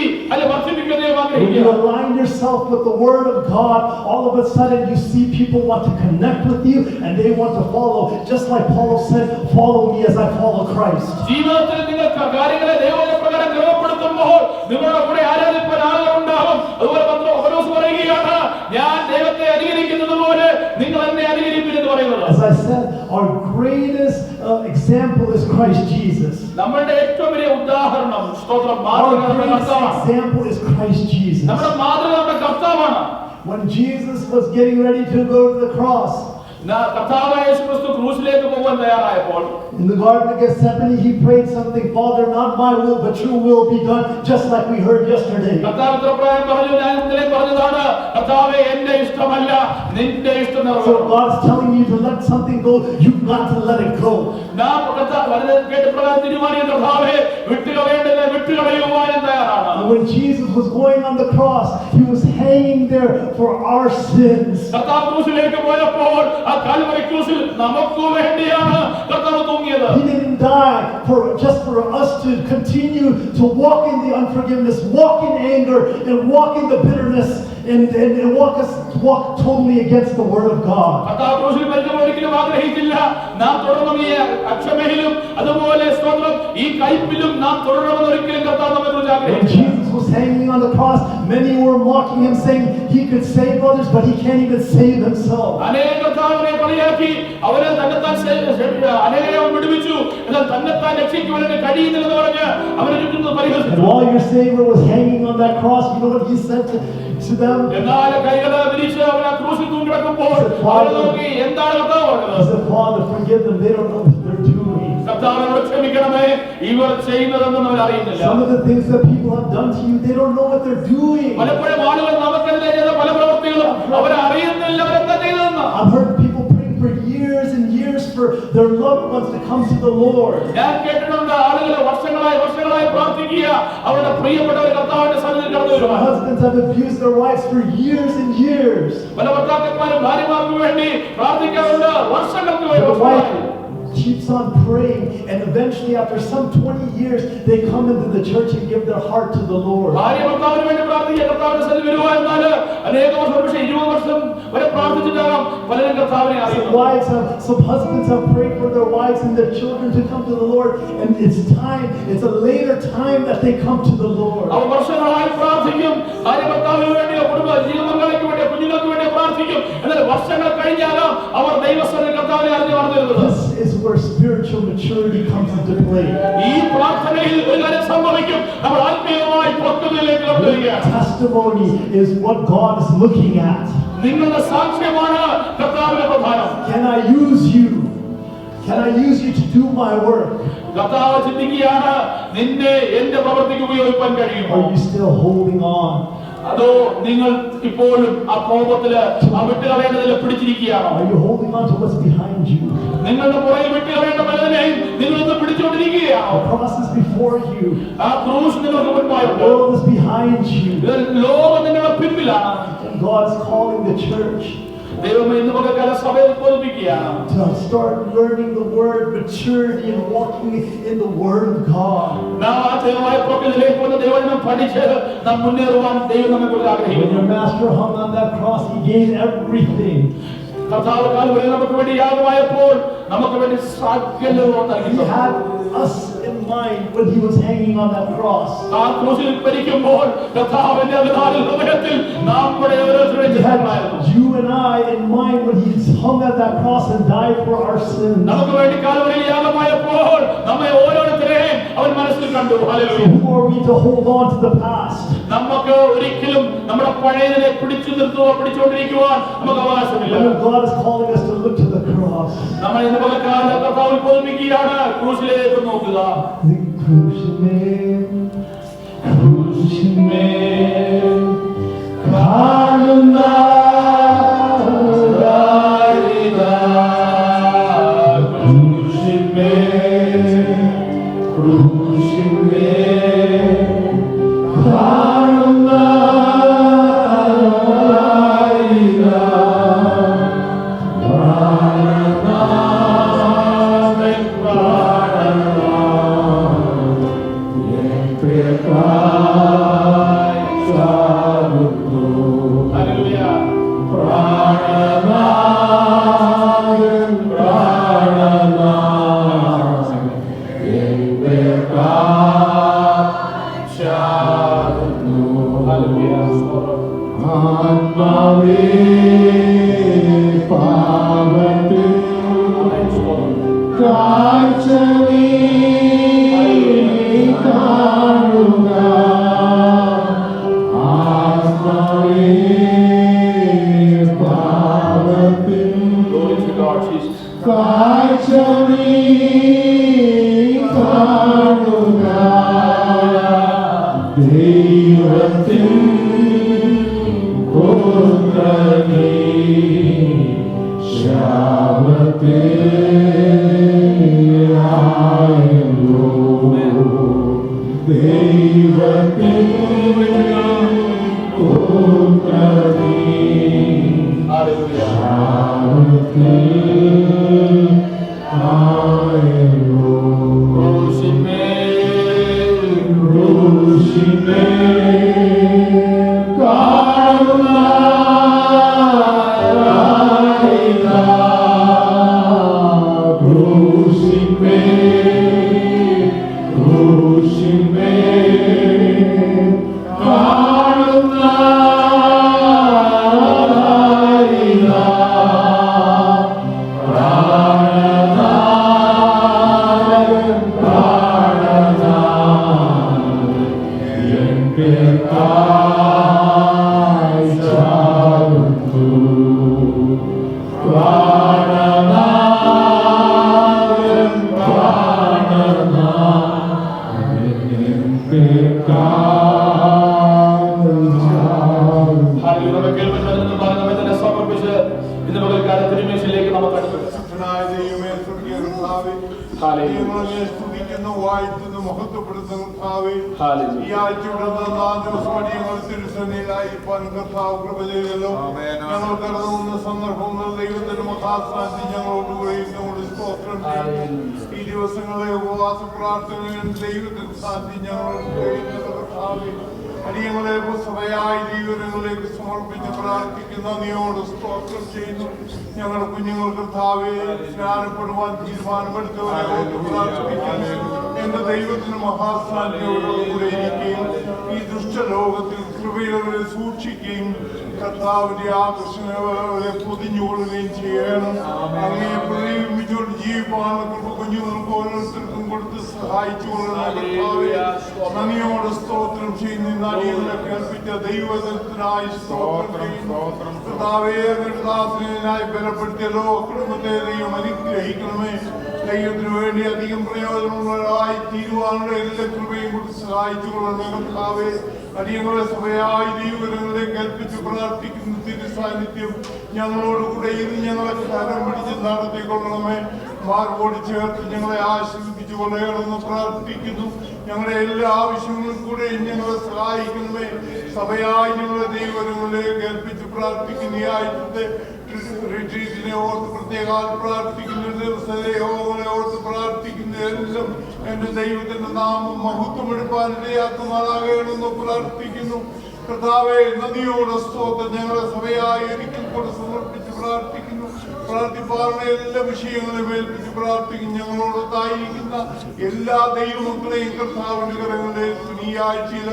Speaker 1: വർദ്ധിപ്പിക്കാൻ ദൈവം
Speaker 2: When you
Speaker 1: ആഗ്രഹിക്കുന്നു.
Speaker 2: align yourself with the Word of God, all of a sudden you see people want to connect with you and they want to follow. Just like Paul said, follow me as I follow Christ.
Speaker 1: ജീവിതത്തിൽ നിങ്ങൾക്ക് കാര്യങ്ങളെ ദൈവപ്രകാരം ക്രമപ്പെടുത്തുമ്പോൾ നിങ്ങളുടെ കൂടെ ആരാധിപ്പാൻ ആളുകൾ ഉണ്ടാകും. അതുപോലെ പൗലോസ് പറയുകയാണ്, ഞാൻ ദൈവത്തെ അനുകരിക്കുന്നത് പോലെ നിങ്ങൾ എന്നെ അനുകരിപ്പിൻ എന്ന് പറയുന്നത്.
Speaker 2: As I said, our greatest example is Christ Jesus.
Speaker 1: നമ്മളുടെ ഏറ്റവും വലിയ ഉദാഹരണം സ്തോത്രം
Speaker 2: Our
Speaker 1: മാതൃക നമ്മുടെ
Speaker 2: greatest
Speaker 1: കർത്താവാണ്.
Speaker 2: example is Christ Jesus.
Speaker 1: നമ്മുടെ മാതൃക നമ്മുടെ കർത്താവാണ്.
Speaker 2: When Jesus was getting ready to go to the cross,
Speaker 1: കർത്താവായ യേശുക്രിസ്തു ക്രൂശിലേക്ക് പോകാൻ തയ്യാറായപ്പോൾ
Speaker 2: in the Garden of Gethsemane, he prayed something, Father, not my will, but your will be done, just like we heard yesterday.
Speaker 1: കർത്താവ് ഇത്രപ്രകാരം പറഞ്ഞു, ഞാൻ ഇന്നലെ പറഞ്ഞതാണ്, കർത്താവേ എന്റെ ഇഷ്ടമല്ല നിന്റെ ഇഷ്ടം
Speaker 2: So
Speaker 1: നിറവേറണം.
Speaker 2: God is telling you to let something go, you've got to let it go.
Speaker 1: നാം കേട്ട പ്രകാരം തീരുമാനിയ കർത്താവേ വിട്ടുകളയേണ്ടത് വിട്ടുകളയുവാൻ ഞാൻ തയ്യാറാണ്.
Speaker 2: And when Jesus was going on the cross, he was hanging there for our sins.
Speaker 1: കർത്താവ് ക്രൂശിലേക്ക് പോയപ്പോൾ ആ കാൽവരി ക്രൂശിൽ നമുക്ക് വേണ്ടിയാണ് കർത്താവ് തൂങ്ങിയത്.
Speaker 2: He didn't die just for us to continue to walk in the unforgiveness, walk in anger, and walk in the bitterness, and walk totally against the Word of God.
Speaker 1: കർത്താവ് ക്രൂശിൽ മരിക്കുമ്പോൾ ഒരിക്കലും ആഗ്രഹിച്ചില്ല നാം തുടരണം ഈ അക്ഷമയിലും അതുപോലെ സ്തോത്രം ഈ കയ്പിലും നാം തുടരണമെന്ന് ഒരിക്കലും കർത്താവ് നമ്മെ കുറിച്ച്
Speaker 2: When
Speaker 1: ആഗ്രഹിച്ചില്ല.
Speaker 2: Jesus was hanging on the cross, many were mocking him, saying he could save others, but he can't even save himself.
Speaker 1: അനേക കർത്താവിനെ കളിയാക്കി അവരെ തന്നെത്താൻ അനേകരെ അവൻ വിടുവിച്ചു, എന്നാൽ തന്നെത്താൻ രക്ഷിക്കുവാൻ കഴിയുന്നില്ലെന്ന് പറഞ്ഞ് അവരെ ചുറ്റുന്നത്
Speaker 2: And
Speaker 1: പരിഹസിച്ചു.
Speaker 2: while your Savior was hanging on that cross, you know what he said to them?
Speaker 1: എന്നാൽ കൈകളെ വിരിച്ച് അവനെ ക്രൂശിൽ തൂങ്ങിക്കിടക്കുമ്പോൾ അവരെ നോക്കി എന്താണ് കർത്താവ്
Speaker 2: He
Speaker 1: പറഞ്ഞത്?
Speaker 2: said, Father, forgive them, they don't know what they're doing.
Speaker 1: കർത്താവിനോട് ക്ഷമിക്കണമേ, ഇവർ ചെയ്യുന്നതെന്ന് അവർ അറിയുന്നില്ല.
Speaker 2: Some of the things that people have done to you, they don't know what they're doing.
Speaker 1: പലപ്പോഴും ആളുകൾ നമുക്കെതിരെ ചെയ്ത പല പ്രവൃത്തികളും അവരെ അറിയുന്നില്ല അവരെന്താ ചെയ്തതെന്ന്.
Speaker 2: I've heard people praying for years and years for their loved ones to come to the Lord.
Speaker 1: ഞാൻ കേട്ടിട്ടുണ്ട് ആളുകൾ വർഷങ്ങളായി പ്രാർത്ഥിക്കുക അവരുടെ പ്രിയപ്പെട്ടവർ കർത്താവിന്റെ സന്നിധിയിൽ കടന്നു
Speaker 2: Some
Speaker 1: വരുവാൻ.
Speaker 2: husbands have abused their wives for years and years.
Speaker 1: പല ഭർത്താക്കന്മാരും ഭാര്യമാർക്ക് വേണ്ടി പ്രാർത്ഥിക്കാറുണ്ട് വർഷങ്ങൾക്ക്
Speaker 2: The
Speaker 1: വർഷങ്ങളായി.
Speaker 2: wife keeps on praying, and eventually after some 20 years, they come into the church and give their heart to the Lord.
Speaker 1: ഭാര്യ ഭർത്താവിന് വേണ്ടി പ്രാർത്ഥിക്കുക കർത്താവിന്റെ സന്നിധിയിൽ വരുക എന്നാൽ അനേക വർഷം പക്ഷേ 20 വർഷം വരെ പ്രാർത്ഥിച്ചിട്ടാകാം പലരും കർത്താവിനെ അറിയുന്നു.
Speaker 2: Some husbands have prayed for their wives and their children to come to the Lord, and it's a later time that they come to the Lord.
Speaker 1: അവർ വർഷങ്ങളായി പ്രാർത്ഥിക്കും, ഭാര്യ ഭർത്താവിന് വേണ്ടിയോ കുടുംബ ജീവനങ്ങൾക്ക് വേണ്ടിയോ കുഞ്ഞുങ്ങൾക്ക് വേണ്ടിയോ പ്രാർത്ഥിക്കും. ആയിരിക്കും. എന്നാൽ വർഷങ്ങൾ കഴിഞ്ഞാലും അവർ ദൈവസന്നിധിയിൽ കർത്താവിനെ അറിഞ്ഞു വളർന്നിരുന്നത്.
Speaker 2: This is where spiritual maturity comes into play.
Speaker 1: ഈ പ്രാർത്ഥനയിൽ ഒരു കാര്യം സംഭവിക്കും, നമ്മൾ ആത്മീയമായി പക്വതയിലേക്ക് കടന്നു വരികയാണ്.
Speaker 2: Testimony is what God is looking at.
Speaker 1: നിങ്ങളുടെ സാക്ഷ്യമാണ് കർത്താവിന്റെ പ്രധാനം.
Speaker 2: Can I use you? Can I use you to do my work?
Speaker 1: കർത്താവ് ചിന്തിക്കുകയാണ്, നിന്നെ എന്റെ പ്രവൃത്തിക്ക് ഉപയോഗിക്കാൻ കഴിയുമോ?
Speaker 2: Are you still holding on?
Speaker 1: അതോ നിങ്ങൾ ഇപ്പോഴും ആ കോപത്തില് ആ വിട്ടുകളയേണ്ടതിൽ പിടിച്ചിരിക്കുകയാണോ?
Speaker 2: Are you holding on to what's behind you?
Speaker 1: നിങ്ങളുടെ പുറകിൽ വിട്ടുകളയേണ്ട പലതിനെയും നിങ്ങളൊന്ന് പിടിച്ചുകൊണ്ടിരിക്കുകയാണോ?
Speaker 2: The cross is before you.
Speaker 1: ആ ക്രൂശ് നിങ്ങൾക്ക്
Speaker 2: The
Speaker 1: മുൻപായുണ്ട്.
Speaker 2: world is behind you.
Speaker 1: ലോകം നിങ്ങളുടെ പിൻപിലാണ്.
Speaker 2: And God's calling the church
Speaker 1: ദൈവം ഇന്ന് പകൽക്കാലം സഭയെ ഉത്ബോധിപ്പിക്കുകയാണ്.
Speaker 2: to start learning the word maturity and walking in the word of God.
Speaker 1: നാം ആ ദൈവമായ പ്രകൃതിയിലേക്ക് വന്ന് ദൈവവചനം പഠിച്ച് നാം മുന്നേറുവാൻ ദൈവം നമ്മെക്കുറിച്ച്
Speaker 2: When
Speaker 1: ആഗ്രഹിക്കുന്നു.
Speaker 2: your master hung on that cross, he gave everything.
Speaker 1: കർത്താവ് കാൽവരിയിൽ നമുക്ക് വേണ്ടി യാഗമായപ്പോൾ നമുക്ക് വേണ്ടി സകലവും നൽകി.
Speaker 2: He had us in mind when he was hanging on that cross.
Speaker 1: ആ ക്രൂശിൽ മരിക്കുമ്പോൾ കർത്താവിന്റെ അകതാരിൽ ഹൃദയത്തിൽ നമ്മുടെ ഓരോരുത്തരുടെയും
Speaker 2: He had
Speaker 1: ചിത്രമായിരുന്നു.
Speaker 2: you and I in mind when he hung at that cross and died for our sins.
Speaker 1: നമുക്ക് വേണ്ടി കാൽവരിയിൽ യാഗമായപ്പോൾ നമ്മെ ഓരോരുത്തരെയും അവൻ മനസ്സിൽ കണ്ടു.
Speaker 2: So
Speaker 1: hallelujah.
Speaker 2: who are we to hold on to the past?
Speaker 1: നമുക്ക് ഒരിക്കലും നമ്മുടെ പഴയതിനെ പിടിച്ചുകൊണ്ടിരിക്കുവാൻ നമുക്ക് അവകാശമില്ല.
Speaker 2: When God is calling us to look to the cross.
Speaker 1: നമ്മൾ ഇന്ന് പകൽക്കാലം കർത്താവ് ഉത്ബോധിപ്പിക്കുകയാണ്, ക്രൂശിലേക്ക് നോക്കുക.
Speaker 2: The crucifixion, crucifixion, കാണുന്ന ദാരിദ്ര്യ, crucifixion, crucifixion, കാണുന്ന
Speaker 6: ഞങ്ങൾ കടന്നു സന്ദർഭങ്ങൾ ദൈവത്തിന്റെ മഹാസാന്നിധ്യം ഞങ്ങളോട് സ്തോത്രം ചെയ്യുന്നു. ഈ ദിവസങ്ങളെ ഉപവാസ പ്രാർത്ഥനകളും ദൈവത്തിന് സാധ്യം ഞങ്ങൾ അടിയങ്ങളെ സഭയായ ജീവിതങ്ങളിലേക്ക് സമർപ്പിച്ച് പ്രാർത്ഥിക്കുന്ന നന്ദിയോട് സ്തോത്രം ചെയ്യുന്നു. ഞങ്ങളുടെ കുഞ്ഞുങ്ങൾ കർത്താവെ സ്നാനപ്പെടുവാൻ തീരുമാനമെടുത്തവരെ ഓർത്ത് പ്രാർത്ഥിക്കുന്നു. എന്റെ ദൈവത്തിന് മഹാസാന്നിധ്യത്തോടുകൂടെ ഇരിക്കുകയും ഈ ദുഷ്ടലോകത്തിൽ കൃപയിലവരെ സൂക്ഷിക്കുകയും കർത്താവിന്റെ ആകർഷണങ്ങളെ പൊതിഞ്ഞുകൊള്ളുകയും ചെയ്യണം. അങ്ങനെ പ്രതിബിംബിച്ചുകൊണ്ട് ജീവിപ്പാനുള്ള കൃപ കുഞ്ഞുങ്ങൾക്ക് ഓരോരുത്തർക്കും കൊടുത്ത് സഹായിച്ചുകൊള്ളുന്ന കർത്താവെ നന്ദിയോട് സ്തോത്രം ചെയ്യുന്ന നാടികളെ കേൾപ്പിച്ച ദൈവത്തിനായി സ്തോത്രം ചെയ്യുന്നു. കർത്താവെ ദാസനായി ബലപ്പെടുത്തിയല്ലോ കുടുംബത്തെ ദൈവം അനുഗ്രഹിക്കണമേ. ദൈവത്തിന് വേണ്ടി അധികം പ്രയോജനമുള്ളവരായി തീരുവാനുള്ള എല്ലാ കൃപയും കൊടുത്ത് സഹായിച്ചുകൊള്ളണമേ കർത്താവെ. അടിയങ്ങളെ സഭയായി ദൈവങ്ങളെ കൽപ്പിച്ച് പ്രാർത്ഥിക്കുന്ന തിരു സാന്നിധ്യം ഞങ്ങളോടുകൂടെ ഇത് ഞങ്ങളെ കരം പിടിച്ച് നടത്തിക്കൊള്ളണമേ. മാർബോട് ചേർത്ത് ഞങ്ങളെ ആശ്വസിപ്പിച്ചു കൊള്ളണമെന്ന് പ്രാർത്ഥിക്കുന്നു. ഞങ്ങളുടെ എല്ലാ ആവശ്യങ്ങളും കൂടെ ഞങ്ങളെ സഹായിക്കണമേ. സഭയായി ഞങ്ങളെ ദൈവങ്ങളെ കേൾപ്പിച്ച് പ്രാർത്ഥിക്കുന്ന ഈ ആഴ്ചത്തെ റിട്രീറ്റിനെ ഓർത്ത് പ്രത്യേകം പ്രാർത്ഥിക്കുന്ന ദിവസത്തെ യോഗങ്ങളെ ഓർത്ത് പ്രാർത്ഥിക്കുന്ന എല്ലാം എന്റെ ദൈവത്തിന്റെ നാമം മഹത്വമെടുപ്പാൻ ഇടയാക്കുമാറാകണമെന്ന് പ്രാർത്ഥിക്കുന്നു. കർത്താവെ നദിയോട് സ്തോത്രം ഞങ്ങളെ സഭയായി ഒരിക്കൽ കൂടെ സമർപ്പിച്ച് പ്രാർത്ഥിക്കുന്നു. പ്രാർത്ഥിപ്പാറുടെ എല്ലാ വിഷയങ്ങളെയും ഏൽപ്പിച്ച് പ്രാർത്ഥിക്കും. ഞങ്ങളോടൊത്തായിരിക്കുന്ന എല്ലാ ദൈവമക്കളെയും കർത്താവിന്റെ കരങ്ങളെ ഈ ആഴ്ചയിൽ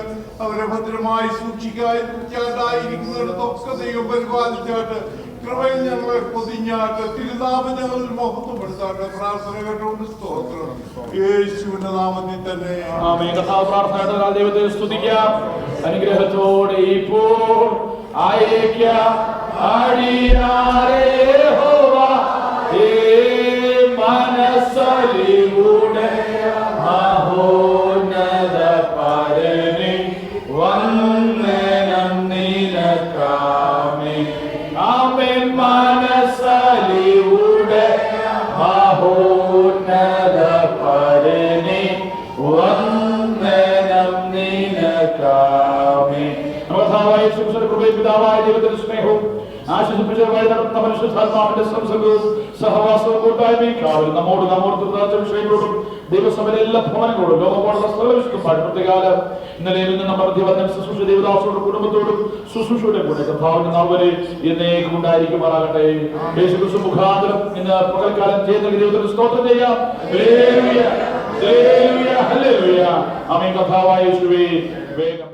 Speaker 6: അവരെ ഭദ്രമായി സൂക്ഷിക്കായിരിക്കുന്നിടത്തൊക്കെ ദൈവം പരിപാലിച്ചാട്ട് കൃപയിൽ ഞങ്ങളെ പൊതിഞ്ഞാട്ട് തിരുനാമം ഞങ്ങളിൽ മഹത്വപ്പെടുത്താട്ടെ. പ്രാർത്ഥന കേട്ടുകൊണ്ട് സ്തോത്രം യേശുവിന്റെ നാമത്തിൽ തന്നെ
Speaker 1: പ്രാർത്ഥന ദൈവത്തെ സ്തുതിക്കാം. അനുഗ്രഹത്തോടെ ഇപ്പോൾ അയക്കാം അടിയാരേ ഹോവാ മനസ്സലിലൂടെ മഹോന്നത പരനെ വന്ദനം നിനക്കാമേ. ആമേൻ. മനസ്സലിലൂടെ മഹോന്നത പരനെ വന്ദനം നിനക്കാമേ. പിതാവായ ദൈവത്തിന്റെ സ്നേഹവും ആശ്വസിപ്പിച്ചവരായി നടത്തുന്ന പരിശുദ്ധാത്മാവിന്റെ സംസർഗവും സഹവാസവും കൂട്ടായ്മയും കാവലും നമ്മോട് വിഷയങ്ങളോടും ദൈവസഭയിലെ എല്ലാ ഭവനങ്ങളോടും ലോകമാണെന്ന സ്ഥലവിശുദ്ധമായി പ്രത്യേകാലം ഇന്നലെയും ഇന്ന് നമ്മുടെ മധ്യവന്നം ശുശ്രൂഷ ദേവദാസോടും കുടുംബത്തോടും ശുശ്രൂഷയുടെ കൂടെ കർത്താവിന്റെ നാമത്തിൽ എന്നേക്കും ഉണ്ടായിരിക്കുമാറാകട്ടെ. യേശുക്രിസ്തു മുഖാന്തരം ഇന്ന് പകൽക്കാലം ചെയ്യുന്ന ദൈവത്തിന് സ്തോത്രം ചെയ്യാം. ഹല്ലേലൂയ, ഹല്ലേലൂയ, ഹല്ലേലൂയ. ആമേൻ. കർത്താവായ യേശുവേ വേഗം